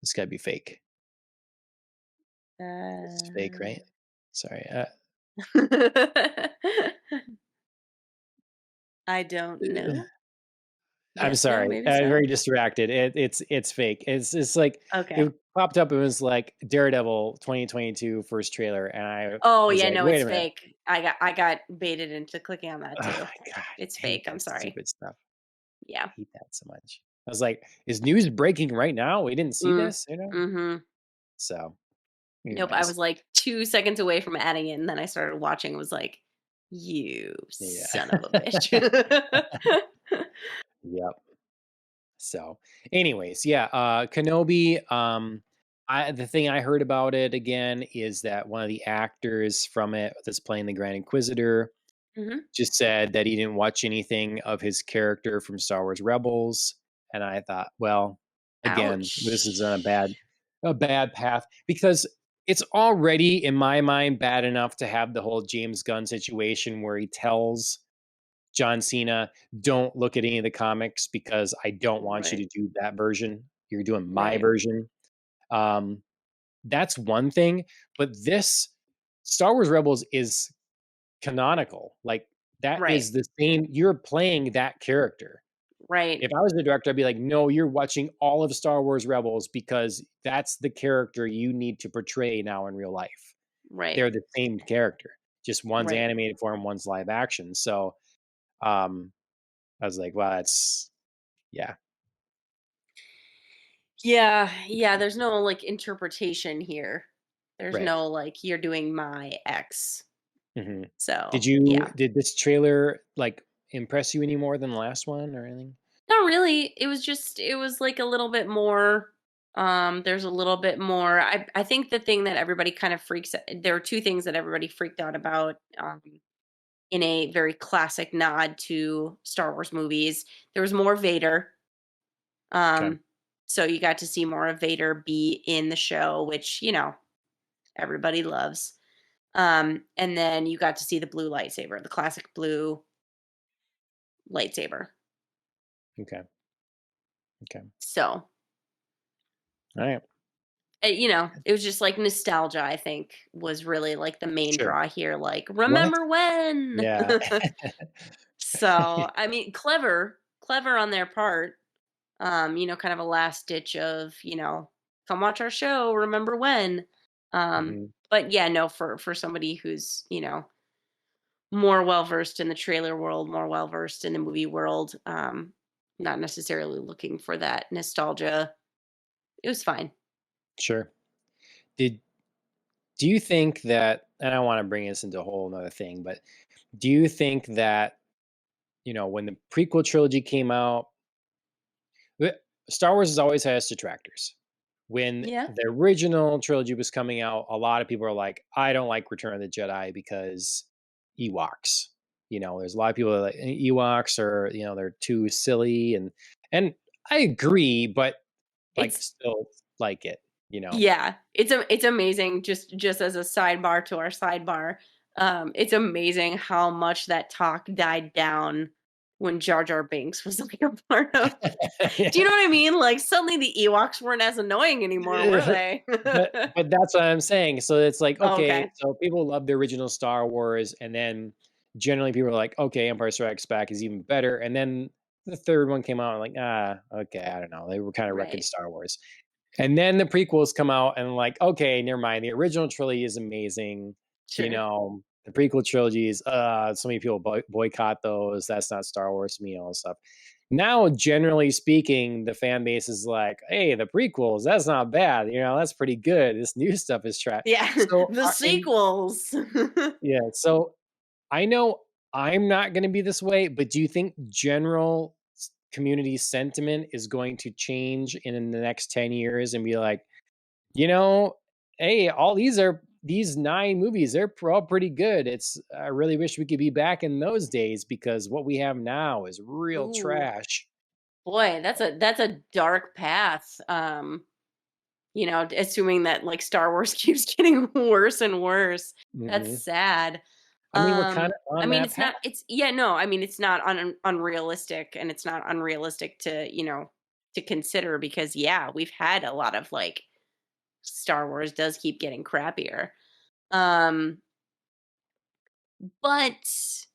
this got to be fake. This is fake, Uh right? Sorry. I don't know. I'm Yes, no, sorry. maybe I'm so. very distracted. It's fake. It's like Okay. it popped up. It was like Daredevil 2022 first trailer, and I Oh, was yeah, like, no, wait it's a minute. fake. I got baited into clicking on that Oh too. my god, I It's hate fake, I'm that sorry. stupid stuff. I Yeah. hate that so much. I was like, is news breaking right now? We didn't see Mm. this, you know? Mhm. So, Nope, I anyways, was, like, 2 seconds away from adding it, and then I started watching and was like, "You yeah. son of a bitch." Yep. So, anyways, yeah, Kenobi, the thing I heard about it again is that one of the actors from it that's playing the Grand Inquisitor Mhm. just said that he didn't watch anything of his character from Star Wars Rebels, and I thought, well, again, this is Ouch. a bad path because it's already in my mind bad enough to have the whole James Gunn situation where he tells John Cena, don't look at any of the comics because I don't want you Right, to do that version. You're doing my right, version. Um, that's one thing, but this Star Wars Rebels is canonical. Like that right, is the same. You're playing that character. right, If I was the director, I'd be like, no, you're watching all of Star Wars Rebels because that's the character you need to portray now in real life. right, They're the same character, just one's right. animated form, one's live action. So um, I was like, well, that's yeah, Yeah, yeah, there's no, like, interpretation here. There's right. no, like, "You're doing my X." Mhm. So, yeah. Did this trailer, like, impress you any more than the last one or anything? Not really. It was, like, a little bit more. There's a little bit more. I think the thing that everybody kind of there are two things that everybody freaked out about, in a very classic nod to Star Wars movies. There was more Vader. Okay. Um, so you got to see more of Vader be in the show, which, everybody loves. And then you got to see the blue lightsaber, the classic blue lightsaber. Okay. Okay. So, All right. it was just like nostalgia, I think, was really like the main Sure. draw here. Like, What? remember when? Yeah. So, I mean, clever on their part. Kind of a last ditch of, come watch our show, remember when? Mhm. But yeah, no, for somebody who's, more well versed in the trailer world, more well versed in the movie world, not necessarily looking for that nostalgia. It was fine. Sure. Did do you think that, and I wanna bring this into a whole another thing, but do you think that, when the prequel trilogy came out, the Star Wars has always had its detractors. When Yeah. the original trilogy was coming out, a lot of people are like, "I don't like Return of the Jedi because Ewoks." There's a lot of people that are like, Ewoks are, they're too silly," and I agree, but, like, It's still like it, you know? Yeah, it's amazing, just as a sidebar to our sidebar. It's amazing how much that talk died down when Jar Jar Binks was like a part of. Do you Yeah. know what I mean? Like suddenly the Ewoks weren't as annoying anymore, were they? But that's what I'm saying. So it's like, Oh, okay, okay. so people love the original Star Wars, and then generally people are like, okay, Empire Strikes Back is even better. And then the third one came out, and like, okay, I don't know. They were kind of wrecking Right. Star Wars. And then the prequels come out, and like, okay, never mind. The original trilogy is amazing. Sure. The prequel trilogies, so many people boycott those. That's not Star Wars to me, all this stuff. Now, generally speaking, the fan base is like, hey, the prequels, that's not bad. That's pretty good. This new stuff is trash. Yeah, So, the sequels. yeah, so I know I'm not going to be this way, but do you think general community sentiment is going to change in the next 10 years and be like, you know, hey, all these 9 movies, they're all pretty good. I really wish we could be back in those days because what we have now is real Ooh, trash. boy, that's a dark path. Assuming that like Star Wars keeps getting worse and worse. That's Mhm. sad. I mean, we're kinda I on mean, that it's path. not it's yeah, no, I mean, it's not unrealistic, and it's not unrealistic to consider because yeah, we've had a lot of like Star Wars does keep getting crappier. Um, but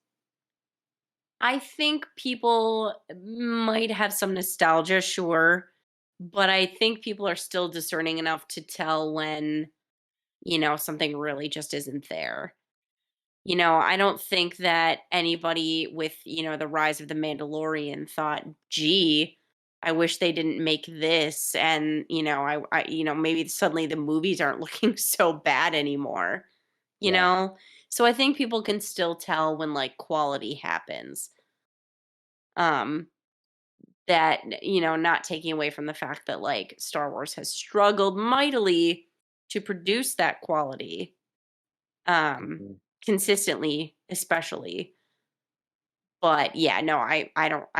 I think people might have some nostalgia, sure, but I think people are still discerning enough to tell when, something really just isn't there. I don't think that anybody with, the rise of the Mandalorian thought, gee, I wish they didn't make this. And, maybe suddenly the movies aren't looking so bad anymore, you Yeah. know? So I think people can still tell when like quality happens. Um, not taking away from the fact that like Star Wars has struggled mightily to produce that quality, um, Mhm. consistently, especially. But yeah, no, I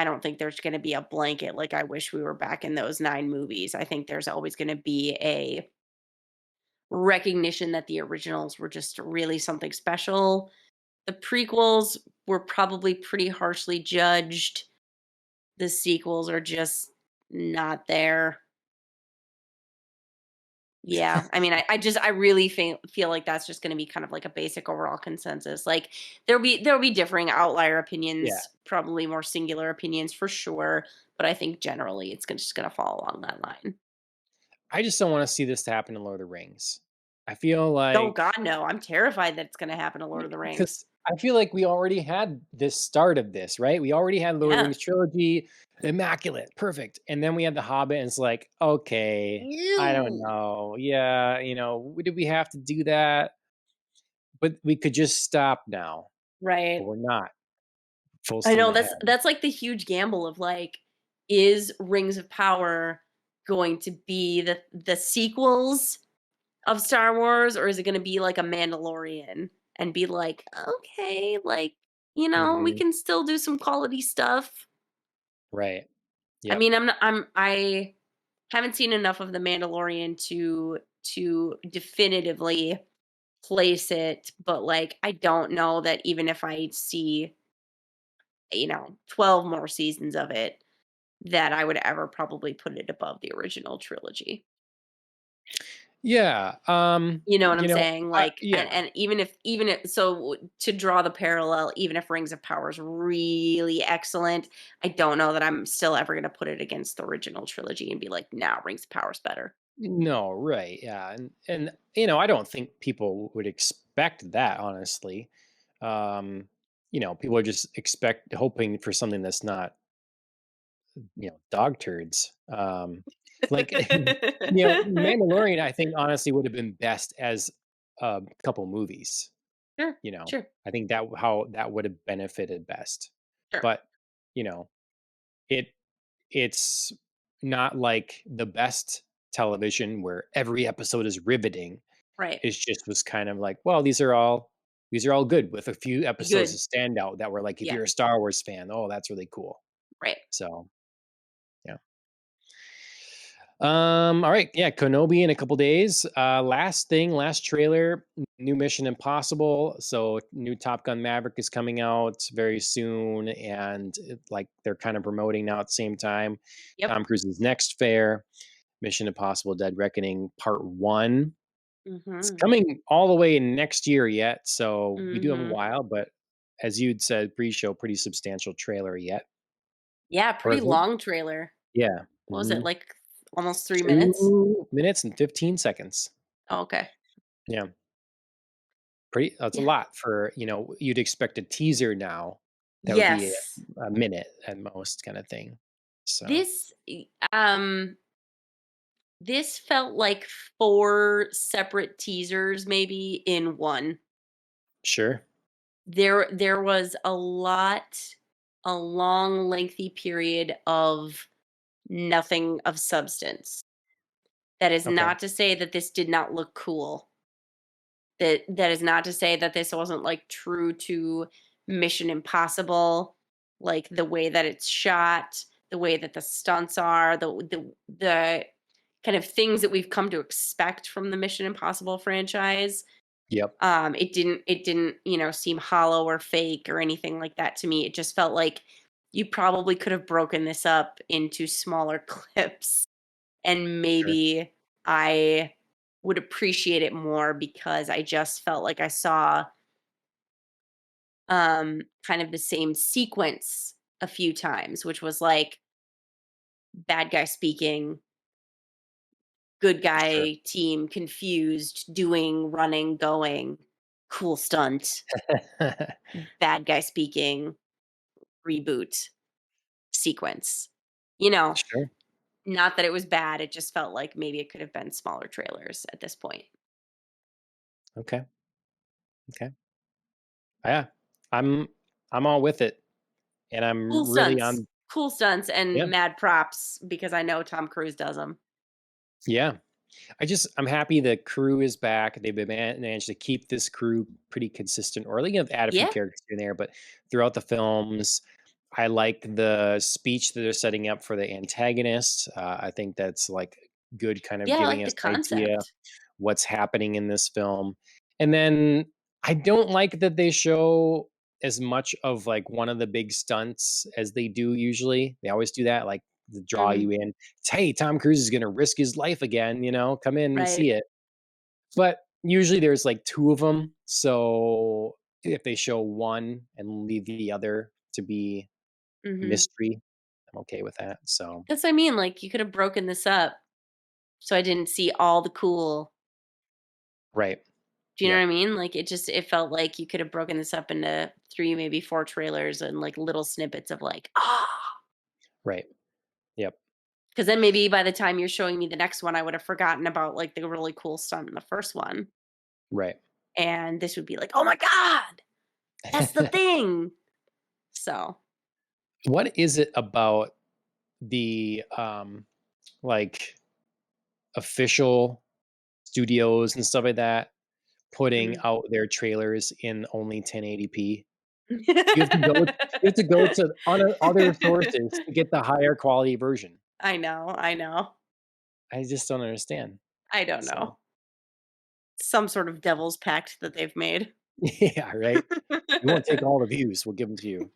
don't think there's gonna be a blanket, like, I wish we were back in those 9 movies. I think there's always gonna be a recognition that the originals were just really something special. The prequels were probably pretty harshly judged. The sequels are just not there. Yeah, I mean, I really feel like that's just gonna be kind of like a basic overall consensus. Like, there'll be differing outlier Yeah. opinions, probably more singular opinions for sure, but I think generally it's just gonna fall along that line. I just don't wanna see this to happen in Lord of the Rings. I feel Oh like god, no, I'm terrified that it's gonna happen to Lord of the because Rings. I feel like we already had this start of this, right? We already had Lord of the Yeah. Rings trilogy, immaculate, perfect, and then we had The Hobbit, and it's like, "Okay, I don't Ew. know. Yeah, did we have to do that? But we could just stop now." But Right. we're not. Full I steam know ahead. that's like the huge gamble of like, is Rings of Power going to be the sequels of Star Wars, or is it gonna be like a Mandalorian and be like, "Okay, like, we Mhm. can still do some quality stuff." Right. I Yep. mean, I haven't seen enough of The Mandalorian to definitively place it, but, like, I don't know that even if I see, 12 more seasons of it, that I would ever probably put it above the original trilogy. Yeah. You know what I'm saying? Like, Yeah. and even if so to draw the parallel, even if Rings of Power is really excellent, I don't know that I'm still ever gonna put it against the original trilogy and be like, "Nah, Rings of Power is better." No, right. Yeah. And I don't think people would expect that, honestly. Um, people are just hoping for something that's not, dog turds. Like Mandalorian, I think honestly would have been best as a couple movies. Sure, You know, sure, I think that how that would have benefited best. sure. But, you know, it it's not like the best television where every episode is riveting. Right. It just was kind of like, well, these are all good with a few episodes Good. that stand out that were like, if Yeah, you're a Star Wars fan, oh, that's really cool. right. So yeah. All right. Yeah, Kenobi in a couple days. Last trailer, new Mission Impossible. So new Top Gun Maverick is coming out very soon, and like they're kind of promoting now at the same time. Yep. Tom Cruise's next Faire, Mission Impossible: Dead Reckoning Part One. It's Mhm. coming all the way next year yet, so we do have a Mhm. while. But as you'd said, pre-show, pretty substantial trailer yet. Yeah, Or pretty is it? long trailer. Yeah. What was it, Mhm. like, almost 3 minutes? 2 minutes and 15 seconds. Oh, okay. Yeah. Pretty that's a Yeah. lot for, you'd expect a teaser now that would be Yes. a minute at most kinda thing. So, This this felt like 4 separate teasers maybe in one. sure. There was a long, lengthy period of nothing of substance. That is Okay. not to say that this did not look cool. That is not to say that this wasn't, like, true to Mission Impossible, like, the way that it's shot, the way that the stunts are, the kind of things that we've come to expect from the Mission Impossible franchise. Yep. It didn't, seem hollow or fake or anything like that to me. It just felt like you probably could have broken this up into smaller clips, and Sure. maybe I would appreciate it more because I just felt like I saw kind of the same sequence a few times, which was like bad guy speaking, good Sure. guy team confused, doing, running, going, cool stunt, bad guy speaking, reboot sequence. You know, Sure. not that it was bad, it just felt like maybe it could have been smaller trailers at this point. Okay. Okay. Yeah. I'm I'm all with it, and I'm really on. Cool stunts Yeah. and mad props because I know Tom Cruise does them. Yeah. I'm happy the crew is back. They've been managed to keep this crew pretty consistent, or they have add a few Yeah. characters here and there, but throughout the films, I like the speech that they're setting up for the antagonists. I think that's like good, kind of Yeah, I giving like us the an idea concept. what's happening in this film. And then I don't like that they show as much of like one of the big stunts as they do usually. They always do that, like to draw Mhm. you in. It's, hey, Tom Cruise is going to risk his life again, come in and Right. see it. But usually there's like two of them. So if they show one and leave the other to be a Mhm. mystery, I'm okay with that. So, That's what I mean, like, you could have broken this up so I didn't see all the cool. right. Do you know what Yep. I mean? Like, it felt like you could have broken this up into 3, maybe 4 trailers and, like, little snippets of, like, ah. Right. Yep. Because then maybe by the time you're showing me the next one, I would have forgotten about, like, the really cool stunt in the first one, Right. and this would be like, "Oh my god, that's the thing!" So What is it about the like official studios and stuff like that putting Mm. out their trailers in only 1080p. You have to go you have to go to other sources to get the higher quality version. I know, I know. I just don't understand. I don't So, know. Some sort of devil's pact that they've made. yeah, right? We won't take all the views, we'll give them to you.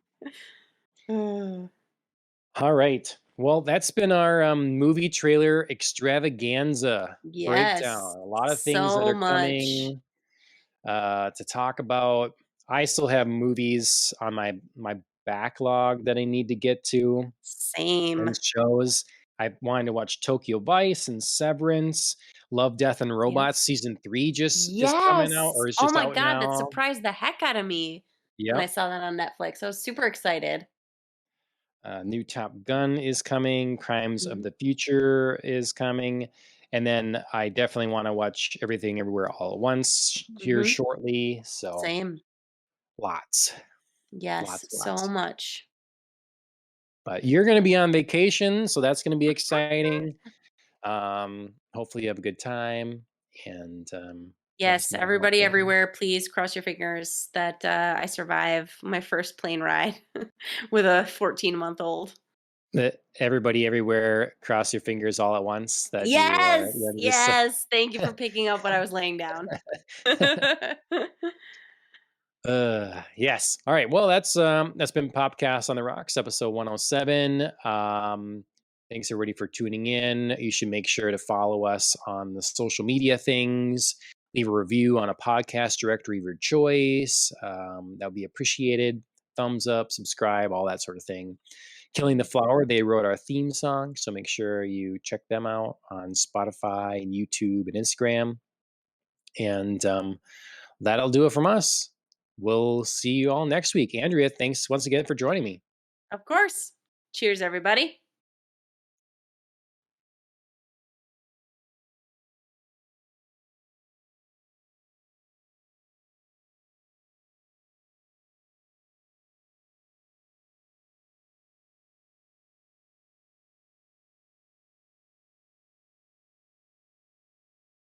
Uh, All right. Well, that's been our movie trailer extravaganza yes, breakdown. A lot of things that so are much. coming to talk about. I still have movies on my backlog that I need to get to and Same. shows. I wanted to watch Tokyo Vice and Severance. Love, Death, and Robots Yes. season 3 just is coming out Yes! or is Oh just my out god, that now. surprised the heck out of me when I Yep. saw that on Netflix. I was super excited. New Top Gun is coming. Crimes of Mhm, the Future is coming. And then I definitely want to watch Everything Everywhere All at Once here mhm. shortly. So Same. lots, Yes, lots, so lots. much. But you're going to be on vacation, so that's going to be exciting. Hopefully you have a good time and let us Yes, know how it everybody goes. everywhere, please cross your fingers that, I survive my first plane ride with a 14-month-old. That everybody everywhere cross your fingers all at once that Yes! you just Yes! Thank you for picking up what I was laying down. yes. All right. Well, that's been Popcast on the Rocks, episode 107. Thanks everybody for tuning in. You should make sure to follow us on the social media things. Leave a review on a podcast directory of your choice. That would be appreciated. Thumbs up, subscribe, all that sort of thing. Killing the Flower, they wrote our theme song, so make sure you check them out on Spotify and YouTube and Instagram. And that'll do it from us. We'll see you all next week. Andrea, thanks once again for joining me. Of course. Cheers, everybody.